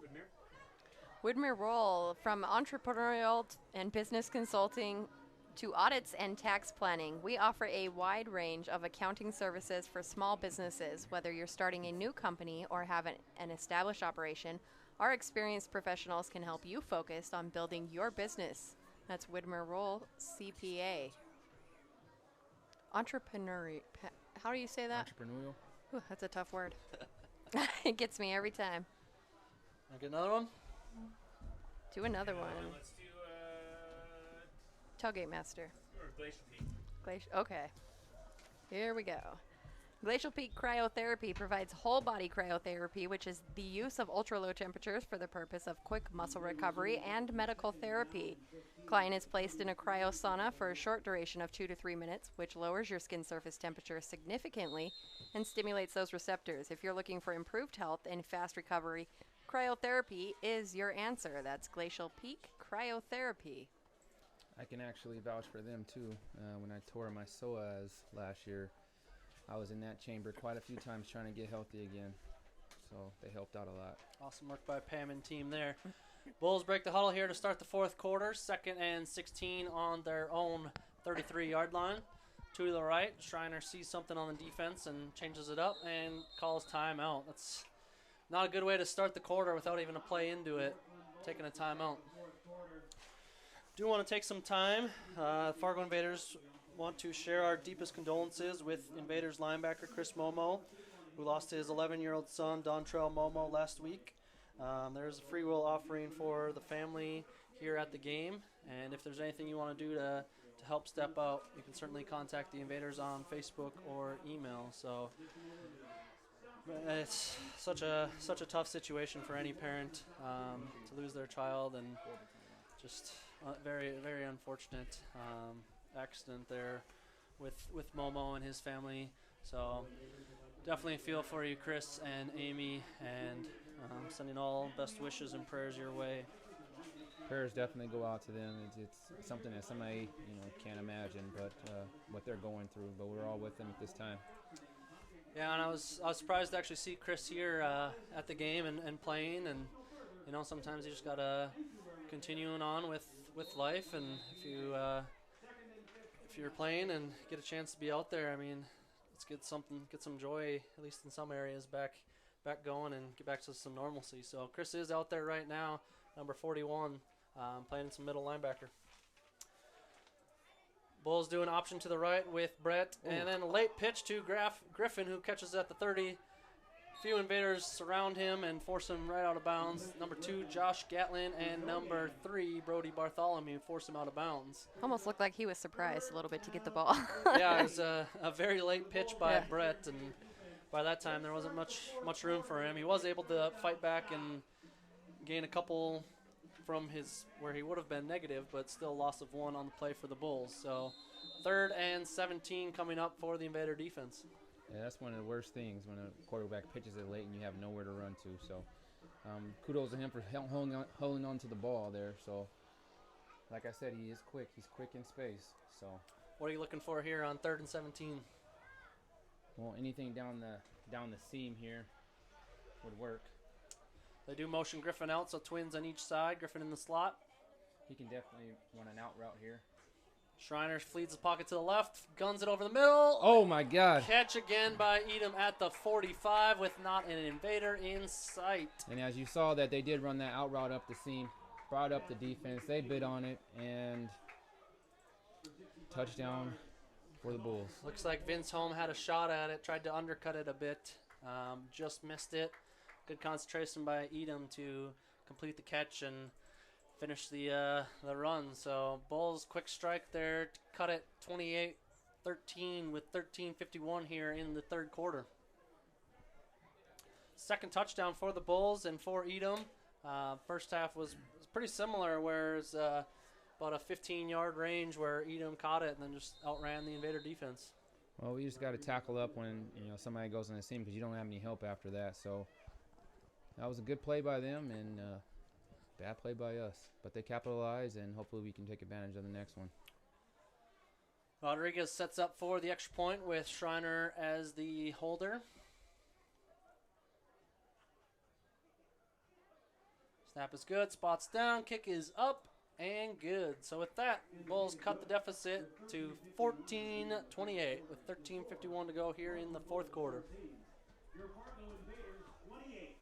Whitmere? Widmer Roll, from entrepreneurial and business consulting to audits and tax planning, we offer a wide range of accounting services for small businesses. Whether you're starting a new company or have an established operation, our experienced professionals can help you focus on building your business. That's Widmer Roll, CPA. Entrepreneurial. How do you say that? Entrepreneurial. Ooh, that's a tough word. It gets me every time. I'll get another one. Do another one. Let's do Tailgate Master. or Glacial Peak. Okay. Here we go. Glacial Peak Cryotherapy provides whole body cryotherapy, which is the use of ultra low temperatures for the purpose of quick muscle recovery and medical therapy. Client is placed in a cryo sauna for a short duration of 2 to 3 minutes, which lowers your skin surface temperature significantly and stimulates those receptors. If you're looking for improved health and fast recovery, cryotherapy is your answer. That's Glacial Peak Cryotherapy. I can actually vouch for them too. When I tore my psoas last year, I was in that chamber quite a few times trying to get healthy again. So they helped out a lot. Awesome work by Pam and team there. Bulls break the huddle here to start the fourth quarter. 2nd and 16 on their own 33-yard line. To the right, Schreiner sees something on the defense and changes it up and calls timeout. That's not a good way to start the quarter without even a play into it, taking a timeout. Do want to take some time. Fargo Invaders want to share our deepest condolences with Invaders linebacker Chris Momo, who lost his 11-year-old son, Dontrell Momo, last week. There's a free will offering for the family here at the game, and if there's anything you want to do to help step out, you can certainly contact the Invaders on Facebook or email. So it's such a tough situation for any parent to lose their child, and just very, very unfortunate accident there with Momo and his family. So definitely feel for you, Chris and Amy, and sending all best wishes and prayers your way. Prayers definitely go out to them. It's something that somebody can't imagine, but what they're going through. But we're all with them at this time. Yeah, and I was surprised to actually see Chris here at the game and playing, and sometimes you just gotta continuing on with life, and if you're playing and get a chance to be out there, I mean, let's get some joy, at least in some areas, back going and get back to some normalcy. So Chris is out there right now, number 41, playing some middle linebacker. Bulls do an option to the right with Brett, and then a late pitch to Griffin, who catches at the 30. Few Invaders surround him and force him right out of bounds. Number 2, Josh Gatlin, and number 3, Brody Bartholomew, force him out of bounds. Almost looked like he was surprised a little bit to get the ball. Yeah, it was a very late pitch by Brett, and by that time there wasn't much room for him. He was able to fight back and gain a couple from where he would have been negative, but still loss of 1 on the play for the Bulls. So 3rd and 17 coming up for the Invader defense. Yeah, that's one of the worst things when a quarterback pitches it late and you have nowhere to run to. So kudos to him for holding on to the ball there. So like I said, he is quick. He's quick in space. So what are you looking for here on 3rd and 17? Well, anything down the seam here would work. They do motion Griffin out, so twins on each side. Griffin in the slot. He can definitely run an out route here. Schreiner flees the pocket to the left, guns it over the middle. Oh, my God. Catch again by Edom at the 45 with not an Invader in sight. And as you saw that they did run that out route up the seam, brought up the defense. They bid on it, and touchdown for the Bulls. Looks like Vince Holm had a shot at it, tried to undercut it a bit, just missed it. Good concentration by Edom to complete the catch and finish the run. So Bulls quick strike there to cut it 28-13 with 13:51 here in the third quarter. Second touchdown for the Bulls and for Edom. First half was pretty similar, whereas about a 15-yard range where Edom caught it and then just outran the Invader defense. Well, we just got to tackle up when somebody goes on the seam because you don't have any help after that. So that was a good play by them and bad play by us. But they capitalized, and hopefully we can take advantage of the next one. Rodriguez sets up for the extra point with Schreiner as the holder. Snap is good, spots down, kick is up, and good. So with that, Bulls cut the deficit to 14-28 with 13:51 to go here in the fourth quarter. Your Fargo Invaders 28.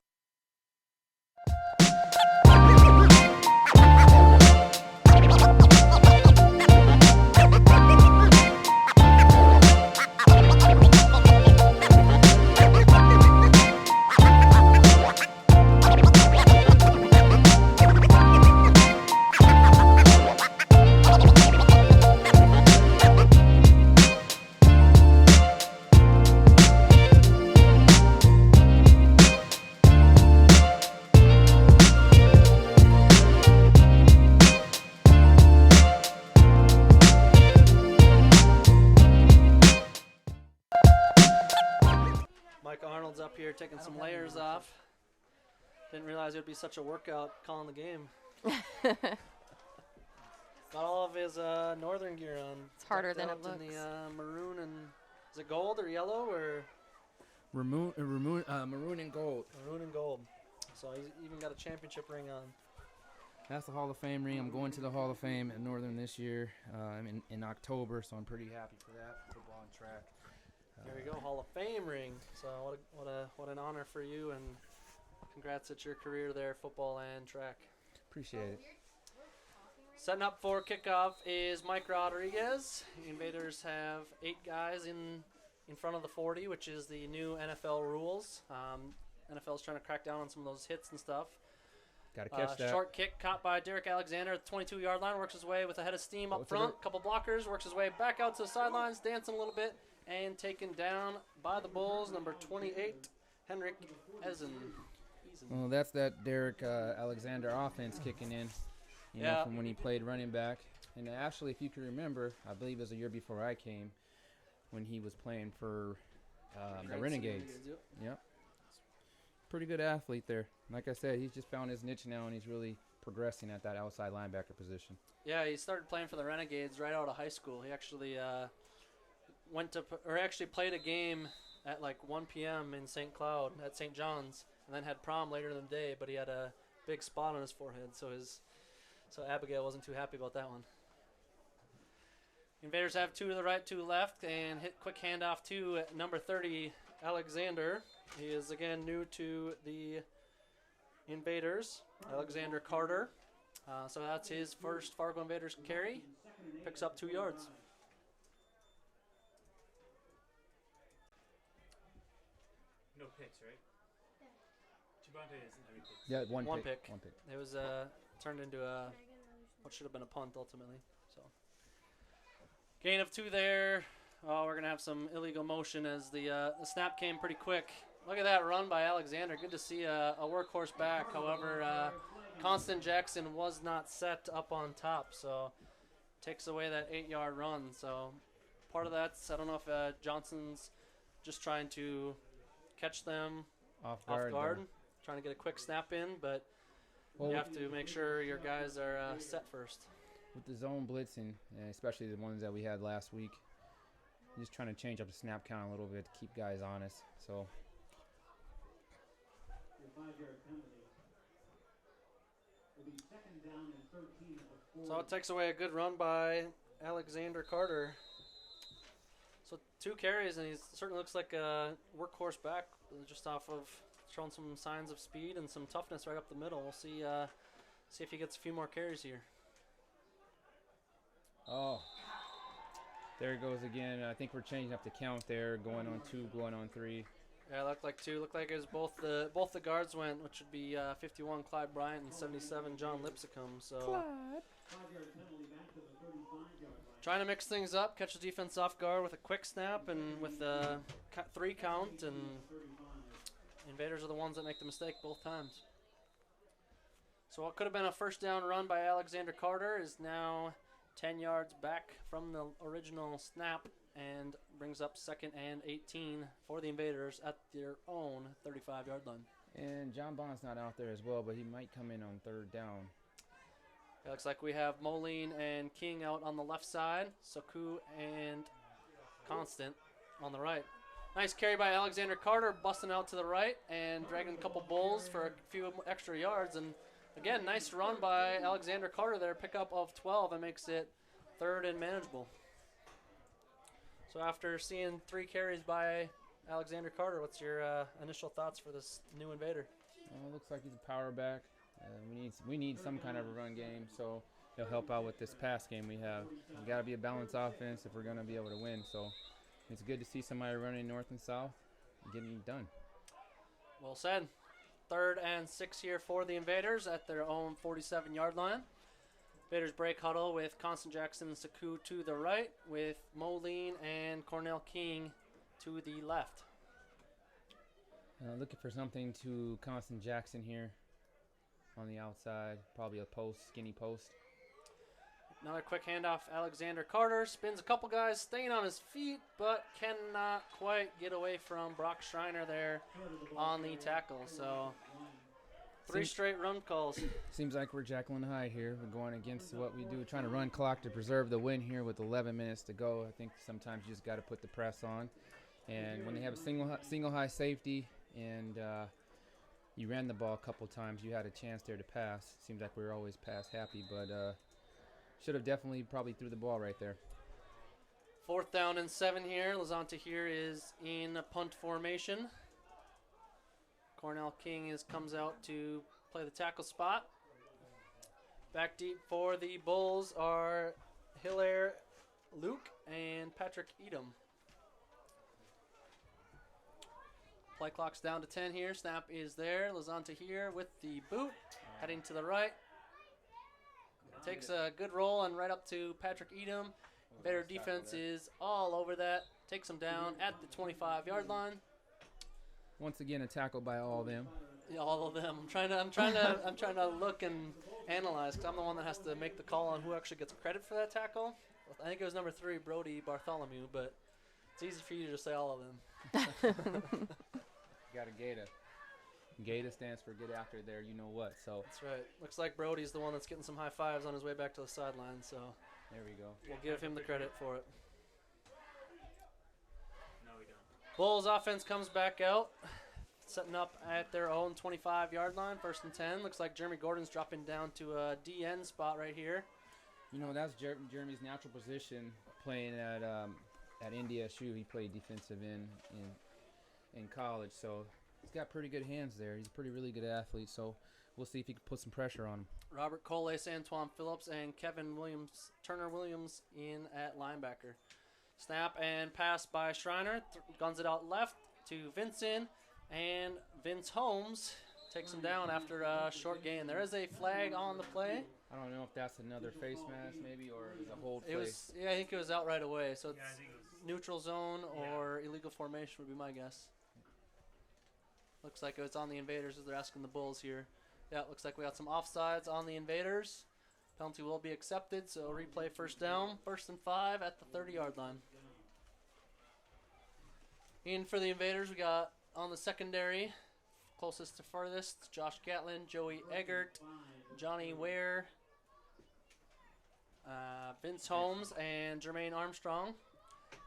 Mike Arnold's up here taking some layers off. Didn't realize it would be such a workout calling the game. Got all of his northern gear on. It's harder Decked than out it looks. in the maroon and is it gold or yellow or Maroon and gold. maroon and gold? So he's even got a championship ring on. That's the Hall of Fame ring. I'm going to the Hall of Fame at Northern this year in October, so I'm pretty happy for that. Football and track. There we go, Hall of Fame ring. So what an honor for you, and congrats at your career there, football and track. Appreciate it. Setting up for kickoff is Mike Rodriguez. The Invaders have 8 guys in front of the 40, which is the new NFL rules. NFL's trying to crack down on some of those hits and stuff. Got to catch that. Short kick caught by Derek Alexander at the 22-yard line. Works his way with a head of steam up Both of front. it. Couple blockers. Works his way back out to the sidelines. Dancing a little bit. And taken down by the Bulls. Number 28, Henrik Eisen. Well, that's that Derek Alexander offense kicking in, from when he played running back. And actually, if you can remember, I believe it was a year before I came, when he was playing for the Renegades. Yep. Pretty good athlete there. Like I said, he's just found his niche now, and he's really progressing at that outside linebacker position. Yeah, he started playing for the Renegades right out of high school. He actually played a game at like 1 p.m. in St. Cloud at St. John's, and then had prom later in the day. But he had a big spot on his forehead, so Abigail wasn't too happy about that one. Invaders have 2 to the right, 2 left, and hit quick handoff to number 30, Alexander. He is again new to the Invaders, Alexander Carter. So that's his first Fargo Invaders carry. Picks up 2 yards. No picks, right? Chibante isn't every pick. Yeah, one pick. One pick. It was turned into what should have been a punt ultimately. So gain of 2 there. Oh, we're gonna have some illegal motion as the snap came pretty quick. Look at that run by Alexander. Good to see a workhorse back. However, Constant Jackson was not set up on top, so takes away that 8-yard run. So part of that's, I don't know if Johnson's just trying to catch them Off guard. Trying to get a quick snap in, but you have to make sure your guys are set first. With the zone blitzing, especially the ones that we had last week, just trying to change up the snap count a little bit to keep guys honest. So. Your 5-yard penalty will be 2nd down and 13 at the 40. So it takes away a good run by Alexander Carter. So 2 carries, and he certainly looks like a workhorse back, just off of showing some signs of speed and some toughness right up the middle. We'll see if he gets a few more carries here. Oh, there it goes again. I think we're changing up the count there, going on 2, going on 3. Yeah, it looked like 2. Looked like it was both the guards went, which would be 51 Clyde Bryant and 77 John Lipsicum. So 5-yard penalty back to the 35-yard line. trying to mix things up, catch the defense off guard with a quick snap and with a 3 count, and Invaders are the ones that make the mistake both times. So what could have been a first down run by Alexander Carter is now 10 yards back from the original snap and brings up 2nd and 18 for the Invaders at their own 35-yard line. And John Bond's not out there as well, but he might come in on 3rd down. It looks like we have Moline and King out on the left side, Soku and Constant on the right. Nice carry by Alexander Carter, busting out to the right and dragging a couple bulls for a few extra yards. And again, nice run by Alexander Carter there, pickup of 12, and makes it 3rd and manageable. So after seeing 3 carries by Alexander Carter, what's your initial thoughts for this new Invader? Well, it looks like he's a power back. We need some kind of a run game, so he'll help out with this pass game we have. We got to be a balanced offense if we're going to be able to win. So it's good to see somebody running north and south and getting it done. Well said. 3rd and 6 here for the Invaders at their own 47-yard line. Invaders break huddle with Constant Jackson and Saku to the right, with Moline and Cornell King to the left. Looking for something to Constant Jackson here on the outside, probably a post, skinny post. Another quick handoff. Alexander Carter spins a couple guys, staying on his feet, but cannot quite get away from Brock Schreiner there on the tackle. So 3 straight run calls. Seems like we're Jekyll and Hyde here. We're going against what we do, trying to run clock to preserve the win here with 11 minutes to go. I think sometimes you just got to put the press on. And when they have a single high safety and you ran the ball a couple times, you had a chance there to pass. Seems like we were always pass happy, but should have definitely probably threw the ball right there. 4th down and 7 here. Lazanta here is in punt formation. Cornell King comes out to play the tackle spot. Back deep for the Bulls are Hilaire Luke and Patrick Edom. Play clock's down to 10 here. Snap is there. Lazanta here with the boot, heading to the right. Takes a good roll and right up to Patrick Edom. Invader defense is all over that. Takes him down at the 25-yard line. Once again, a tackle by all of them. Yeah, all of them. I'm trying to look and analyze, because I'm the one that has to make the call on who actually gets credit for that tackle. I think it was number 3, Brody Bartholomew, but it's easy for you to just say all of them. Got a Gata. Gata stands for get after there, you know what. So that's right. Looks like Brody's the one that's getting some high fives on his way back to the sideline. So there we go. We'll give him the credit for it. No, we don't. Bulls offense comes back out, setting up at their own 25-yard line, 1st and 10. Looks like Jeremy Gordon's dropping down to a DN spot right here. You know, that's Jeremy's natural position playing at India SU. He played defensive end in college, so he's got pretty good hands there. He's a really good athlete, so we'll see if he can put some pressure on him. Robert Coles, Antoine Phillips, and Kevin Williams, Turner Williams in at linebacker. Snap and pass by Schreiner. Guns it out left to Vincent, and Vince Holmes takes him down after a short gain. There is a flag on the play. I don't know if that's another face mask maybe, or it was a hold play. Yeah, I think it was out right away. So it's neutral zone or illegal formation would be my guess. Looks like it was on the Invaders as they're asking the Bulls here. Yeah, it looks like we got some offsides on the Invaders. Penalty will be accepted, so replay 1st down. 1st and 5 at the 30-yard line. In for the Invaders, we got on the secondary, closest to furthest, Josh Gatlin, Joey Eggert, Johnny Ware, Vince Holmes, and Jermaine Armstrong.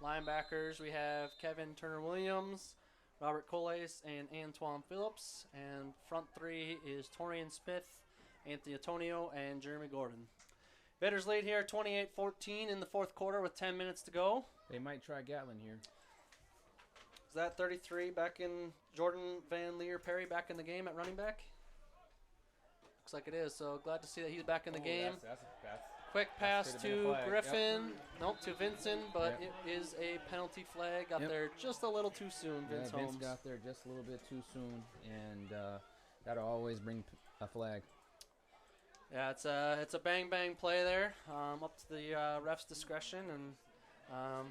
Linebackers, we have Kevin Turner Williams, Robert Coles, and Antoine Phillips. And front 3 is Torian Smith, Anthony Antonio, and Jeremy Gordon. Invaders lead here 28-14 in the 4th quarter with 10 minutes to go. They might try Gatlin here. Is that 33 back in Jordan Van Leer Perry back in the game at running back? Looks like it is, so glad to see that he's back in the game. That's Quick pass to Griffin. Yep. Nope, to Vincent, but it is a penalty flag. Got there just a little too soon, Vince Holmes. Vince got there just a little bit too soon, and that'll always bring a flag. Yeah, it's a bang-bang play there, up to the ref's discretion, and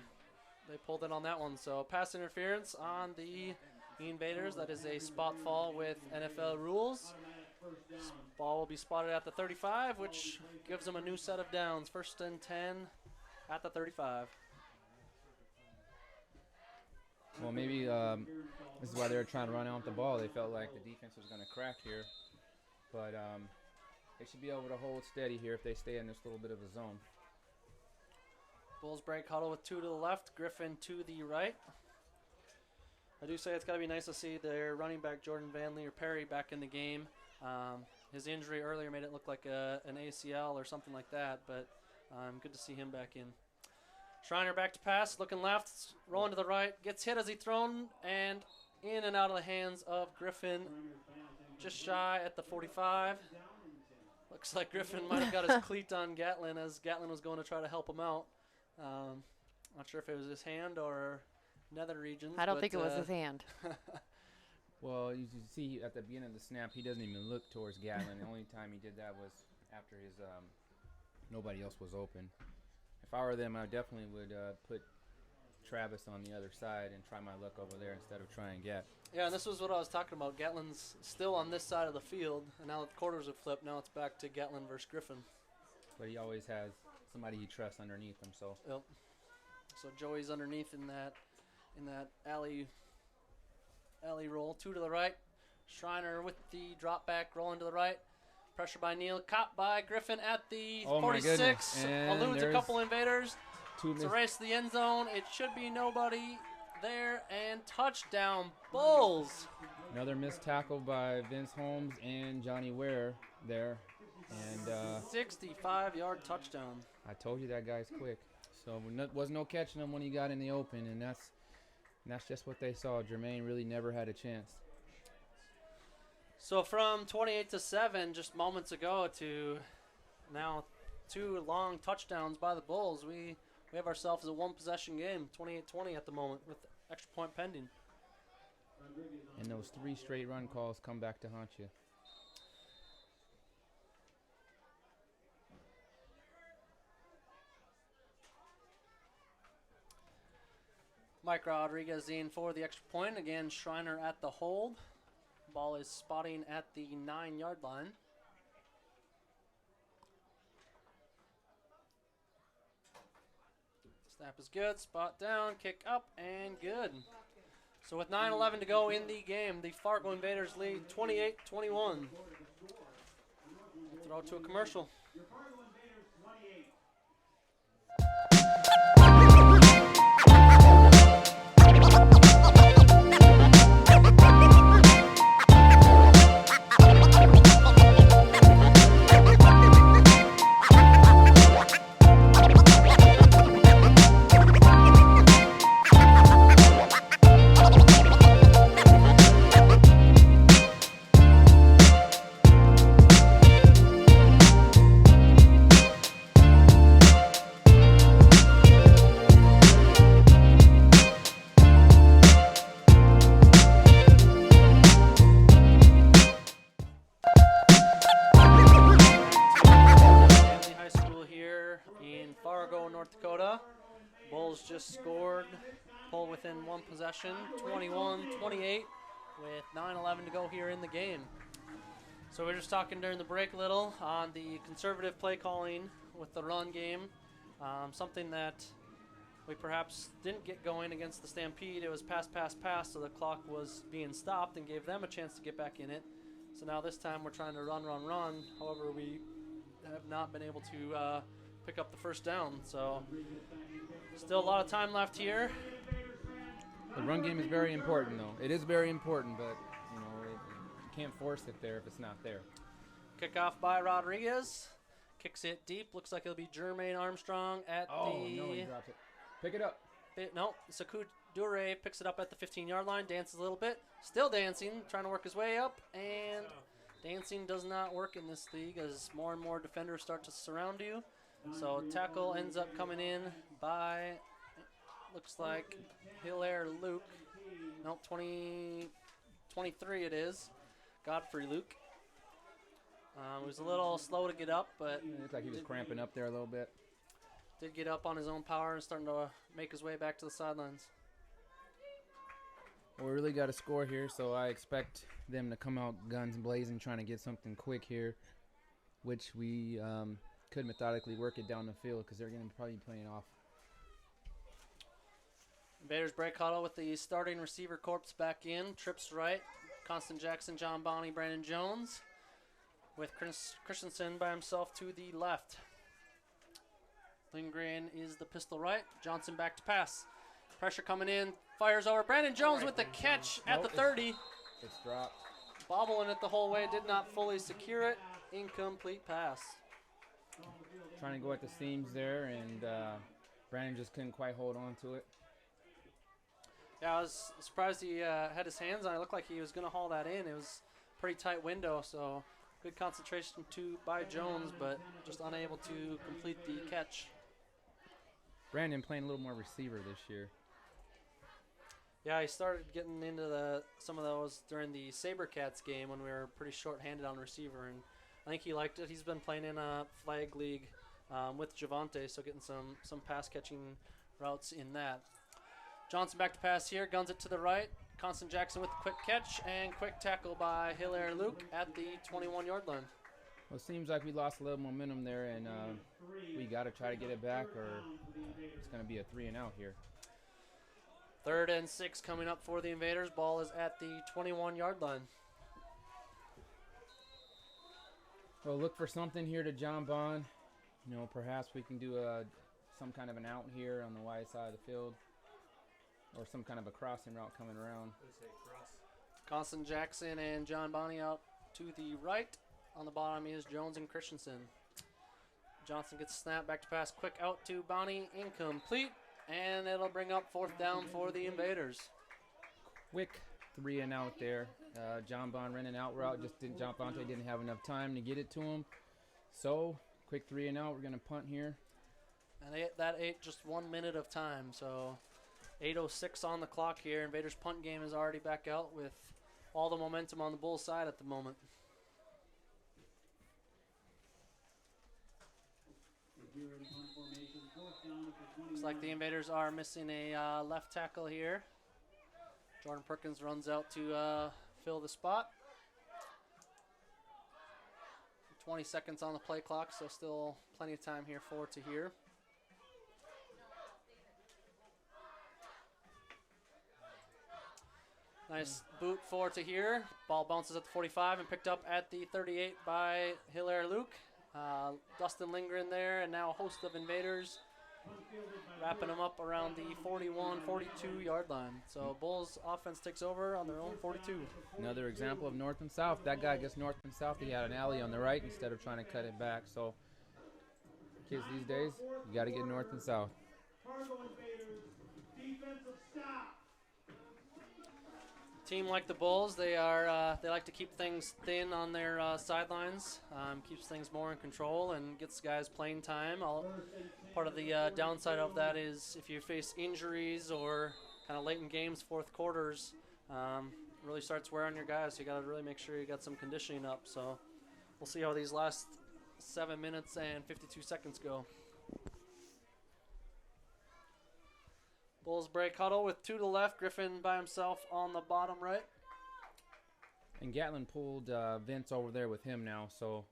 they pulled it on that one. So pass interference on the Invaders. That is a spot fall with NFL rules. Ball will be spotted at the 35, which gives them a new set of downs. 1st and 10 at the 35. Well, maybe this is why they were trying to run out the ball. They felt like the defense was going to crack here. But they should be able to hold steady here if they stay in this little bit of a zone. Bulls break huddle with 2 to the left, Griffin to the right. I do say it's got to be nice to see their running back Jordan Van Lee or Perry back in the game. His injury earlier made it look like an ACL or something like that, but good to see him back in. Schreiner back to pass, looking left, rolling to the right, gets hit as he thrown, and in and out of the hands of Griffin, just shy at the 45. Looks like Griffin might have got his cleat on Gatlin as Gatlin was going to try to help him out. Not sure if it was his hand or nether regions. I don't think it was his hand. Well, you see at the beginning of the snap, he doesn't even look towards Gatlin. The only time he did that was after his nobody else was open. If I were them, I definitely would put Travis on the other side and try my luck over there instead of trying Gat. Yeah, and this was what I was talking about. Gatlin's still on this side of the field, and now that the quarters have flipped, now it's back to Gatlin versus Griffin. But he always has somebody he trusts underneath him. So. Yep. So Joey's underneath in that alley roll. 2 to the right. Schreiner with the drop back, rolling to the right. Pressure by Neal, caught by Griffin at the 46. Eludes a couple invaders. It's a race to the end zone. It should be nobody there, and touchdown, Bulls. Another missed tackle by Vince Holmes and Johnny Ware there. And 65-yard touchdown. I told you that guy's quick. So was no catching him when he got in the open, and that's just what they saw. Jermaine really never had a chance. So from 28-7 just moments ago to now 2 long touchdowns by the Bulls, we have ourselves a 1-possession game, 28-20 at the moment with extra point pending. And those 3 straight run calls come back to haunt you. Mike Rodriguez in for the extra point. Again, Schreiner at the hold. Ball is spotting at the 9-yard line. Snap is good. Spot down. Kick up and good. So with 9:11 to go in the game, the Fargo Invaders lead 28-21. Throw to a commercial. Just scored, pull within 1 possession, 21-28 with 9:11 to go here in the game. So we're just talking during the break a little on the conservative play calling with the run game, something that we perhaps didn't get going against the Stampede. It was pass, so the clock was being stopped and gave them a chance to get back in it. So now this time we're trying to run. However, we have not been able to pick up the first down. So still a lot of time left here. The run game is very important, though. It is very important, but you can't force it there if it's not there. Kickoff by Rodriguez. Kicks it deep. Looks like it'll be Jermaine Armstrong at no, he drops it. Pick it up. Saku Dure picks it up at the 15-yard line, dances a little bit. Still dancing, trying to work his way up, and dancing does not work in this league as more and more defenders start to surround you. So tackle ends up coming in by, looks like Hilaire Luke. Nope, 23 it is. Godfrey Luke. He was a little slow to get up, but it looked like he was cramping up there a little bit. Did get up on his own power and starting to make his way back to the sidelines. Well, we really got to score here, so I expect them to come out guns blazing, trying to get something quick here, which we could methodically work it down the field because they're going to probably be playing off. Invaders break huddle with the starting receiver corps back in. Trips right. Constant Jackson, John Bonney, Brandon Jones. With Christensen by himself to the left. Lindgren is the pistol right. Johnson back to pass. Pressure coming in. Fires over. Brandon Jones with the catch at the 30. It's dropped. Bobbling it the whole way. Did not fully secure it. Incomplete pass. Trying to go at the seams there, and Brandon just couldn't quite hold on to it. Yeah, I was surprised he had his hands on it. It looked like he was going to haul that in. It was a pretty tight window, so good concentration by Jones, but just unable to complete the catch. Brandon playing a little more receiver this year. Yeah, he started getting into some of those during the SaberCats game when we were pretty short-handed on receiver, and I think he liked it. He's been playing in a flag league with Javante, so getting some pass-catching routes in that. Johnson back to pass here, guns it to the right. Constant Jackson with a quick catch and quick tackle by Hilaire Luke at the 21-yard line. Well, it seems like we lost a little momentum there, and we got to try to get it back, or it's going to be a 3-and-out here. 3rd and 6 coming up for the Invaders. Ball is at the 21-yard line. Well, look for something here to John Bond. You know, perhaps we can do some kind of an out here on the wide side of the field, or some kind of a crossing route coming around. Constant Jackson and John Bonney out to the right. On the bottom is Jones and Christensen. Johnson gets a snap, back to pass, quick out to Bonney, incomplete, and it'll bring up 4th down for the Invaders. Quick 3-and-out there. John Bond ran an out route, John Bonte didn't have enough time to get it to him. So, quick 3-and-out, we're going to punt here. And that ate just 1 minute of time, so 8:06 on the clock here. Invaders punt game is already back out with all the momentum on the Bulls side at the moment. Looks like the Invaders are missing a left tackle here. Jordan Perkins runs out to fill the spot. 20 seconds on the play clock, so still plenty of time here for Tahir. Nice boot for Tahir. Ball bounces at the 45 and picked up at the 38 by Hilaire Luke. Dustin Lindgren there, and now a host of Invaders wrapping them up around the 41, 42-yard line. So Bulls offense takes over on their own 42. Another example of north and south. That guy gets north and south. He had an alley on the right instead of trying to cut it back. So kids these days, you got to get north and south. Fargo Invaders, defensive stop. Team like the Bulls, they like to keep things thin on their sidelines, keeps things more in control and gets guys playing time. Part of the downside of that is if you face injuries or kind of late in games, fourth quarters, really starts wearing your guys. So you got to really make sure you got some conditioning up. So we'll see how these last 7 minutes and 52 seconds go. Bulls break huddle with 2 to the left. Griffin by himself on the bottom right. And Gatlin pulled Vince over there with him now, so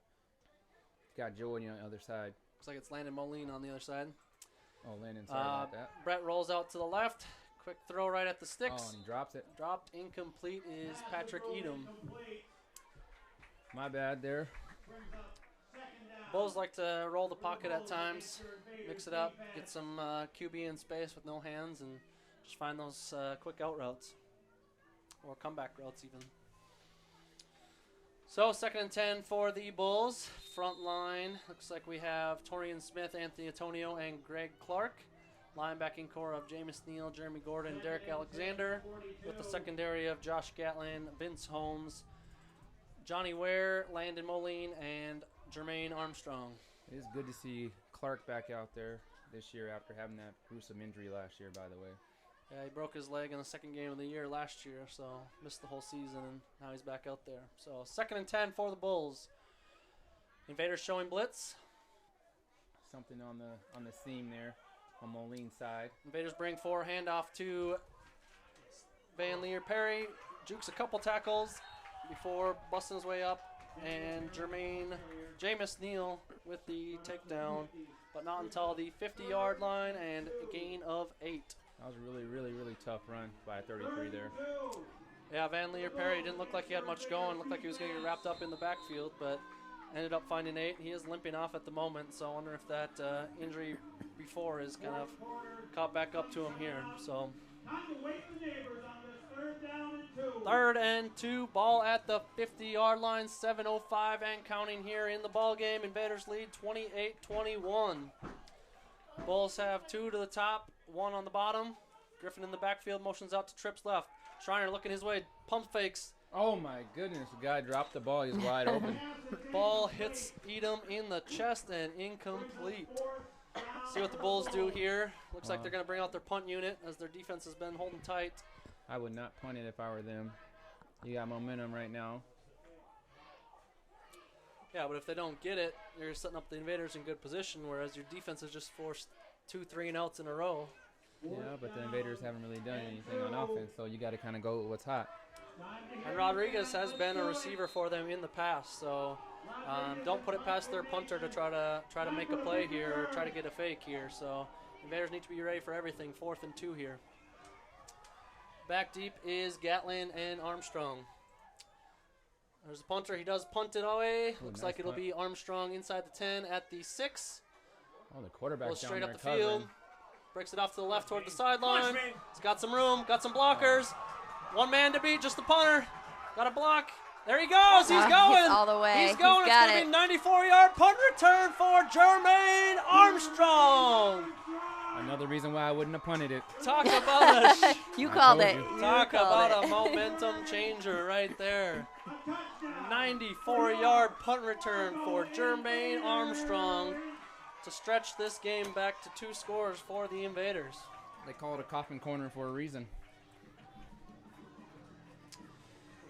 got Joey on the other side. Looks like it's Landon Moline on the other side. Oh, Landon, sorry about that. Brett rolls out to the left. Quick throw right at the sticks. Oh, and he drops it. Dropped incomplete is Patrick Edom. My bad there. Bulls like to roll the pocket at times, mix it up, get some QB in space with no hands, and just find those quick out routes or comeback routes even. So 2nd and 10 for the Bulls. Front line, looks like we have Torian Smith, Anthony Antonio, and Greg Clark. Linebacking core of Jameis Neal, Jeremy Gordon, Derek Alexander, with the secondary of Josh Gatlin, Vince Holmes, Johnny Ware, Landon Moline, and Jermaine Armstrong. It is good to see Clark back out there this year after having that gruesome injury last year, by the way. Yeah, he broke his leg in the 2nd game of the year last year, so missed the whole season, and now he's back out there. So 2nd and 10 for the Bulls. Invaders showing blitz. Something on the seam there on Moline's side. Invaders bring 4, handoff to Van Leer Perry. Jukes a couple tackles before busting his way up, and Jameis Neal with the takedown, but not until the 50-yard line and a gain of 8. That was a really, really, really tough run by a 33 there. Yeah, Van Leer Perry didn't look like he had much going. Looked like he was going to get wrapped up in the backfield, but ended up finding 8. He is limping off at the moment, so I wonder if that injury before is kind of caught back up to him here. So Time to wake the neighbors on this 3rd down and 2. 3rd and 2, ball at the 50-yard line, 7:05 and counting here in the ball game. Invaders lead 28-21. Bulls have 2 to the top, 1 on the bottom. Griffin in the backfield, motions out to trips left. Schreiner looking his way, pump fakes. Oh my goodness, the guy dropped the ball. He's wide open. Ball hits Edom in the chest and incomplete. See what the Bulls do here. Looks like they're going to bring out their punt unit as their defense has been holding tight. I would not punt it if I were them. You got momentum right now. Yeah, but if they don't get it, you're setting up the Invaders in good position, whereas your defense has just forced 2 3-and-outs in a row. Yeah, but the Invaders haven't really done anything on offense, so you got to kind of go with what's hot. And Rodriguez has been a receiver for them in the past, so don't put it past their punter to try to make a play here or try to get a fake here. So Invaders need to be ready for everything. 4th and 2 here. Back deep is Gatlin and Armstrong. There's the punter. He does punt it away. Looks nice like it'll punt. be Armstrong inside the 10 at the 6. Oh, the quarterback Goes down straight there up the covering. field. Breaks it off to the left toward the sideline. He's got some room, got some blockers. One man to beat, just the punter. Got a block. There he goes. He's going. He's all the way. He's going. He's got It's going to it. be 94-yard punt return for Jermaine Armstrong. Another reason why I wouldn't have punted it. Talk about a You called told it. you. You talk called about it. a momentum changer right there. 94-yard punt return for Jermaine Armstrong to stretch this game back to 2 scores for the Invaders. They call it a coffin corner for a reason.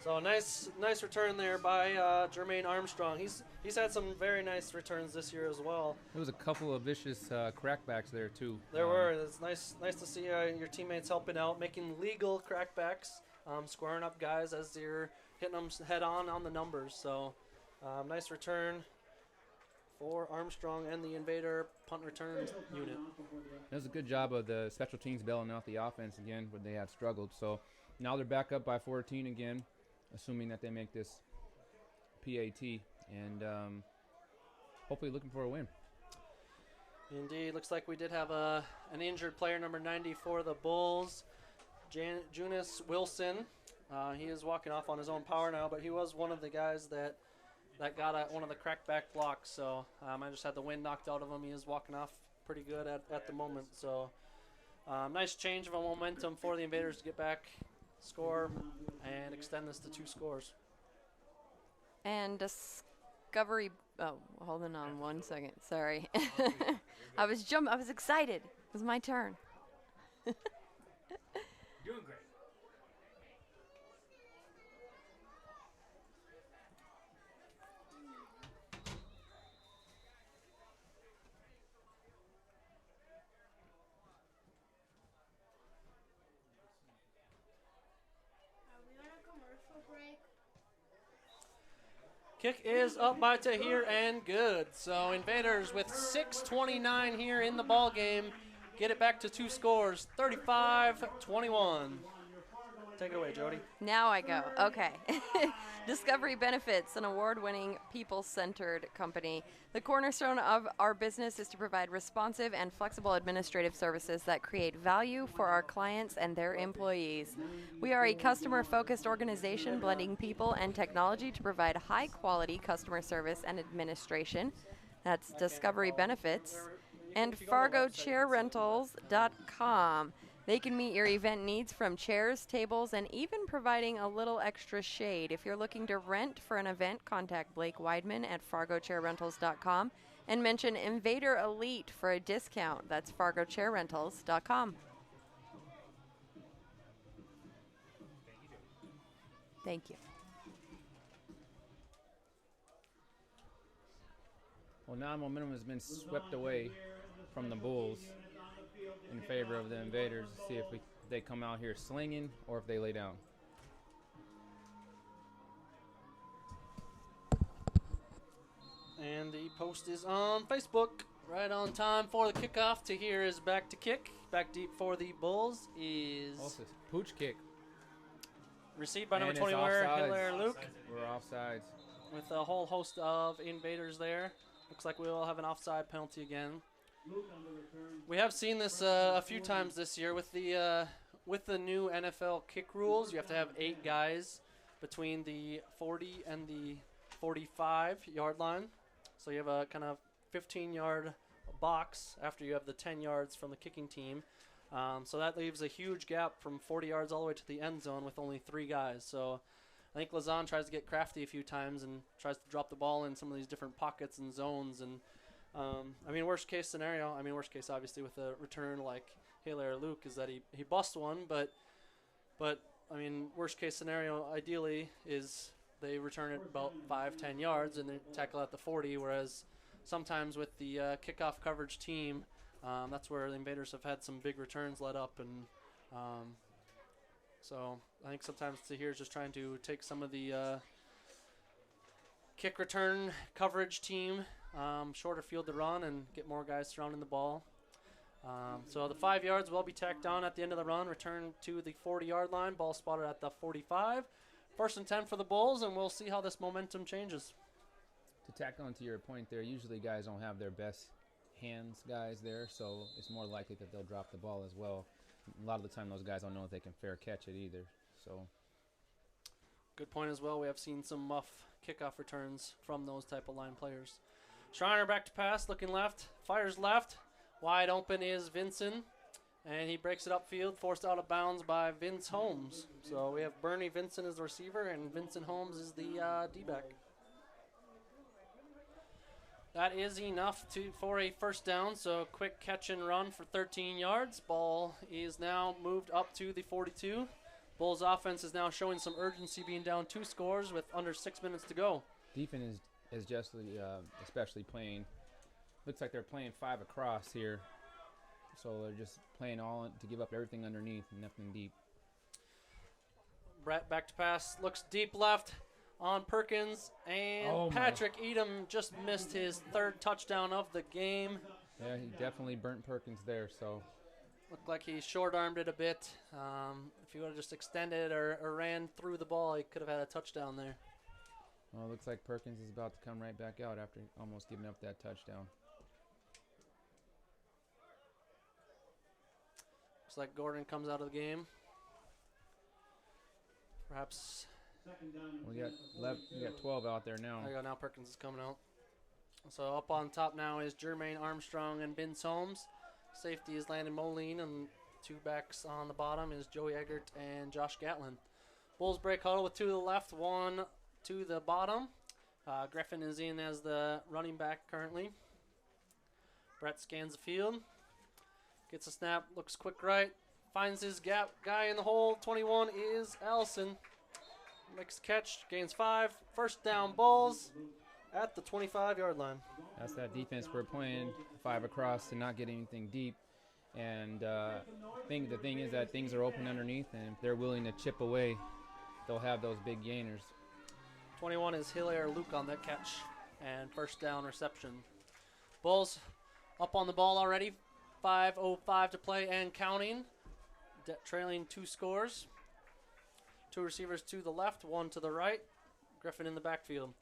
So nice return there by Jermaine Armstrong. He's had some very nice returns this year as well. There was a couple of vicious crackbacks there too. There were. It's nice to see your teammates helping out, making legal crackbacks, squaring up guys as you're hitting them head on the numbers. So nice return for Armstrong and the Invader punt return unit. It was a good job of the special teams bailing out the offense again when they had struggled. So now they're back up by 14 again, assuming that they make this PAT, and hopefully looking for a win. Indeed, looks like we did have an injured player, number 90 for the Bulls, Junis Wilson. He is walking off on his own power now, but he was one of the guys that got one of the crackback blocks. So I just had the wind knocked out of him. He is walking off pretty good at the moment. So nice change of a momentum for the Invaders to get back, score, and extend this to 2 scores. And Discovery. Oh, hold on 1 second. Sorry. I was excited. It was my turn. Doing great. Kick is up by Tahir and good. So Invaders with 6:29 here in the ball game get it back to 2 scores, 35-21. Take it away, Jody. Now I go. Okay. Discovery Benefits, an award-winning, people-centered company. The cornerstone of our business is to provide responsive and flexible administrative services that create value for our clients and their employees. We are a customer-focused organization blending people and technology to provide high-quality customer service and administration. That's Discovery Benefits. And FargoChairRentals.com. They can meet your event needs from chairs, tables, and even providing a little extra shade. If you're looking to rent for an event, contact Blake Weidman at FargoChairRentals.com and mention Invader Elite for a discount. That's FargoChairRentals.com. Thank you. Well, now momentum has been swept away from the Bulls in favor of the Invaders. To see if they come out here slinging or if they lay down. And the post is on Facebook. Right on time for the kickoff. Tahir is back to kick. back deep for the Bulls is Also, pooch kick. received by number And it's 20 offsides. Hilaire Luke, We're offsides. with a whole host of invaders there. Looks like we will have an offside penalty again. We have seen this a few times this year with the new NFL kick rules. You have to have 8 guys between the 40 and the 45-yard line. So you have a kind of 15-yard box after you have the 10 yards from the kicking team. So that leaves a huge gap from 40 yards all the way to the end zone with only 3 guys. So I think Lazan tries to get crafty a few times and tries to drop the ball in some of these different pockets and zones. And worst case scenario, worst case obviously with a return like Hilaire Luke is that he busts one, but worst case scenario ideally is they return it about 5-10 yards and they tackle at the 40, whereas sometimes with the kickoff coverage team, that's where the Invaders have had some big returns let up, and so I think sometimes Tahir is just trying to take some of the kick return coverage team shorter field to run and get more guys surrounding the ball. So the 5 yards will be tacked on at the end of the run, return to the 40-yard line, ball spotted at the 45. 1st and 10 for the Bulls, and we'll see how this momentum changes. To tack on to your point there, usually guys don't have their best hands guys there, so it's more likely that they'll drop the ball as well. A lot of the time those guys don't know if they can fair catch it either. So good point as well. We have seen some muff kickoff returns from those type of line players. Schreiner back to pass, looking left, fires left. Wide open is Vincent, and he breaks it upfield, forced out of bounds by Vince Holmes. So we have Bernie Vincent as the receiver, and Vincent Holmes is the D-back. That is enough for a 1st down, so quick catch and run for 13 yards. Ball is now moved up to the 42. Bulls offense is now showing some urgency, being down 2 scores with under 6 minutes to go. defense is just especially playing. Looks like they're playing 5 across here, so they're just playing all to give up everything underneath and nothing deep. Brett back to pass, looks deep left on Perkins, and Patrick Edom just missed his 3rd touchdown of the game. Yeah, he definitely burnt Perkins there, so. Looked like he short-armed it a bit. If he would have just extended or ran through the ball, he could have had a touchdown there. Well, it looks like Perkins is about to come right back out after almost giving up that touchdown. Looks like Gordon comes out of the game. Perhaps. We got 12 out there now. There you go. Now Perkins is coming out. So up on top now is Jermaine Armstrong and Vince Holmes. Safety is Landon Moline, and 2 backs on the bottom is Joey Eggert and Josh Gatlin. Bulls break huddle with 2 to the left, 1 to the bottom. Griffin is in as the running back currently. Brett scans the field. Gets a snap, looks quick right. Finds his gap guy in the hole. 21 is Allison. Makes the catch, gains 5. 1st down, Bulls at the 25-yard line. That's that defense we're playing, 5 across to not get anything deep. And the thing is that things are open underneath, and if they're willing to chip away, they'll have those big gainers. 21 is Hilaire Luke on that catch, and 1st down reception. Bulls up on the ball already. 5:05 to play and counting. Trailing 2 scores. 2 receivers to the left, 1 to the right. Griffin in the backfield.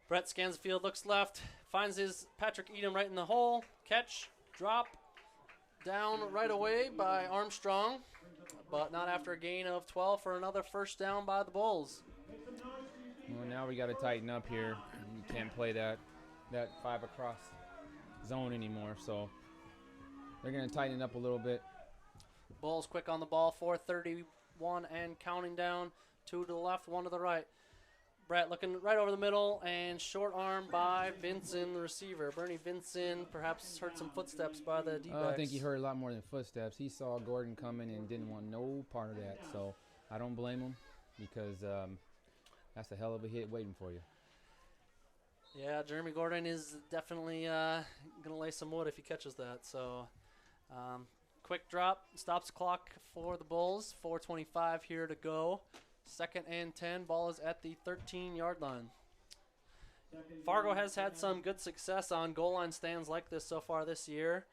Brett scans the field, looks left, finds his Patrick Edom right in the hole. Catch, drop, down right away by Armstrong, but not after a gain of 12 for another 1st down by the Bulls. Well, now we got to tighten up here. We can't play that 5 across zone anymore, so they're going to tighten it up a little bit. Bulls quick on the ball, 4:31 and counting down. 2 to the left, 1 to the right. Brett looking right over the middle, and short arm by Vincent, the receiver. Bernie Vincent perhaps heard some footsteps by the D-backs. I think he heard a lot more than footsteps. He saw Gordon coming and didn't want no part of that, so I don't blame him because that's a hell of a hit waiting for you. Yeah, Jeremy Gordon is definitely going to lay some wood if he catches that. So quick drop, stops the clock for the Bulls. 4:25 here to go. 2nd and 10. Ball is at the 13-yard line. Fargo has had some good success on goal line stands like this so far this year.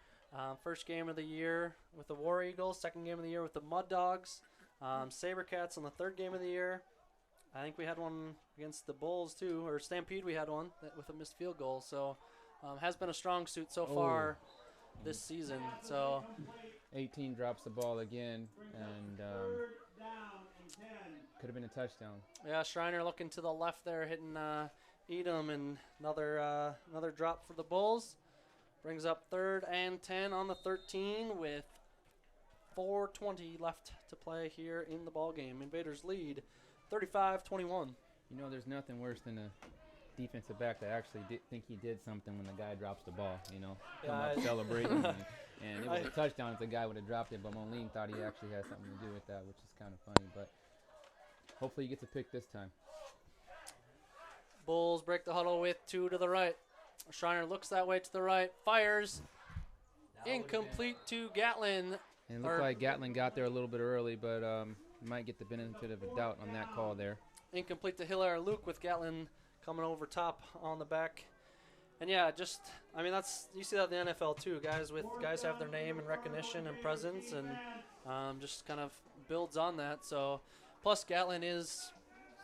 First game of the year with the War Eagles. Second game of the year with the Mud Dogs. Sabercats on the third game of the year. I think we had one against the Bulls too, or Stampede. We had one with a missed field goal. So has been a strong suit so far this season. So 18 drops the ball again, and could have been a touchdown. yeah, Schreiner looking to the left there, hitting Edom, and another drop for the Bulls. Brings up 3rd and 10 on the 13 with 4:20 left to play here in the ball game. Invaders lead 35-21. You know, there's nothing worse than a defensive back that actually think he did something when the guy drops the ball, you know. Come up celebrating. And it was a touchdown if the guy would have dropped it, but Moline thought he actually had something to do with that, which is kind of funny. But hopefully he gets a pick this time. Bulls break the huddle with 2 to the right. Schreiner looks that way to the right, fires. Incomplete to Gatlin. And it looked like Gatlin got there a little bit early, but might get the benefit of a doubt on that call there. Incomplete to Hilaire Luke with Gatlin coming over top on the back. And yeah, that's you see that in the NFL too. Guys have their name and recognition and presence, and just kind of builds on that. So, plus Gatlin is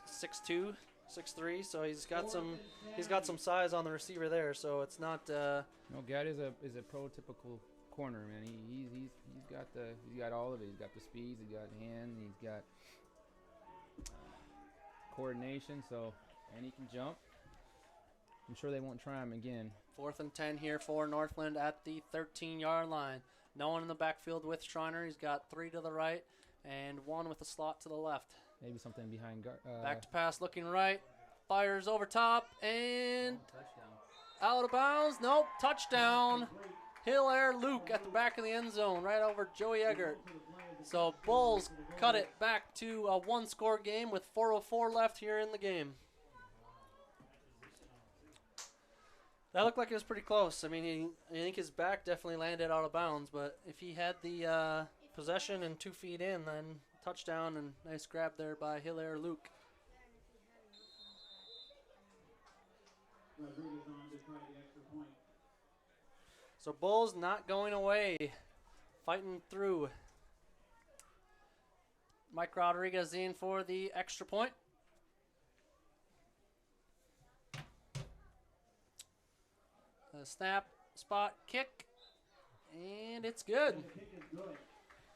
6'2", 6'3", so he's got some size on the receiver there. So it's not. No, Gat is a prototypical corner, man. He's got all of it. He's got the speed, he's got hand, he's got coordination. So, and he can jump. I'm sure they won't try him again. 4th and 10 here for Northland at the 13-yard line. No one in the backfield with Schreiner. He's got 3 to the right and 1 with a slot to the left. Maybe something behind. Back to pass, looking right. Fires over top and out of bounds. Nope, touchdown. Hilaire Luke at the back of the end zone, right over Joey Eggert. So Bulls cut it back to a 1-score game with 4:04 left here in the game. That looked like it was pretty close. I mean, I think his back definitely landed out of bounds, but if he had the possession and 2 feet in, then touchdown and nice grab there by Hilaire Luke. So Bulls not going away, fighting through. Mike Rodriguez in for the extra point. A snap, spot, kick, and it's good.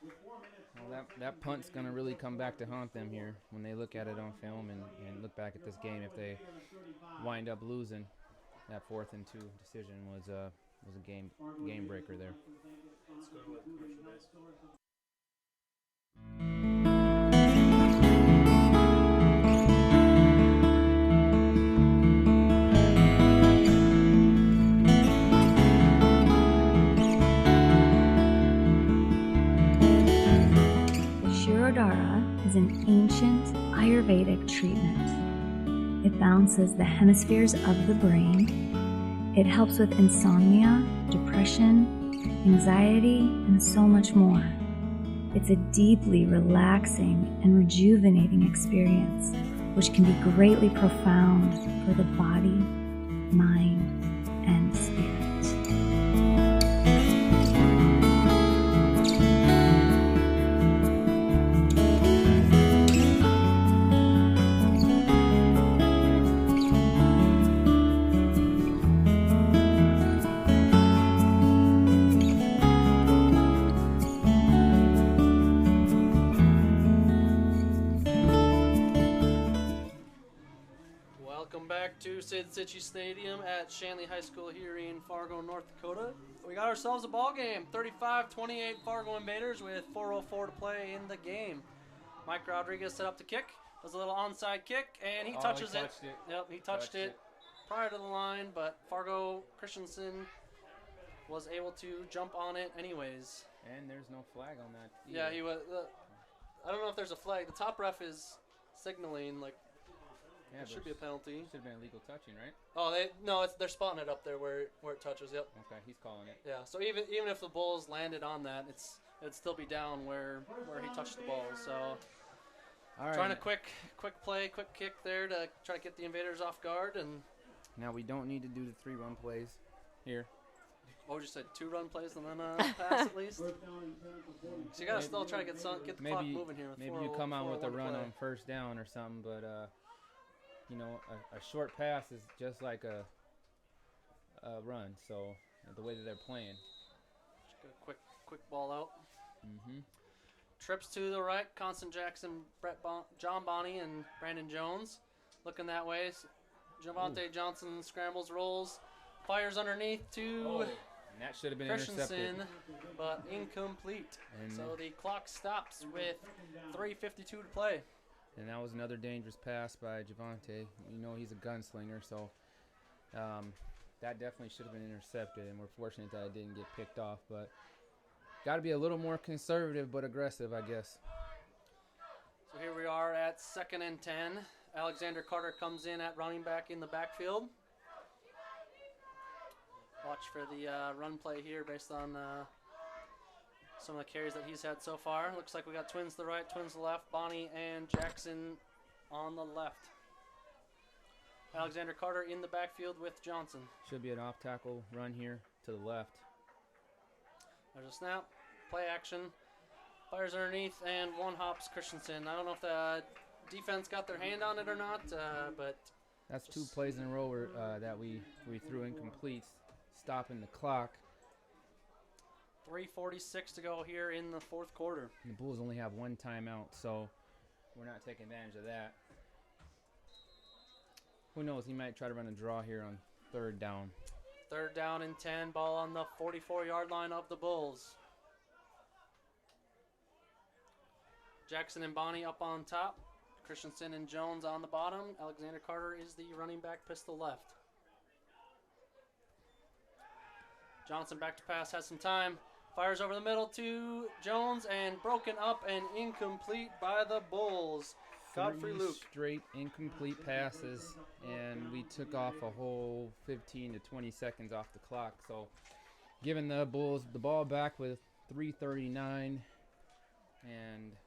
Well, that punt's going to really come back to haunt them here when they look at it on film and look back at this game. If they wind up losing, that 4th and 2 decision was a game breaker there. Shirodara is an ancient Ayurvedic treatment. It balances the hemispheres of the brain. It helps with insomnia, depression, anxiety, and so much more. It's a deeply relaxing and rejuvenating experience, which can be greatly profound for the body, mind, and spirit. Sid-City Stadium at Shanley High School here in Fargo, North Dakota. We got ourselves a ball game, 35-28 Fargo Invaders with 4:04 to play in the game. Mike Rodriguez set up to kick, does a little onside kick, and he touches it. Yep, he touched it prior to the line, but Fargo Christensen was able to jump on it anyways. And there's no flag on that either. Yeah, he was. I don't know if there's a flag. The top ref is signaling like. Yeah, it should be a penalty. Should have been illegal touching, right? Oh, they're spotting it up there where it touches. Yep. Okay, he's calling it. Yeah. So even if the Bulls landed on that, it'd still be down where he touched the ball. So all right. Trying to quick play, quick kick there to try to get the Invaders off guard. And now we don't need to do the 3-run plays here. What would you say? 2 run plays and then pass at least. So you gotta still try to get the clock moving here. With Maybe you come out with a run on first down or something, but you know, a short pass is just like a run. So the way that they're playing. Just get a quick ball out. Mm-hmm. Trips to the right. Constant Jackson, John Bonney, and Brandon Jones looking that way. Javante Johnson scrambles, rolls, fires underneath to And that should have been Christensen, intercepted. but incomplete. And So the clock stops with 3:52 to play. And that was another dangerous pass by Javante. You know he's a gunslinger, so that definitely should have been intercepted, and we're fortunate that it didn't get picked off. But got to be a little more conservative but aggressive, I guess. So here we are at 2nd and 10. Alexander Carter comes in at running back in the backfield. Watch for the run play here based on some of the carries that he's had so far. Looks like we got twins to the right, twins to the left, Bonnie and Jackson on the left. Alexander Carter in the backfield with Johnson. Should be an off-tackle run here to the left. There's a snap, play action, fires underneath, and one hops Christensen. I don't know if the defense got their hand on it or not, but That's 2 plays in a row that we threw incomplete, stopping the clock. 3:46 to go here in the 4th quarter. And the Bulls only have 1 timeout, so we're not taking advantage of that. Who knows? He might try to run a draw here on 3rd down. 3rd down and 10, ball on the 44-yard line of the Bulls. Jackson and Bonnie up on top. Christensen and Jones on the bottom. Alexander Carter is the running back, pistol left. Johnson back to pass, has some time. Fires over the middle to Jones and broken up and incomplete by the Bulls. Godfrey 3 Luke. straight incomplete passes, and we took off a whole 15 to 20 seconds off the clock. So giving the Bulls the ball back with 3:39, and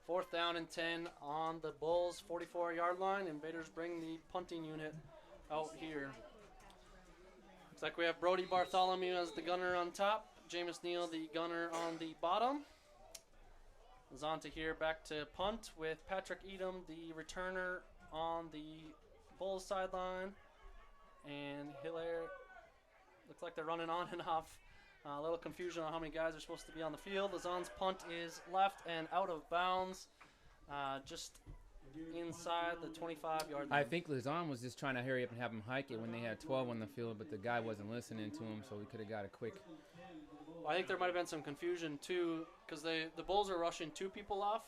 4th down and 10 on the Bulls' 44-yard line. Invaders bring the punting unit out here. Looks like we have Brody Bartholomew as the gunner on top. Jameis Neal, the gunner on the bottom. Zonta here back to punt with Patrick Edom, the returner on the Bulls sideline. And Hilaire, looks like they're running on and off. A little confusion on how many guys are supposed to be on the field. Lazon's punt is left and out of bounds, just inside the 25-yard line. I think Lazon was just trying to hurry up and have him hike it when they had 12 on the field, but the guy wasn't listening to him, so we could have got a quick. I think there might have been some confusion too, because the Bulls are rushing 2 people off,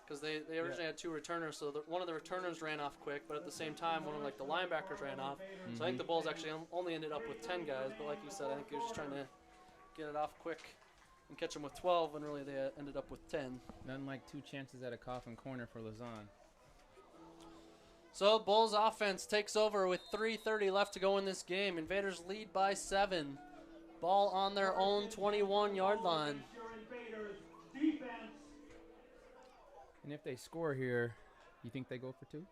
because they originally had 2 returners, so one of the returners ran off quick, but at the same time one of the linebackers ran off. Mm-hmm. So I think the Bulls actually only ended up with 10 guys, but like you said, I think he was just trying to get it off quick and catch them with 12, and really they ended up with 10. Nothing like 2 chances at a coffin corner for Lazon. So Bulls offense takes over with 3:30 left to go in this game. Invaders lead by 7. Ball on their own 21-yard line. And if they score here, you think they go for 2?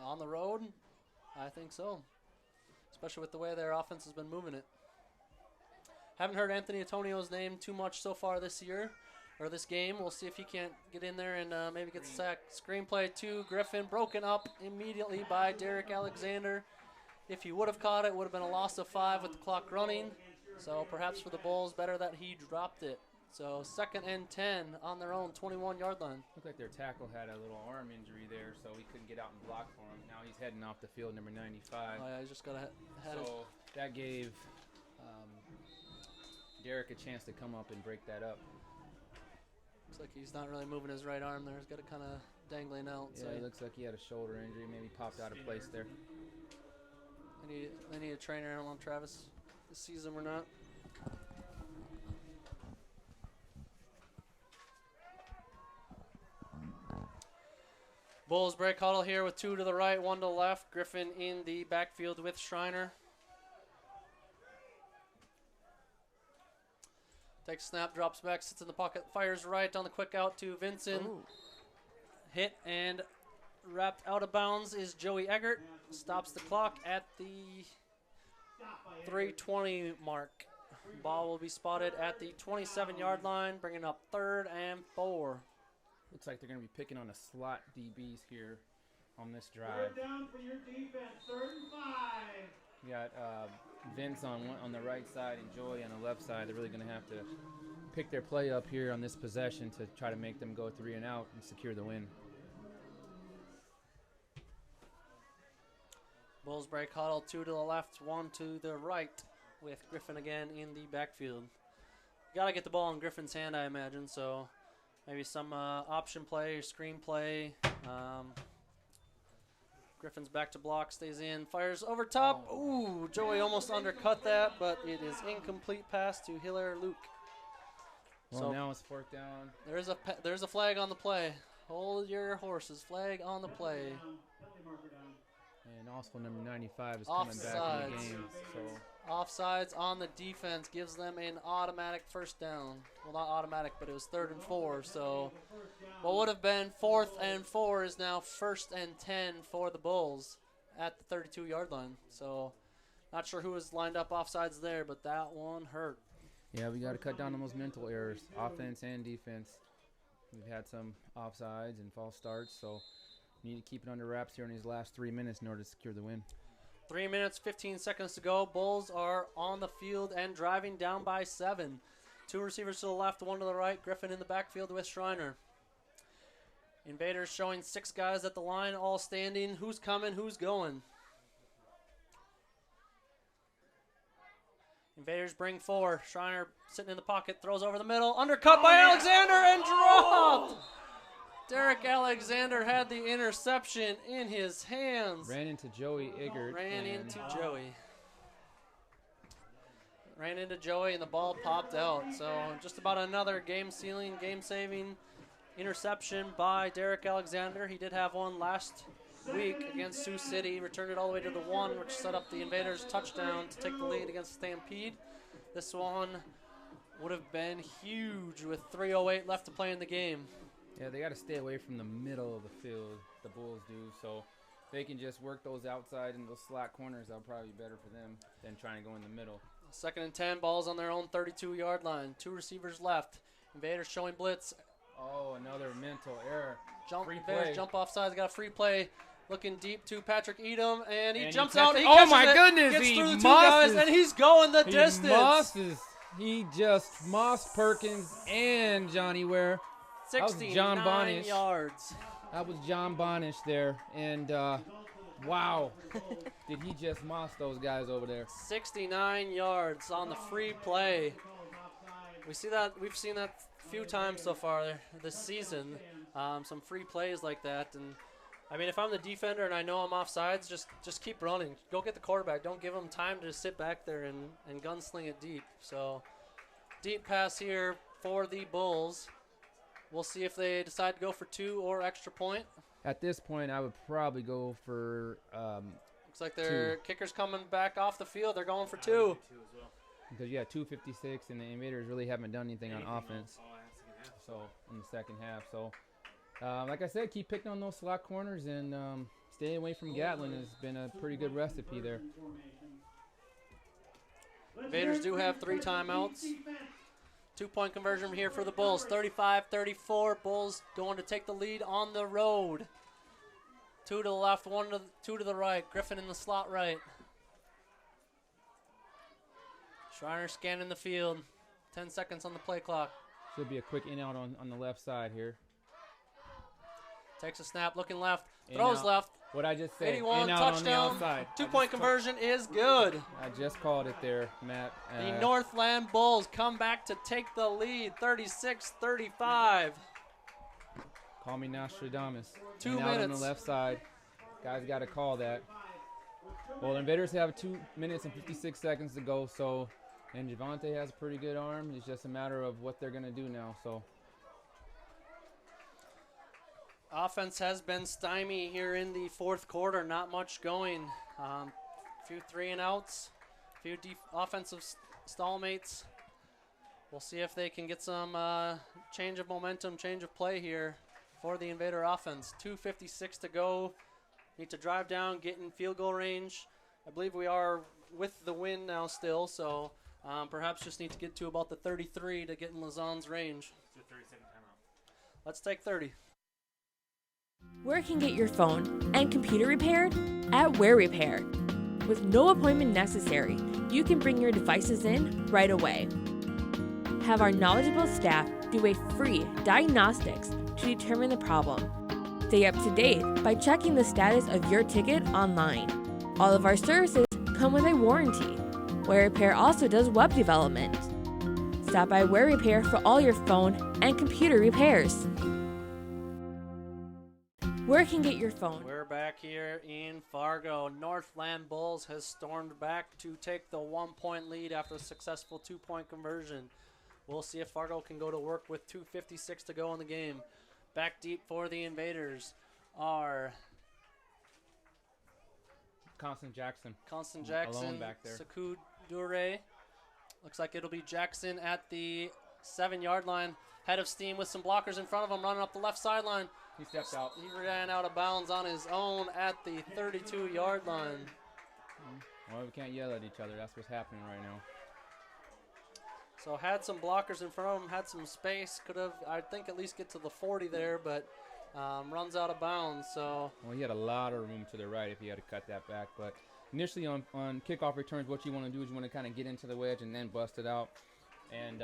On the road, I think so, especially with the way their offense has been moving it. Haven't heard Anthony Antonio's name too much so far this year, or this game. We'll see if he can't get in there and maybe get the sack. Screenplay to Griffin, broken up immediately by Derek Alexander. If he would have caught it, would have been a loss of 5 with the clock running. So perhaps for the Bulls, better that he dropped it. So 2nd and 10 on their own 21-yard line. Looked like their tackle had a little arm injury there, so he couldn't get out and block for him. Now he's heading off the field, number 95. Oh, yeah, he's just got to head it. So that gave Derek a chance to come up and break that up. Looks like he's not really moving his right arm there. He's got it kind of dangling out. Yeah, it looks like he had a shoulder injury. Maybe popped out of place there. They need a trainer. I don't know if Travis sees him or not. Bulls break huddle here with 2 to the right, 1 to the left. Griffin in the backfield with Schreiner. Takes a snap, drops back, sits in the pocket, fires right on the quick out to Vincent. Ooh. Hit and wrapped out of bounds is Joey Eggert. Stops the clock at the 3:20 mark. Ball will be spotted at the 27-yard line, bringing up 3rd and 4. Looks like they're going to be picking on the slot DBs here on this drive. Third down for your defense, 3rd and 5. You got Vince on the right side and Joey on the left side. They're really going to have to pick their play up here on this possession to try to make them go 3 and out and secure the win. Bulls break huddle, 2 to the left, 1 to the right, with Griffin again in the backfield. Got to get the ball in Griffin's hand, I imagine, so maybe some option play or screen play. Griffin's back to block, stays in, fires over top. Ooh, Joey almost undercut that, but it is incomplete pass to Hilaire Luke. Well, So now it's 4th down. there's a flag on the play. Hold your horses. Flag on the play. Penalty marker down. And also number 95 is coming back in Offsides. the game. So Offsides on the defense gives them an automatic first down. Well, not automatic, but it was 3rd and 4. So what would have been 4th and 4 is now 1st and 10 for the Bulls at the 32-yard line. So not sure who was lined up offsides there, but that one hurt. yeah, we got to cut down on those mental errors, offense and defense. We've had some offsides and false starts, so we need to keep it under wraps here in these last 3 minutes in order to secure the win. 3 minutes, 15 seconds to go. Bulls are on the field and driving down by 7. 2 receivers to the left, 1 to the right. Griffin in the backfield with Schreiner. Invaders showing 6 guys at the line, all standing. Who's coming? Who's going? Invaders bring 4. Schreiner sitting in the pocket, throws over the middle. Undercut by Alexander and dropped. Derek Alexander had the interception in his hands. Ran into Joey Eggert. Ran and into Joey. Ran into Joey and the ball popped out. So just about another game-sealing, game-saving interception by Derek Alexander. He did have one last week against Sioux City. Returned it all the way to the 1, which set up the Invaders' touchdown to take the lead against Stampede. This one would have been huge with 3:08 left to play in the game. Yeah, they got to stay away from the middle of the field, the Bulls do. So if they can just work those outside and those slot corners, that'll probably be better for them than trying to go in the middle. 2nd and 10, balls on their own 32-yard line. 2 receivers left. Invaders showing blitz. Oh, another mental error. Free Invaders play. jump offsides, got a free play. Looking deep to Patrick Edom, and he And he jumps catches- out. He oh catches my it, goodness, gets he through the 2 guys, mosses- and he's going the He distance. He just mossed Perkins and Johnny Ware. That was 69 John Bonish. yards. That was John Bonish there. And, wow. Did he just moss those guys over there? 69 yards on the free play. We've seen that a few times so far this season. Some free plays like that, and I mean, if I'm the defender and I know I'm offsides, just keep running. Go get the quarterback. Don't give him time to sit back there and gunsling it deep. So, deep pass here for the Bulls. We'll see if they decide to go for 2 or extra point. At this point, I would probably go for Looks like their kicker's coming back off the field. They're going for 2. because you got 2:56, and the Invaders really haven't done anything on offense. So in the second half, so like I said, keep picking on those slot corners and stay away from Gatlin has been a pretty good recipe there. Invaders do have 3 timeouts. 2-point conversion here for the Bulls. 35-34. Bulls going to take the lead on the road. 2 to the left, 2 to the right. Griffin in the slot right. Schreiner scanning the field. 10 seconds on the play clock. Should be a quick in out on the left side here. Takes a snap, looking left. In Throws out. left. What I just said, 81, in out on the touchdown. outside. 2-point conversion is good. I just called it there, Matt. The Northland Bulls come back to take the lead, 36-35. Call me Nostradamus. 2 In out on the minutes. left side. Guys got to call that. Well, the Invaders have 2 minutes and 56 seconds to go, so, and Javante has a pretty good arm. It's just a matter of what they're going to do now, so. Offense has been stymied here in the 4th quarter. Not much going. A few 3-and-outs, a few offensive stallmates. We'll see if they can get some change of momentum, change of play here for the Invader offense. 2:56 to go. Need to drive down, get in field goal range. I believe we are with the win now still, so perhaps just need to get to about the 33 to get in Lausanne's range. Let's take 30. Where can get your phone and computer repaired? At Where Repair. With no appointment necessary, you can bring your devices in right away. Have our knowledgeable staff do a free diagnostics to determine the problem. Stay up to date by checking the status of your ticket online. All of our services come with a warranty. Where Repair also does web development. Stop by Where Repair for all your phone and computer repairs. Where can get your phone? We're back here in Fargo. Northland Bulls has stormed back to take the 1-point lead after a successful 2-point conversion. We'll see if Fargo can go to work with 2:56 to go in the game. Back deep for the Invaders are Constant Jackson. Jackson, back there. Saku Dure. Looks like it'll be Jackson at the 7-yard line. Head of steam with some blockers in front of him, running up the left sideline. He stepped out. He ran out of bounds on his own at the 32-yard line. Well, we can't yell at each other. That's what's happening right now. So had some blockers in front of him, had some space. Could have, I think, at least get to the 40 there, but runs out of bounds. So. Well, he had a lot of room to the right if he had to cut that back. But initially on kickoff returns, what you want to do is you want to kind of get into the wedge and then bust it out and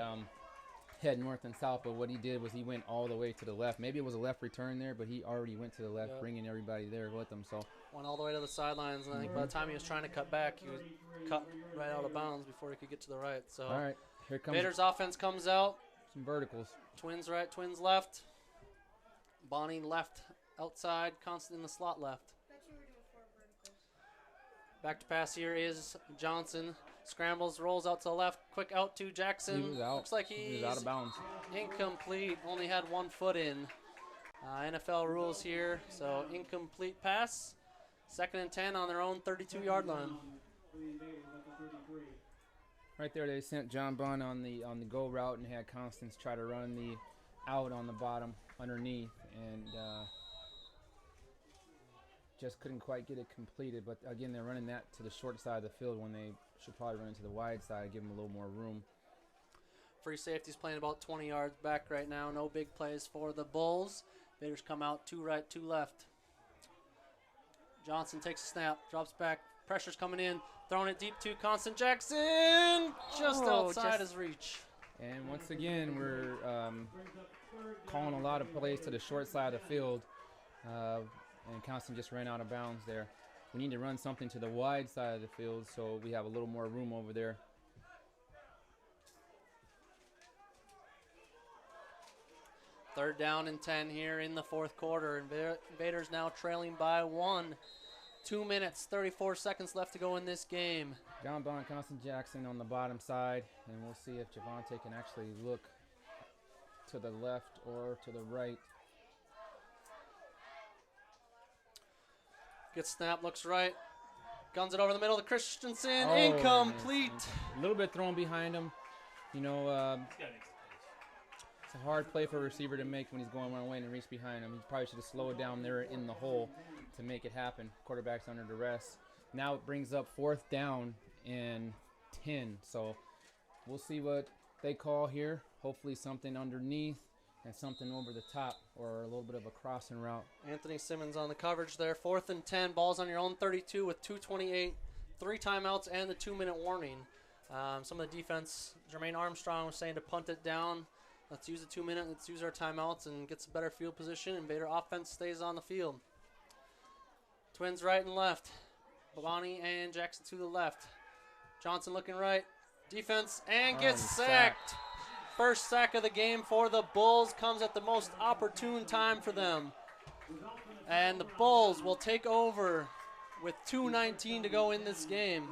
head north and south. But what he did was he went all the way to the left. Maybe it was a left return there, but he already went to the left, bringing everybody there with him. So went all the way to the sidelines. And I think by the time he was trying to cut back, he was cut right out of bounds before he could get to the right. So. All right. Here comes Invaders offense comes out. some verticals. Twins right, twins left. Bonnie left outside, Constant in the slot left. Back to pass here is Johnson. Scrambles, rolls out to the left. Quick out to Jackson. He was out. Looks like he he's was out of bounds. Incomplete. Only had 1 foot in. NFL rules here, so incomplete pass. 2nd and 10 on their own 32-yard line. Right there, they sent John Bunn on the go route and had Constance try to run the out on the bottom underneath, and just couldn't quite get it completed. But again, they're running that to the short side of the field when they should probably run it to the wide side, give them a little more room. Free safety's playing about 20 yards back right now. No big plays for the Bulls. Invaders come out 2 right, 2 left. Johnson takes a snap, drops back. Pressure's coming in. Throwing it deep to Constant Jackson. Just outside his reach. And once again, we're calling a lot of plays to the short side of the field. And Constant just ran out of bounds there. We need to run something to the wide side of the field so we have a little more room over there. Third down and 10 here in the 4th quarter. Invaders now trailing by 1. 2 minutes, 34 seconds left to go in this game. John Bond, Constant Jackson on the bottom side, and we'll see if Javante can actually look to the left or to the right. Gets snap, looks right. Guns it over the middle to Christensen. Incomplete. A little bit thrown behind him. You know, it's a hard play for a receiver to make when he's going one way and reach behind him. He probably should have slowed down there in the hole to make it happen. Quarterback's under duress. Now it brings up 4th down and 10. So we'll see what they call here. Hopefully something underneath and something over the top or a little bit of a crossing route. Anthony Simmons on the coverage there. 4th and 10. Ball's on your own 32 with 2:28. 3 timeouts and the 2-minute warning. Some of the defense, Jermaine Armstrong was saying to punt it down. Let's use the 2 minute. Let's use our timeouts and get some better field position. Invader offense stays on the field. Twins right and left. Bonnie and Jackson to the left. Johnson looking right. Defense and gets sacked. First sack of the game for the Bulls comes at the most opportune time for them. And the Bulls will take over with 2:19 to go in this game.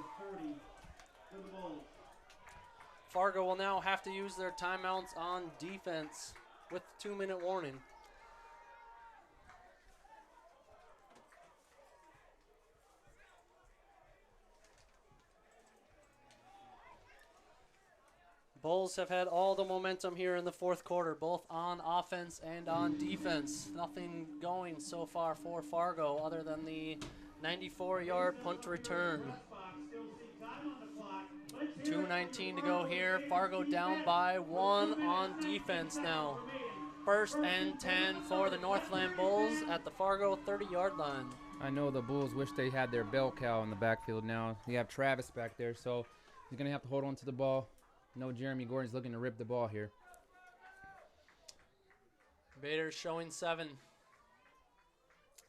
Fargo will now have to use their timeouts on defense with the 2-minute warning. Bulls have had all the momentum here in the 4th quarter, both on offense and on defense. Nothing going so far for Fargo other than the 94-yard punt return. 2:19 to go here. Fargo down by 1 on defense now. 1st and 10 for the Northland Bulls at the Fargo 30-yard line. I know the Bulls wish they had their bell cow in the backfield now. You have Travis back there, so he's going to have to hold on to the ball. No, Jeremy Gordon's looking to rip the ball here. Invaders showing 7.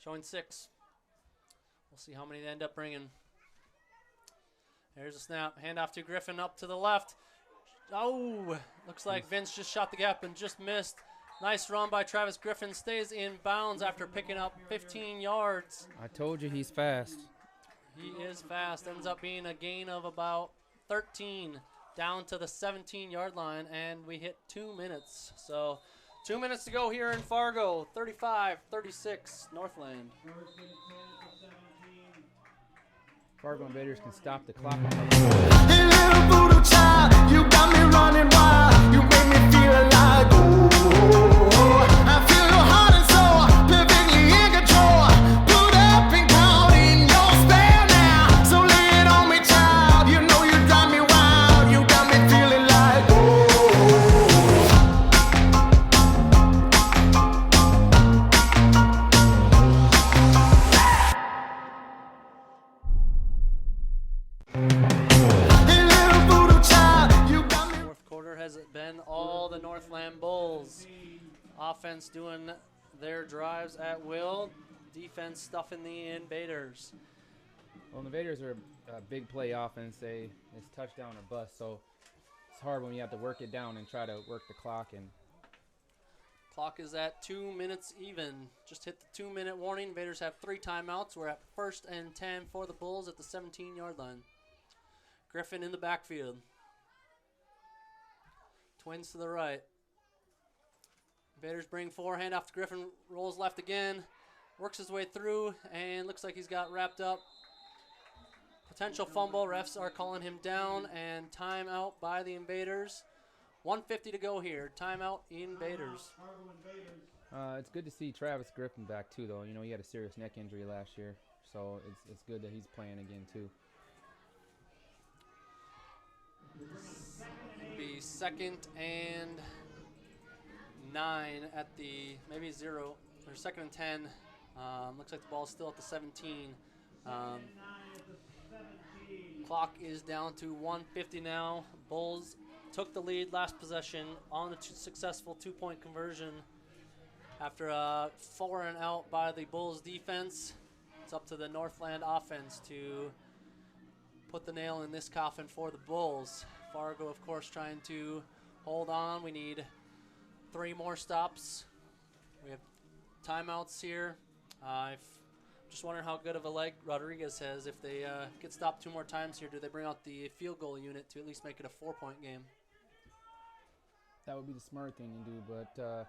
Showing 6. We'll see how many they end up bringing. There's a snap. Handoff to Griffin up to the left. Oh, looks like Vince just shot the gap and just missed. Nice run by Travis Griffin. Stays in bounds after picking up 15 yards. I told you he's fast. He is fast. Ends up being a gain of about 13 down to the 17-yard line, and we hit 2 minutes. So 2 minutes to go here in Fargo. 35-36 Northland. Fargo Invaders can stop the clock. Hey, little voodoo child, you got me running wild. You make me feel alive. Oh, I feel your heart and soul, perfectly in control. Put up and count in your spell now. So lay it on me, child. You know you drive me wild. You got me feeling like Fourth quarter has been all the Northland Bulls. Offense doing their drives at will. Defense stuffing the Invaders. Well, the Invaders are a big play offense. It's touchdown or bust, so it's hard when you have to work it down and try to work the clock. And Clock is at 2 minutes even. Just hit the 2-minute warning. Invaders have 3 timeouts. We're at 1st and 10 for the Bulls at the 17-yard line. Griffin in the backfield. Twins to the right. Invaders bring 4, hand off to Griffin, rolls left again, works his way through, and looks like he's got wrapped up. Potential fumble. Refs are calling him down, and timeout by the Invaders. 1:50 to go here. Timeout, Invaders. it's good to see Travis Griffin back too, though. You know, he had a serious neck injury last year, so it's good that he's playing again too. It'll be 2nd and 9 at the maybe 0 or 2nd and 10. Looks like the ball's still at the 17. Clock is down to 1:50 now. Bulls took the lead last possession on a successful 2-point conversion after a 4 and out by the Bulls defense. It's up to the Northland offense to put the nail in this coffin for the Bulls. Fargo, of course, trying to hold on. We need 3 more stops. We have timeouts here. Just wondering how good of a leg Rodriguez has. If they get stopped 2 more times here, do they bring out the field goal unit to at least make it a 4-point game? That would be the smart thing to do, but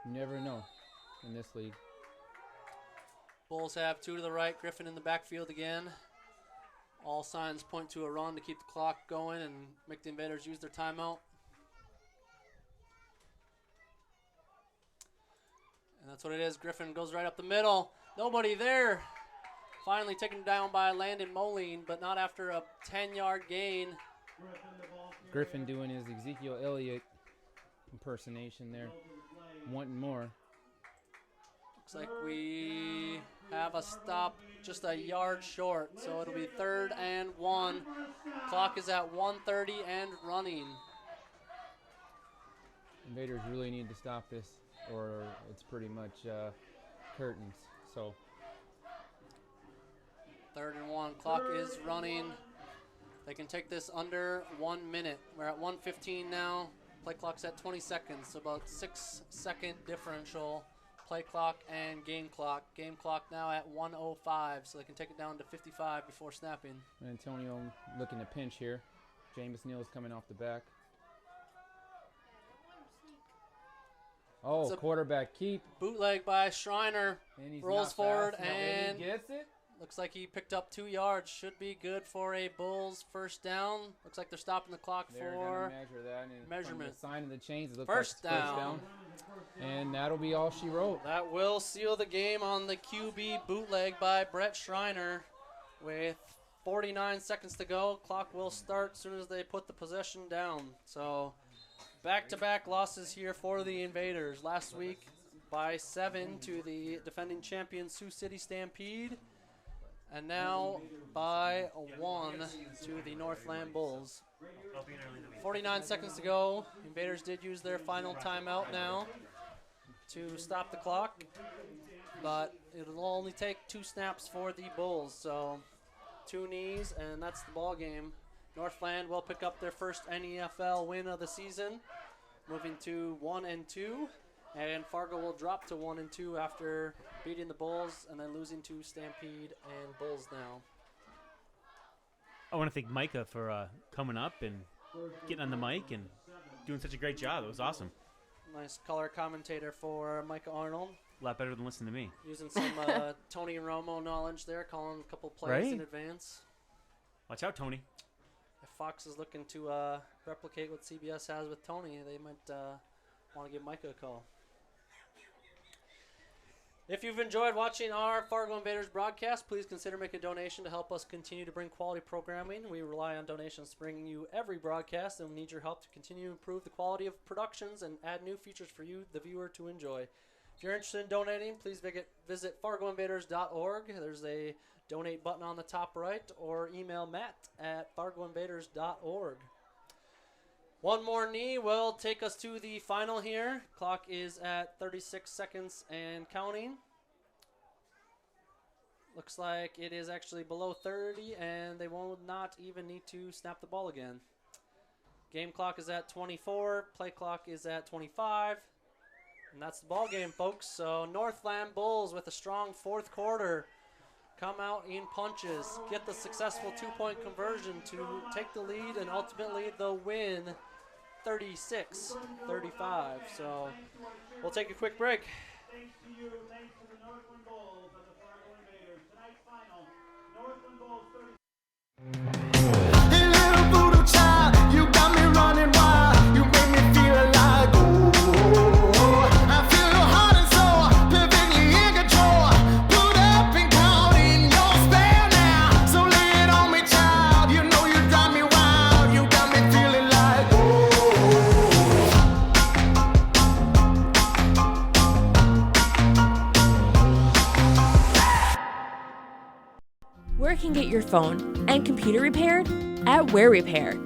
you never know in this league. Bulls have 2 to the right. Griffin in the backfield again. All signs point to a run to keep the clock going and make the Invaders use their timeout. And that's what it is. Griffin goes right up the middle. Nobody there. Finally taken down by Landon Moline, but not after a 10-yard gain. Griffin doing his Ezekiel Elliott impersonation there. Wanting more. Looks like we have a stop just a yard short, so it'll be 3rd and 1. Clock is at 1:30 and running. Invaders really need to stop this, or it's pretty much curtains. So 3rd and 1. Clock is running. They can take this under 1 minute. We're at 1:15 now. Play clock's at 20 seconds, so about 6-second differential. Play clock and game clock. Game clock now at 1:05, so they can take it down to 55 before snapping. Antonio looking to pinch here. Jameis Neal's coming off the back. Oh, quarterback keep. Bootleg by Schreiner. And he's rolls not forward fast enough. and He gets it. looks like he picked up 2 yards. Should be good for a Bulls first down. Looks like they're stopping the clock They're for gonna measure that, and measurement. From the sign of the chains, it looks First like it's down. And that'll be all she wrote. That will seal the game on the QB bootleg by Brett Schreiner with 49 seconds to go. Clock will start as soon as they put the possession down. So back-to-back losses here for the Invaders. Last week by 7 to the defending champion Sioux City Stampede. And now by 1 to the Northland Bulls. 49 seconds to go. Invaders did use their final timeout now to stop the clock. But it'll only take 2 snaps for the Bulls. So 2 knees, and that's the ball game. Northland will pick up their first NEFL win of the season, moving to 1-2, and Fargo will drop to 1-2 after beating the Bulls and then losing to Stampede and Bulls now. I want to thank Micah for coming up and getting on the mic and doing such a great job. It was awesome. Nice color commentator for Micah Arnold. A lot better than listening to me. Using some Tony Romo knowledge there, calling a couple plays in advance. Watch out, Tony. If Fox is looking to replicate what CBS has with Tony, they might want to give Micah a call. If you've enjoyed watching our Fargo Invaders broadcast, please consider making a donation to help us continue to bring quality programming. We rely on donations to bring you every broadcast, and we need your help to continue to improve the quality of productions and add new features for you, the viewer, to enjoy. If you're interested in donating, please visit fargoinvaders.org. There's a donate button on the top right, or email matt@fargoinvaders.org. One more knee will take us to the final here. Clock is at 36 seconds and counting. Looks like it is actually below 30, and they will not even need to snap the ball again. Game clock is at 24. Play clock is at 25. And that's the ball game, folks. So Northland Bulls with a strong fourth quarter come out in punches, get the successful 2-point conversion to take the lead, and ultimately the win 36-35. So we'll take a quick break. Thanks to you, thanks to the Northland Bulls and the Fargo Invaders. Tonight's final, Northland Bulls 30. Hey little voodoo child, you got me running wild. You make me feel alive. Ooh, I feel your heart and soul, perfectly in control. Put up and count in your spell now. So lay it on me, child. You know you drive me wild. You got me feeling like Where can get your phone and computer repaired? At Where Repair.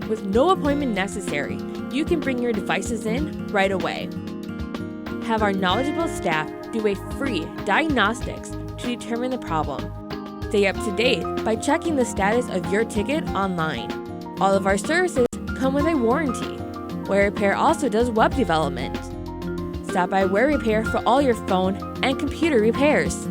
With no appointment necessary, you can bring your devices in right away. Have our knowledgeable staff do a free diagnostics to determine the problem. Stay up to date by checking the status of your ticket online. All of our services come with a warranty. Where Repair also does web development. Stop by Where Repair for all your phone and computer repairs.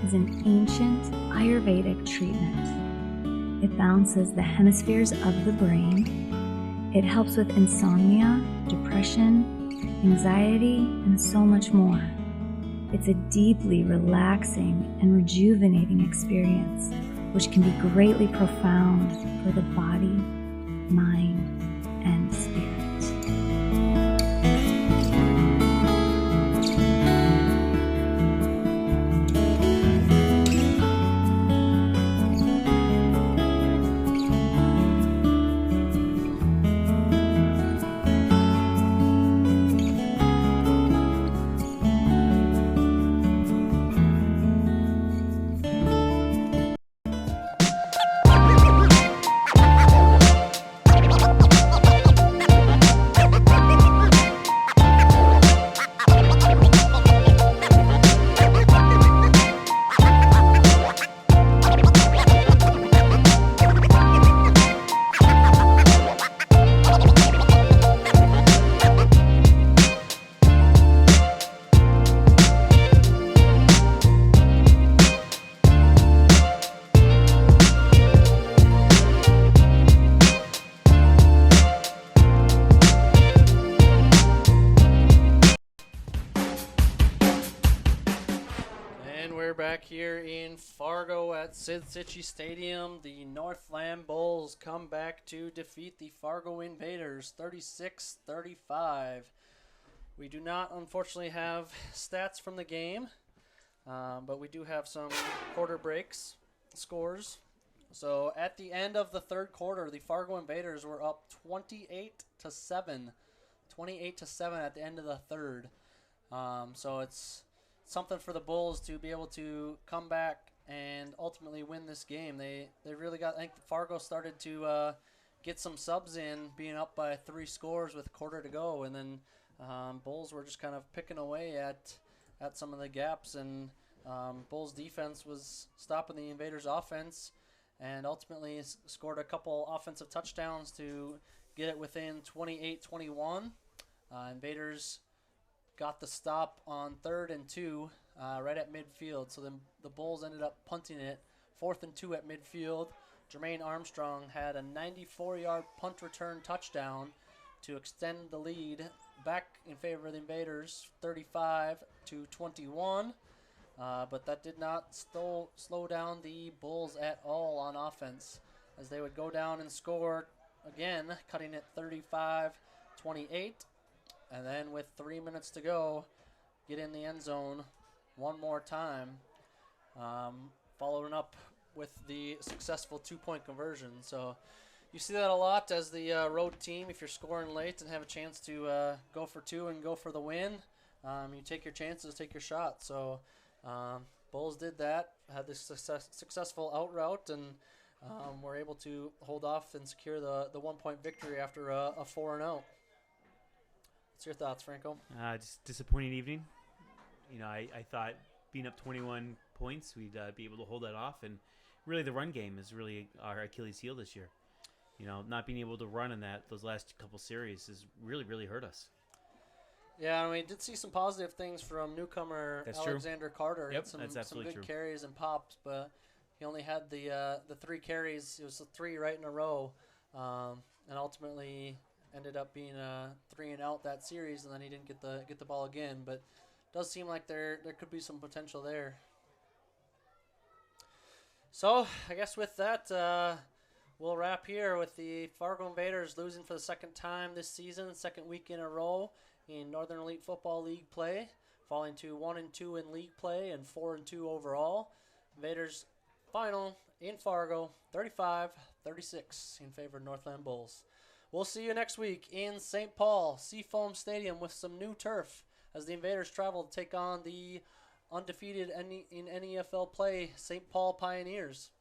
Is an ancient Ayurvedic treatment. It balances the hemispheres of the brain. It helps with insomnia, depression, anxiety, and so much more. It's a deeply relaxing and rejuvenating experience, which can be greatly profound for the body, mind, and spirit. here in Fargo at Sid Cichy Stadium. The Northland Bulls come back to defeat the Fargo Invaders 36-35. We do not, unfortunately, have stats from the game, but we do have some quarter breaks scores. So at the end of the third quarter, the Fargo Invaders were up 28-7. 28-7 at the end of the third. So it's something for the Bulls to be able to come back and ultimately win this game. They really got, I think Fargo started to get some subs in, being up by 3 scores with a quarter to go, and then Bulls were just kind of picking away at some of the gaps, and Bulls defense was stopping the Invaders offense, and ultimately scored a couple offensive touchdowns to get it within 28-21. Invaders got the stop on 3rd and 2 right at midfield. So then the Bulls ended up punting it 4th and 2 at midfield. Jermaine Armstrong had a 94-yard punt return touchdown to extend the lead back in favor of the Invaders, 35-21. But that did not slow down the Bulls at all on offense, as they would go down and score again, cutting it 35-28. And then with 3 minutes to go, get in the end zone one more time, following up with the successful 2-point conversion. So you see that a lot as the road team. If you're scoring late and have a chance to go for 2 and go for the win, you take your chances, take your shot. So Bulls did that, had this successful out route, and were able to hold off and secure the 1-point victory after a 4-0. What's your thoughts, Franco? Just disappointing evening. I thought being up 21 points, we'd be able to hold that off, and really the run game is really our Achilles heel this year. Not being able to run in those last couple series has really, really hurt us. Yeah, and we did see some positive things from newcomer Alexander Carter. Yep, Some that's absolutely good true. carries and pops, but he only had the 3 carries. It was the 3 right in a row, and ultimately ended up being 3 and out that series, and then he didn't get the ball again. But it does seem like there could be some potential there. So I guess with that, we'll wrap here with the Fargo Invaders losing for the second time this season, second week in a row in Northern Elite Football League play, falling to 1-2 in league play and 4-2 overall. Invaders final in Fargo, 35-36 in favor of Northland Bulls. We'll see you next week in St. Paul Seafoam Stadium with some new turf as the Invaders travel to take on the undefeated in NEFL play St. Paul Pioneers.